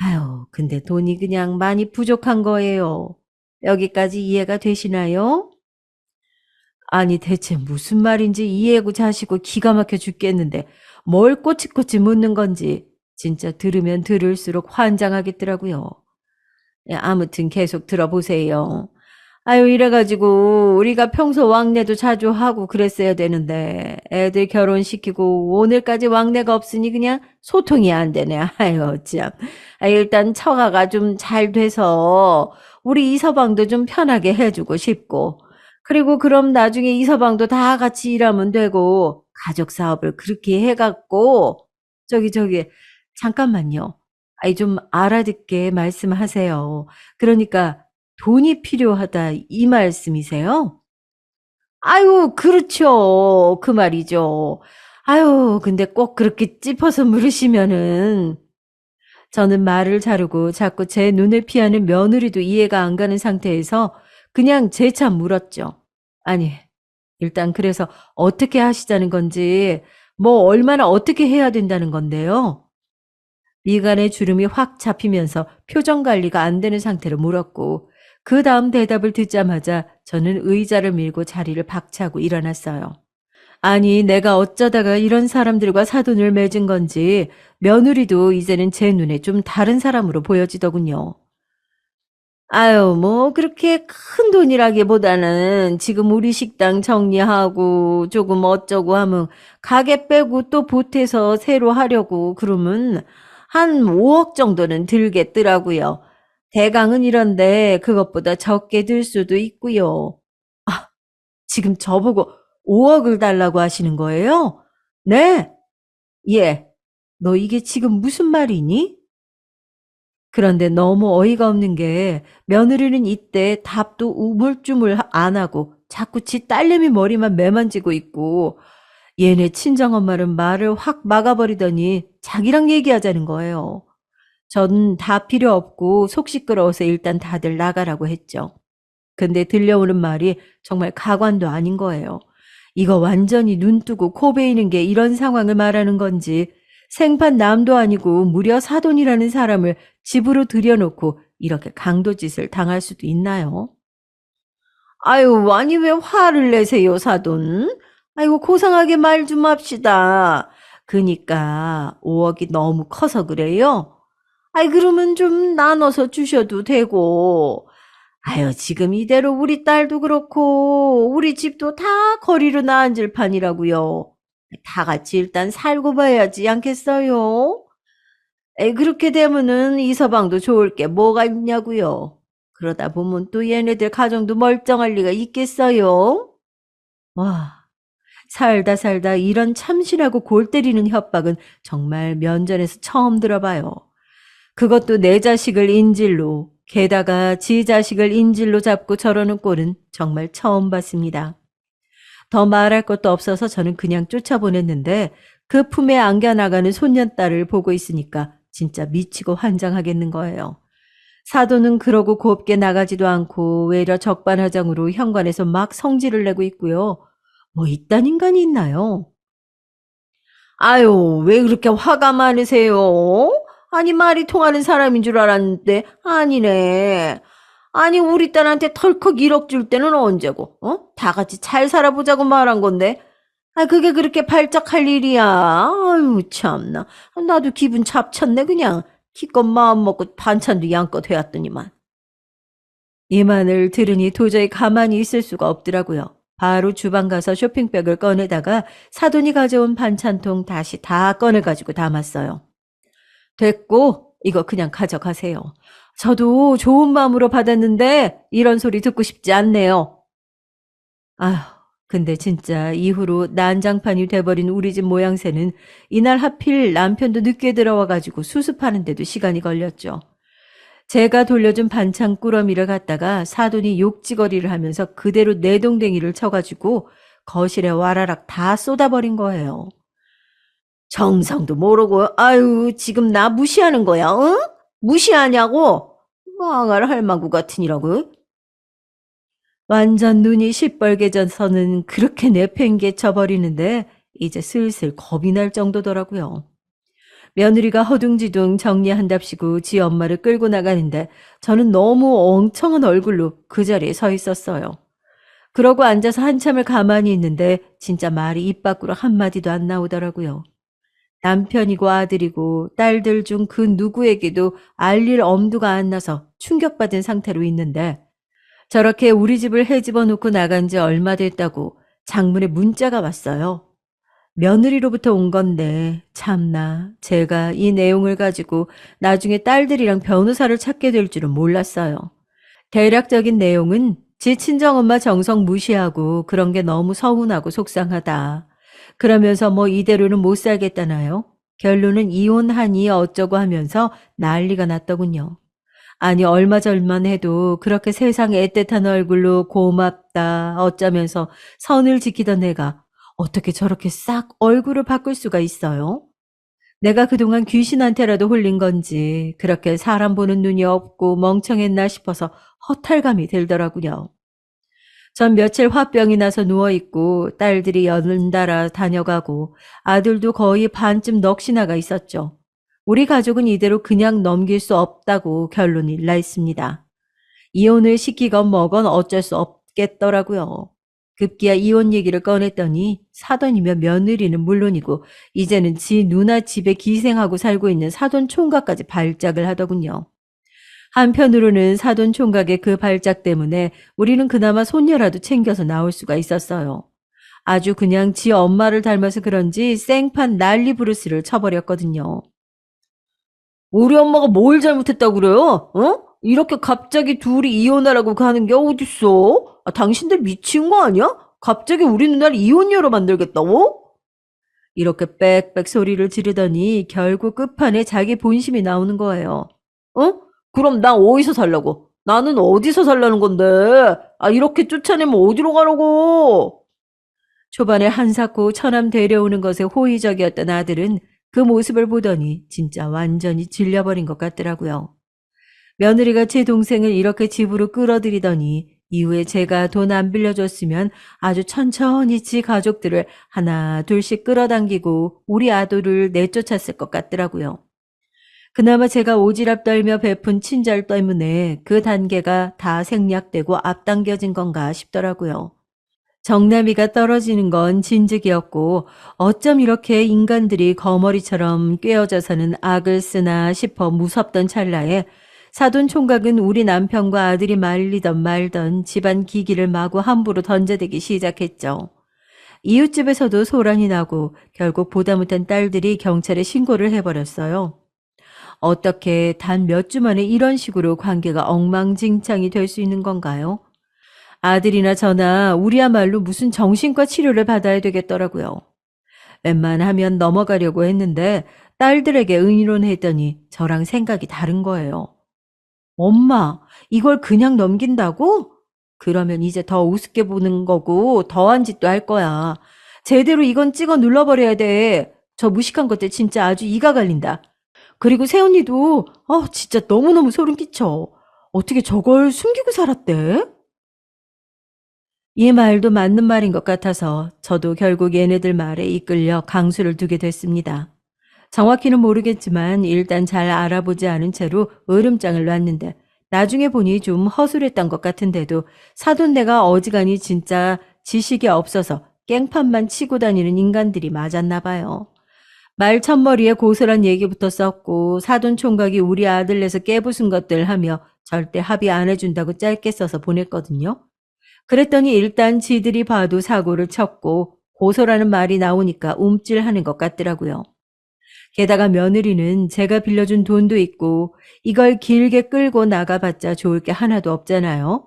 아유, 근데 돈이 그냥 많이 부족한 거예요. 여기까지 이해가 되시나요? 아니, 대체 무슨 말인지 이해고 자시고 기가 막혀 죽겠는데 뭘 꼬치꼬치 묻는 건지 진짜 들으면 들을수록 환장하겠더라고요. 예, 아무튼 계속 들어보세요. 아유, 이래가지고 우리가 평소 왕래도 자주 하고 그랬어야 되는데 애들 결혼시키고 오늘까지 왕래가 없으니 그냥 소통이 안 되네. 아유, 참. 아, 일단 처가가 좀 잘 돼서 우리 이서방도 좀 편하게 해주고 싶고, 그리고 그럼 나중에 이서방도 다 같이 일하면 되고 가족 사업을 그렇게 해갖고, 저기 잠깐만요. 아이, 좀 알아듣게 말씀하세요. 그러니까 돈이 필요하다 이 말씀이세요? 아유, 그렇죠. 그 말이죠. 아유, 근데 꼭 그렇게 짚어서 물으시면은 저는 말을 자르고 자꾸 제 눈을 피하는 며느리도 이해가 안 가는 상태에서 그냥 재차 물었죠. 아니, 일단 그래서 어떻게 하시자는 건지, 뭐 얼마나 어떻게 해야 된다는 건데요. 미간의 주름이 확 잡히면서 표정 관리가 안 되는 상태로 물었고, 그 다음 대답을 듣자마자 저는 의자를 밀고 자리를 박차고 일어났어요. 아니, 내가 어쩌다가 이런 사람들과 사돈을 맺은 건지 며느리도 이제는 제 눈에 좀 다른 사람으로 보여지더군요. 아유, 뭐 그렇게 큰 돈이라기보다는 지금 우리 식당 정리하고 조금 어쩌고 하면 가게 빼고 또 보태서 새로 하려고 그러면 한 5억 정도는 들겠더라고요. 대강은 이런데 그것보다 적게 들 수도 있고요. 아, 지금 저보고 5억을 달라고 하시는 거예요? 네. 예. 너 이게 지금 무슨 말이니? 그런데 너무 어이가 없는 게 며느리는 이때 답도 우물쭈물 안 하고 자꾸 지 딸내미 머리만 매만지고 있고, 얘네 친정엄마는 말을 확 막아버리더니 자기랑 얘기하자는 거예요. 전 다 필요 없고 속 시끄러워서 일단 다들 나가라고 했죠. 근데 들려오는 말이 정말 가관도 아닌 거예요. 이거 완전히 눈 뜨고 코 베이는 게 이런 상황을 말하는 건지, 생판 남도 아니고 무려 사돈이라는 사람을 집으로 들여놓고 이렇게 강도짓을 당할 수도 있나요? 아유, 아니 왜 화를 내세요, 사돈? 아이고, 고상하게 말 좀 합시다. 그니까 5억이 너무 커서 그래요? 아이, 그러면 좀 나눠서 주셔도 되고. 아유, 지금 이대로 우리 딸도 그렇고 우리 집도 다 거리로 나앉을 판이라고요. 다 같이 일단 살고 봐야지 않겠어요? 에이, 그렇게 되면은 이서방도 좋을 게 뭐가 있냐고요. 그러다 보면 또 얘네들 가정도 멀쩡할 리가 있겠어요? 와, 살다 살다 이런 참신하고 골 때리는 협박은 정말 면전에서 처음 들어봐요. 그것도 내 자식을 인질로, 게다가 지 자식을 인질로 잡고 저러는 꼴은 정말 처음 봤습니다. 더 말할 것도 없어서 저는 그냥 쫓아보냈는데, 그 품에 안겨나가는 손녀딸을 보고 있으니까 진짜 미치고 환장하겠는 거예요. 사돈은 그러고 곱게 나가지도 않고 외려 적반하장으로 현관에서 막 성질을 내고 있고요. 뭐 이딴 인간이 있나요? 아유, 왜 그렇게 화가 많으세요? 아니, 말이 통하는 사람인 줄 알았는데, 아니네. 아니, 우리 딸한테 털컥 1억 줄 때는 언제고, 어? 다 같이 잘 살아보자고 말한 건데. 아, 그게 그렇게 발작할 일이야. 아유, 참나. 나도 기분 잡쳤네, 그냥. 기껏 마음 먹고 반찬도 양껏 해왔더니만. 이 말을 들으니 도저히 가만히 있을 수가 없더라고요. 바로 주방 가서 쇼핑백을 꺼내다가 사돈이 가져온 반찬통 다시 다 꺼내가지고 담았어요. 됐고, 이거 그냥 가져가세요. 저도 좋은 마음으로 받았는데 이런 소리 듣고 싶지 않네요. 아휴, 근데 진짜 이후로 난장판이 돼버린 우리 집 모양새는 이날 하필 남편도 늦게 들어와가지고 수습하는데도 시간이 걸렸죠. 제가 돌려준 반찬 꾸러미를 갖다가 사돈이 욕지거리를 하면서 그대로 내동댕이를 쳐가지고 거실에 와라락 다 쏟아버린 거예요. 정성도 모르고, 아유, 지금 나 무시하는 거야, 응? 무시하냐고? 망할 할망구 같으니라고. 완전 눈이 시뻘개져서는 그렇게 내팽개쳐 버리는데 이제 슬슬 겁이 날 정도더라고요. 며느리가 허둥지둥 정리한답시고 지 엄마를 끌고 나가는데 저는 너무 엉청한 얼굴로 그 자리에 서 있었어요. 그러고 앉아서 한참을 가만히 있는데 진짜 말이 입 밖으로 한마디도 안 나오더라고요. 남편이고 아들이고 딸들 중 그 누구에게도 알릴 엄두가 안 나서 충격받은 상태로 있는데, 저렇게 우리 집을 헤집어 놓고 나간 지 얼마 됐다고 장문에 문자가 왔어요. 며느리로부터 온 건데 참나 제가 이 내용을 가지고 나중에 딸들이랑 변호사를 찾게 될 줄은 몰랐어요. 대략적인 내용은 지 친정엄마 정성 무시하고 그런 게 너무 서운하고 속상하다. 그러면서 뭐 이대로는 못 살겠다나요? 결론은 이혼하니 어쩌고 하면서 난리가 났더군요. 아니 얼마 전만 해도 그렇게 세상에 애틋한 얼굴로 고맙다 어쩌면서 선을 지키던 애가 어떻게 저렇게 싹 얼굴을 바꿀 수가 있어요? 내가 그동안 귀신한테라도 홀린 건지 그렇게 사람 보는 눈이 없고 멍청했나 싶어서 허탈감이 들더라고요. 전 며칠 화병이 나서 누워있고 딸들이 연달아 다녀가고 아들도 거의 반쯤 넋이 나가 있었죠. 우리 가족은 이대로 그냥 넘길 수 없다고 결론이 나 있습니다. 이혼을 시키건 뭐건 어쩔 수 없겠더라고요. 급기야 이혼 얘기를 꺼냈더니 사돈이며 며느리는 물론이고 이제는 지 누나 집에 기생하고 살고 있는 사돈 총각까지 발작을 하더군요. 한편으로는 사돈 총각의 그 발작 때문에 우리는 그나마 손녀라도 챙겨서 나올 수가 있었어요. 아주 그냥 지 엄마를 닮아서 그런지 생판 난리 부르스를 쳐버렸거든요. 우리 엄마가 뭘 잘못했다고 그래요? 어? 이렇게 갑자기 둘이 이혼하라고 하는 게 어딨어? 아, 당신들 미친 거 아니야? 갑자기 우리 누나를 이혼녀로 만들겠다고? 이렇게 빽빽 소리를 지르더니 결국 끝판에 자기 본심이 나오는 거예요. 어? 그럼 나 어디서 살라고? 나는 어디서 살라는 건데? 아, 이렇게 쫓아내면 어디로 가라고? 초반에 한사코 처남 데려오는 것에 호의적이었던 아들은 그 모습을 보더니 진짜 완전히 질려버린 것 같더라고요. 며느리가 제 동생을 이렇게 집으로 끌어들이더니 이후에 제가 돈 안 빌려줬으면 아주 천천히 지 가족들을 하나 둘씩 끌어당기고 우리 아들을 내쫓았을 것 같더라고요. 그나마 제가 오지랖 떨며 베푼 친절 때문에 그 단계가 다 생략되고 앞당겨진 건가 싶더라고요. 정나미가 떨어지는 건 진즉이었고 어쩜 이렇게 인간들이 거머리처럼 꿰어져서는 악을 쓰나 싶어 무섭던 찰나에 사돈 총각은 우리 남편과 아들이 말리던 말던 집안 기기를 마구 함부로 던져대기 시작했죠. 이웃집에서도 소란이 나고 결국 보다 못한 딸들이 경찰에 신고를 해버렸어요. 어떻게 단 몇 주 만에 이런 식으로 관계가 엉망진창이 될 수 있는 건가요? 아들이나 저나 우리야말로 무슨 정신과 치료를 받아야 되겠더라고요. 웬만하면 넘어가려고 했는데 딸들에게 의논했더니 저랑 생각이 다른 거예요. 엄마, 이걸 그냥 넘긴다고? 그러면 이제 더 우습게 보는 거고 더한 짓도 할 거야. 제대로 이건 찍어 눌러버려야 돼. 저 무식한 것들 진짜 아주 이가 갈린다. 그리고 새언니도 진짜 너무너무 소름 끼쳐. 어떻게 저걸 숨기고 살았대? 이 말도 맞는 말인 것 같아서 저도 결국 얘네들 말에 이끌려 강수를 두게 됐습니다. 정확히는 모르겠지만 일단 잘 알아보지 않은 채로 으름장을 놨는데 나중에 보니 좀 허술했던 것 같은데도 사돈네가 어지간히 진짜 지식이 없어서 깽판만 치고 다니는 인간들이 맞았나 봐요. 말천머리에 고스란 얘기부터 썼고 사돈 총각이 우리 아들 내서 깨부순 것들 하며 절대 합의 안 해준다고 짧게 써서 보냈거든요. 그랬더니 일단 지들이 봐도 사고를 쳤고 고소라는 말이 나오니까 움찔하는 것 같더라고요. 게다가 며느리는 제가 빌려준 돈도 있고 이걸 길게 끌고 나가봤자 좋을 게 하나도 없잖아요.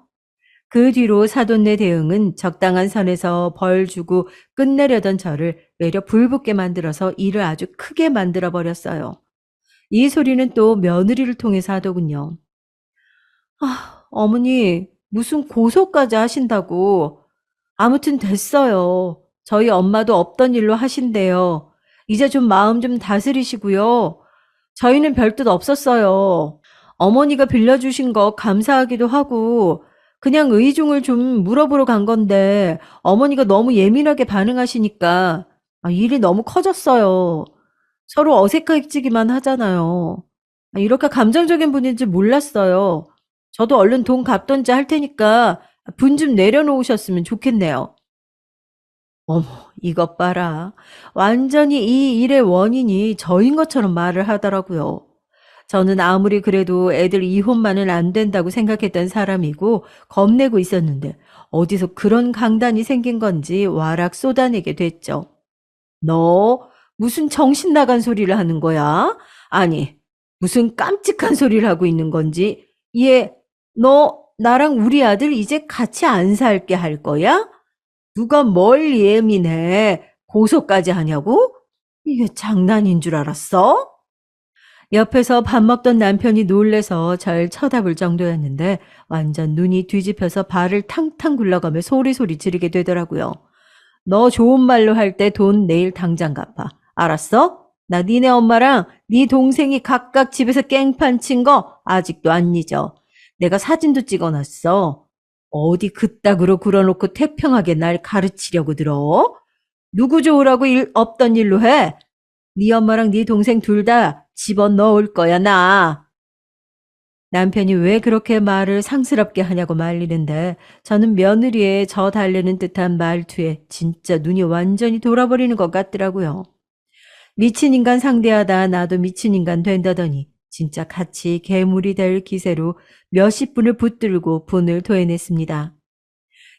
그 뒤로 사돈네 대응은 적당한 선에서 벌 주고 끝내려던 저를 외려 불붙게 만들어서 일을 아주 크게 만들어 버렸어요. 이 소리는 또 며느리를 통해서 하더군요. 아, 어머니, 무슨 고소까지 하신다고. 아무튼 됐어요. 저희 엄마도 없던 일로 하신대요. 이제 좀 마음 좀 다스리시고요. 저희는 별뜻 없었어요. 어머니가 빌려주신 거 감사하기도 하고, 그냥 의중을 좀 물어보러 간 건데, 어머니가 너무 예민하게 반응하시니까, 일이 너무 커졌어요. 서로 어색해지기만 하잖아요. 이렇게 감정적인 분인지 몰랐어요. 저도 얼른 돈 갚던지 할 테니까 분 좀 내려놓으셨으면 좋겠네요. 어머, 이것 봐라. 완전히 이 일의 원인이 저인 것처럼 말을 하더라고요. 저는 아무리 그래도 애들 이혼만은 안 된다고 생각했던 사람이고 겁내고 있었는데 어디서 그런 강단이 생긴 건지 와락 쏟아내게 됐죠. 너 무슨 정신 나간 소리를 하는 거야? 아니, 무슨 깜찍한 소리를 하고 있는 건지. 얘, 너 나랑 우리 아들 이제 같이 안 살게 할 거야? 누가 뭘 예민해? 고소까지 하냐고? 이게 장난인 줄 알았어? 옆에서 밥 먹던 남편이 놀래서 절 쳐다볼 정도였는데 완전 눈이 뒤집혀서 발을 탕탕 굴러가며 소리소리 지르게 되더라고요. 너 좋은 말로 할 때 돈 내일 당장 갚아. 알았어? 나 니네 엄마랑 네 동생이 각각 집에서 깽판 친 거 아직도 안 잊어. 내가 사진도 찍어놨어. 어디 그따구로 굴어놓고 태평하게 날 가르치려고 들어? 누구 좋으라고 일 없던 일로 해? 네 엄마랑 네 동생 둘 다 집어넣을 거야, 나. 남편이 왜 그렇게 말을 상스럽게 하냐고 말리는데 저는 며느리의 저 달래는 듯한 말투에 진짜 눈이 완전히 돌아버리는 것 같더라고요. 미친 인간 상대하다 나도 미친 인간 된다더니 진짜 같이 괴물이 될 기세로 몇십 분을 붙들고 분을 토해냈습니다.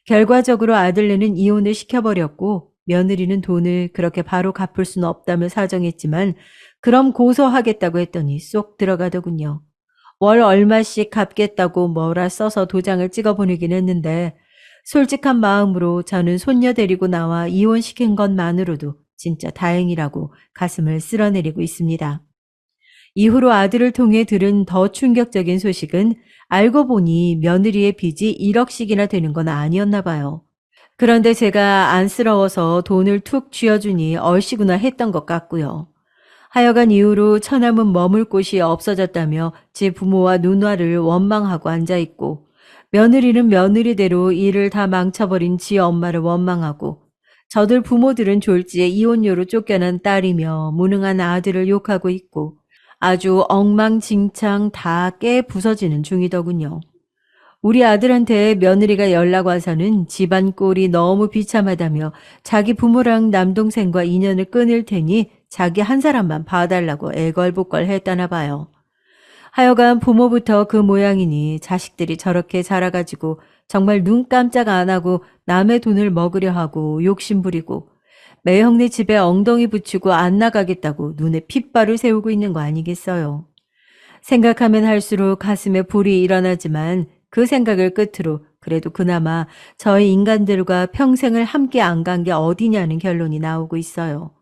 결과적으로 아들네는 이혼을 시켜버렸고 며느리는 돈을 그렇게 바로 갚을 수는 없다며 사정했지만 그럼 고소하겠다고 했더니 쏙 들어가더군요. 월 얼마씩 갚겠다고 뭐라 써서 도장을 찍어 보내긴 했는데 솔직한 마음으로 저는 손녀 데리고 나와 이혼시킨 것만으로도 진짜 다행이라고 가슴을 쓸어내리고 있습니다. 이후로 아들을 통해 들은 더 충격적인 소식은 알고 보니 며느리의 빚이 1억씩이나 되는 건 아니었나 봐요. 그런데 제가 안쓰러워서 돈을 툭 쥐어주니 얼씨구나 했던 것 같고요. 하여간 이후로 처남은 머물 곳이 없어졌다며 제 부모와 누나를 원망하고 앉아있고 며느리는 며느리대로 일을 다 망쳐버린 지 엄마를 원망하고 저들 부모들은 졸지에 이혼녀로 쫓겨난 딸이며 무능한 아들을 욕하고 있고 아주 엉망진창 다 깨 부서지는 중이더군요. 우리 아들한테 며느리가 연락 와서는 집안 꼴이 너무 비참하다며 자기 부모랑 남동생과 인연을 끊을 테니 자기 한 사람만 봐달라고 애걸복걸 했다나 봐요. 하여간 부모부터 그 모양이니 자식들이 저렇게 자라가지고 정말 눈 깜짝 안 하고 남의 돈을 먹으려 하고 욕심부리고 매형네 집에 엉덩이 붙이고 안 나가겠다고 눈에 핏발을 세우고 있는 거 아니겠어요. 생각하면 할수록 가슴에 불이 일어나지만 그 생각을 끝으로 그래도 그나마 저희 인간들과 평생을 함께 안 간 게 어디냐는 결론이 나오고 있어요.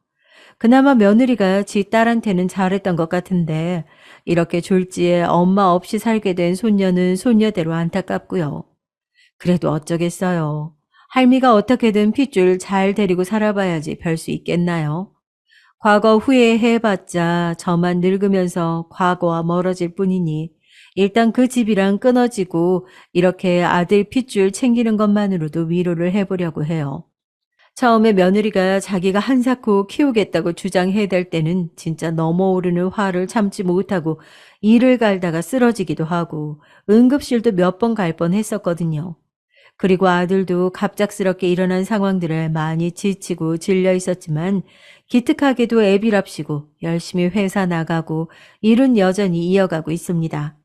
그나마 며느리가 지 딸한테는 잘했던 것 같은데 이렇게 졸지에 엄마 없이 살게 된 손녀는 손녀대로 안타깝고요. 그래도 어쩌겠어요. 할미가 어떻게든 핏줄 잘 데리고 살아봐야지 별 수 있겠나요? 과거 후회해봤자 저만 늙으면서 과거와 멀어질 뿐이니 일단 그 집이랑 끊어지고 이렇게 아들 핏줄 챙기는 것만으로도 위로를 해보려고 해요. 처음에 며느리가 자기가 한사코 키우겠다고 주장해댈 때는 진짜 넘어오르는 화를 참지 못하고 이를 갈다가 쓰러지기도 하고 응급실도 몇 번 갈 뻔했었거든요. 그리고 아들도 갑작스럽게 일어난 상황들에 많이 지치고 질려 있었지만 기특하게도 애비랍시고 열심히 회사 나가고 일은 여전히 이어가고 있습니다.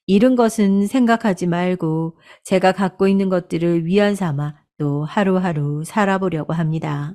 잃은 것은 생각하지 말고 제가 갖고 있는 것들을 위안 삼아 또 하루하루 살아보려고 합니다.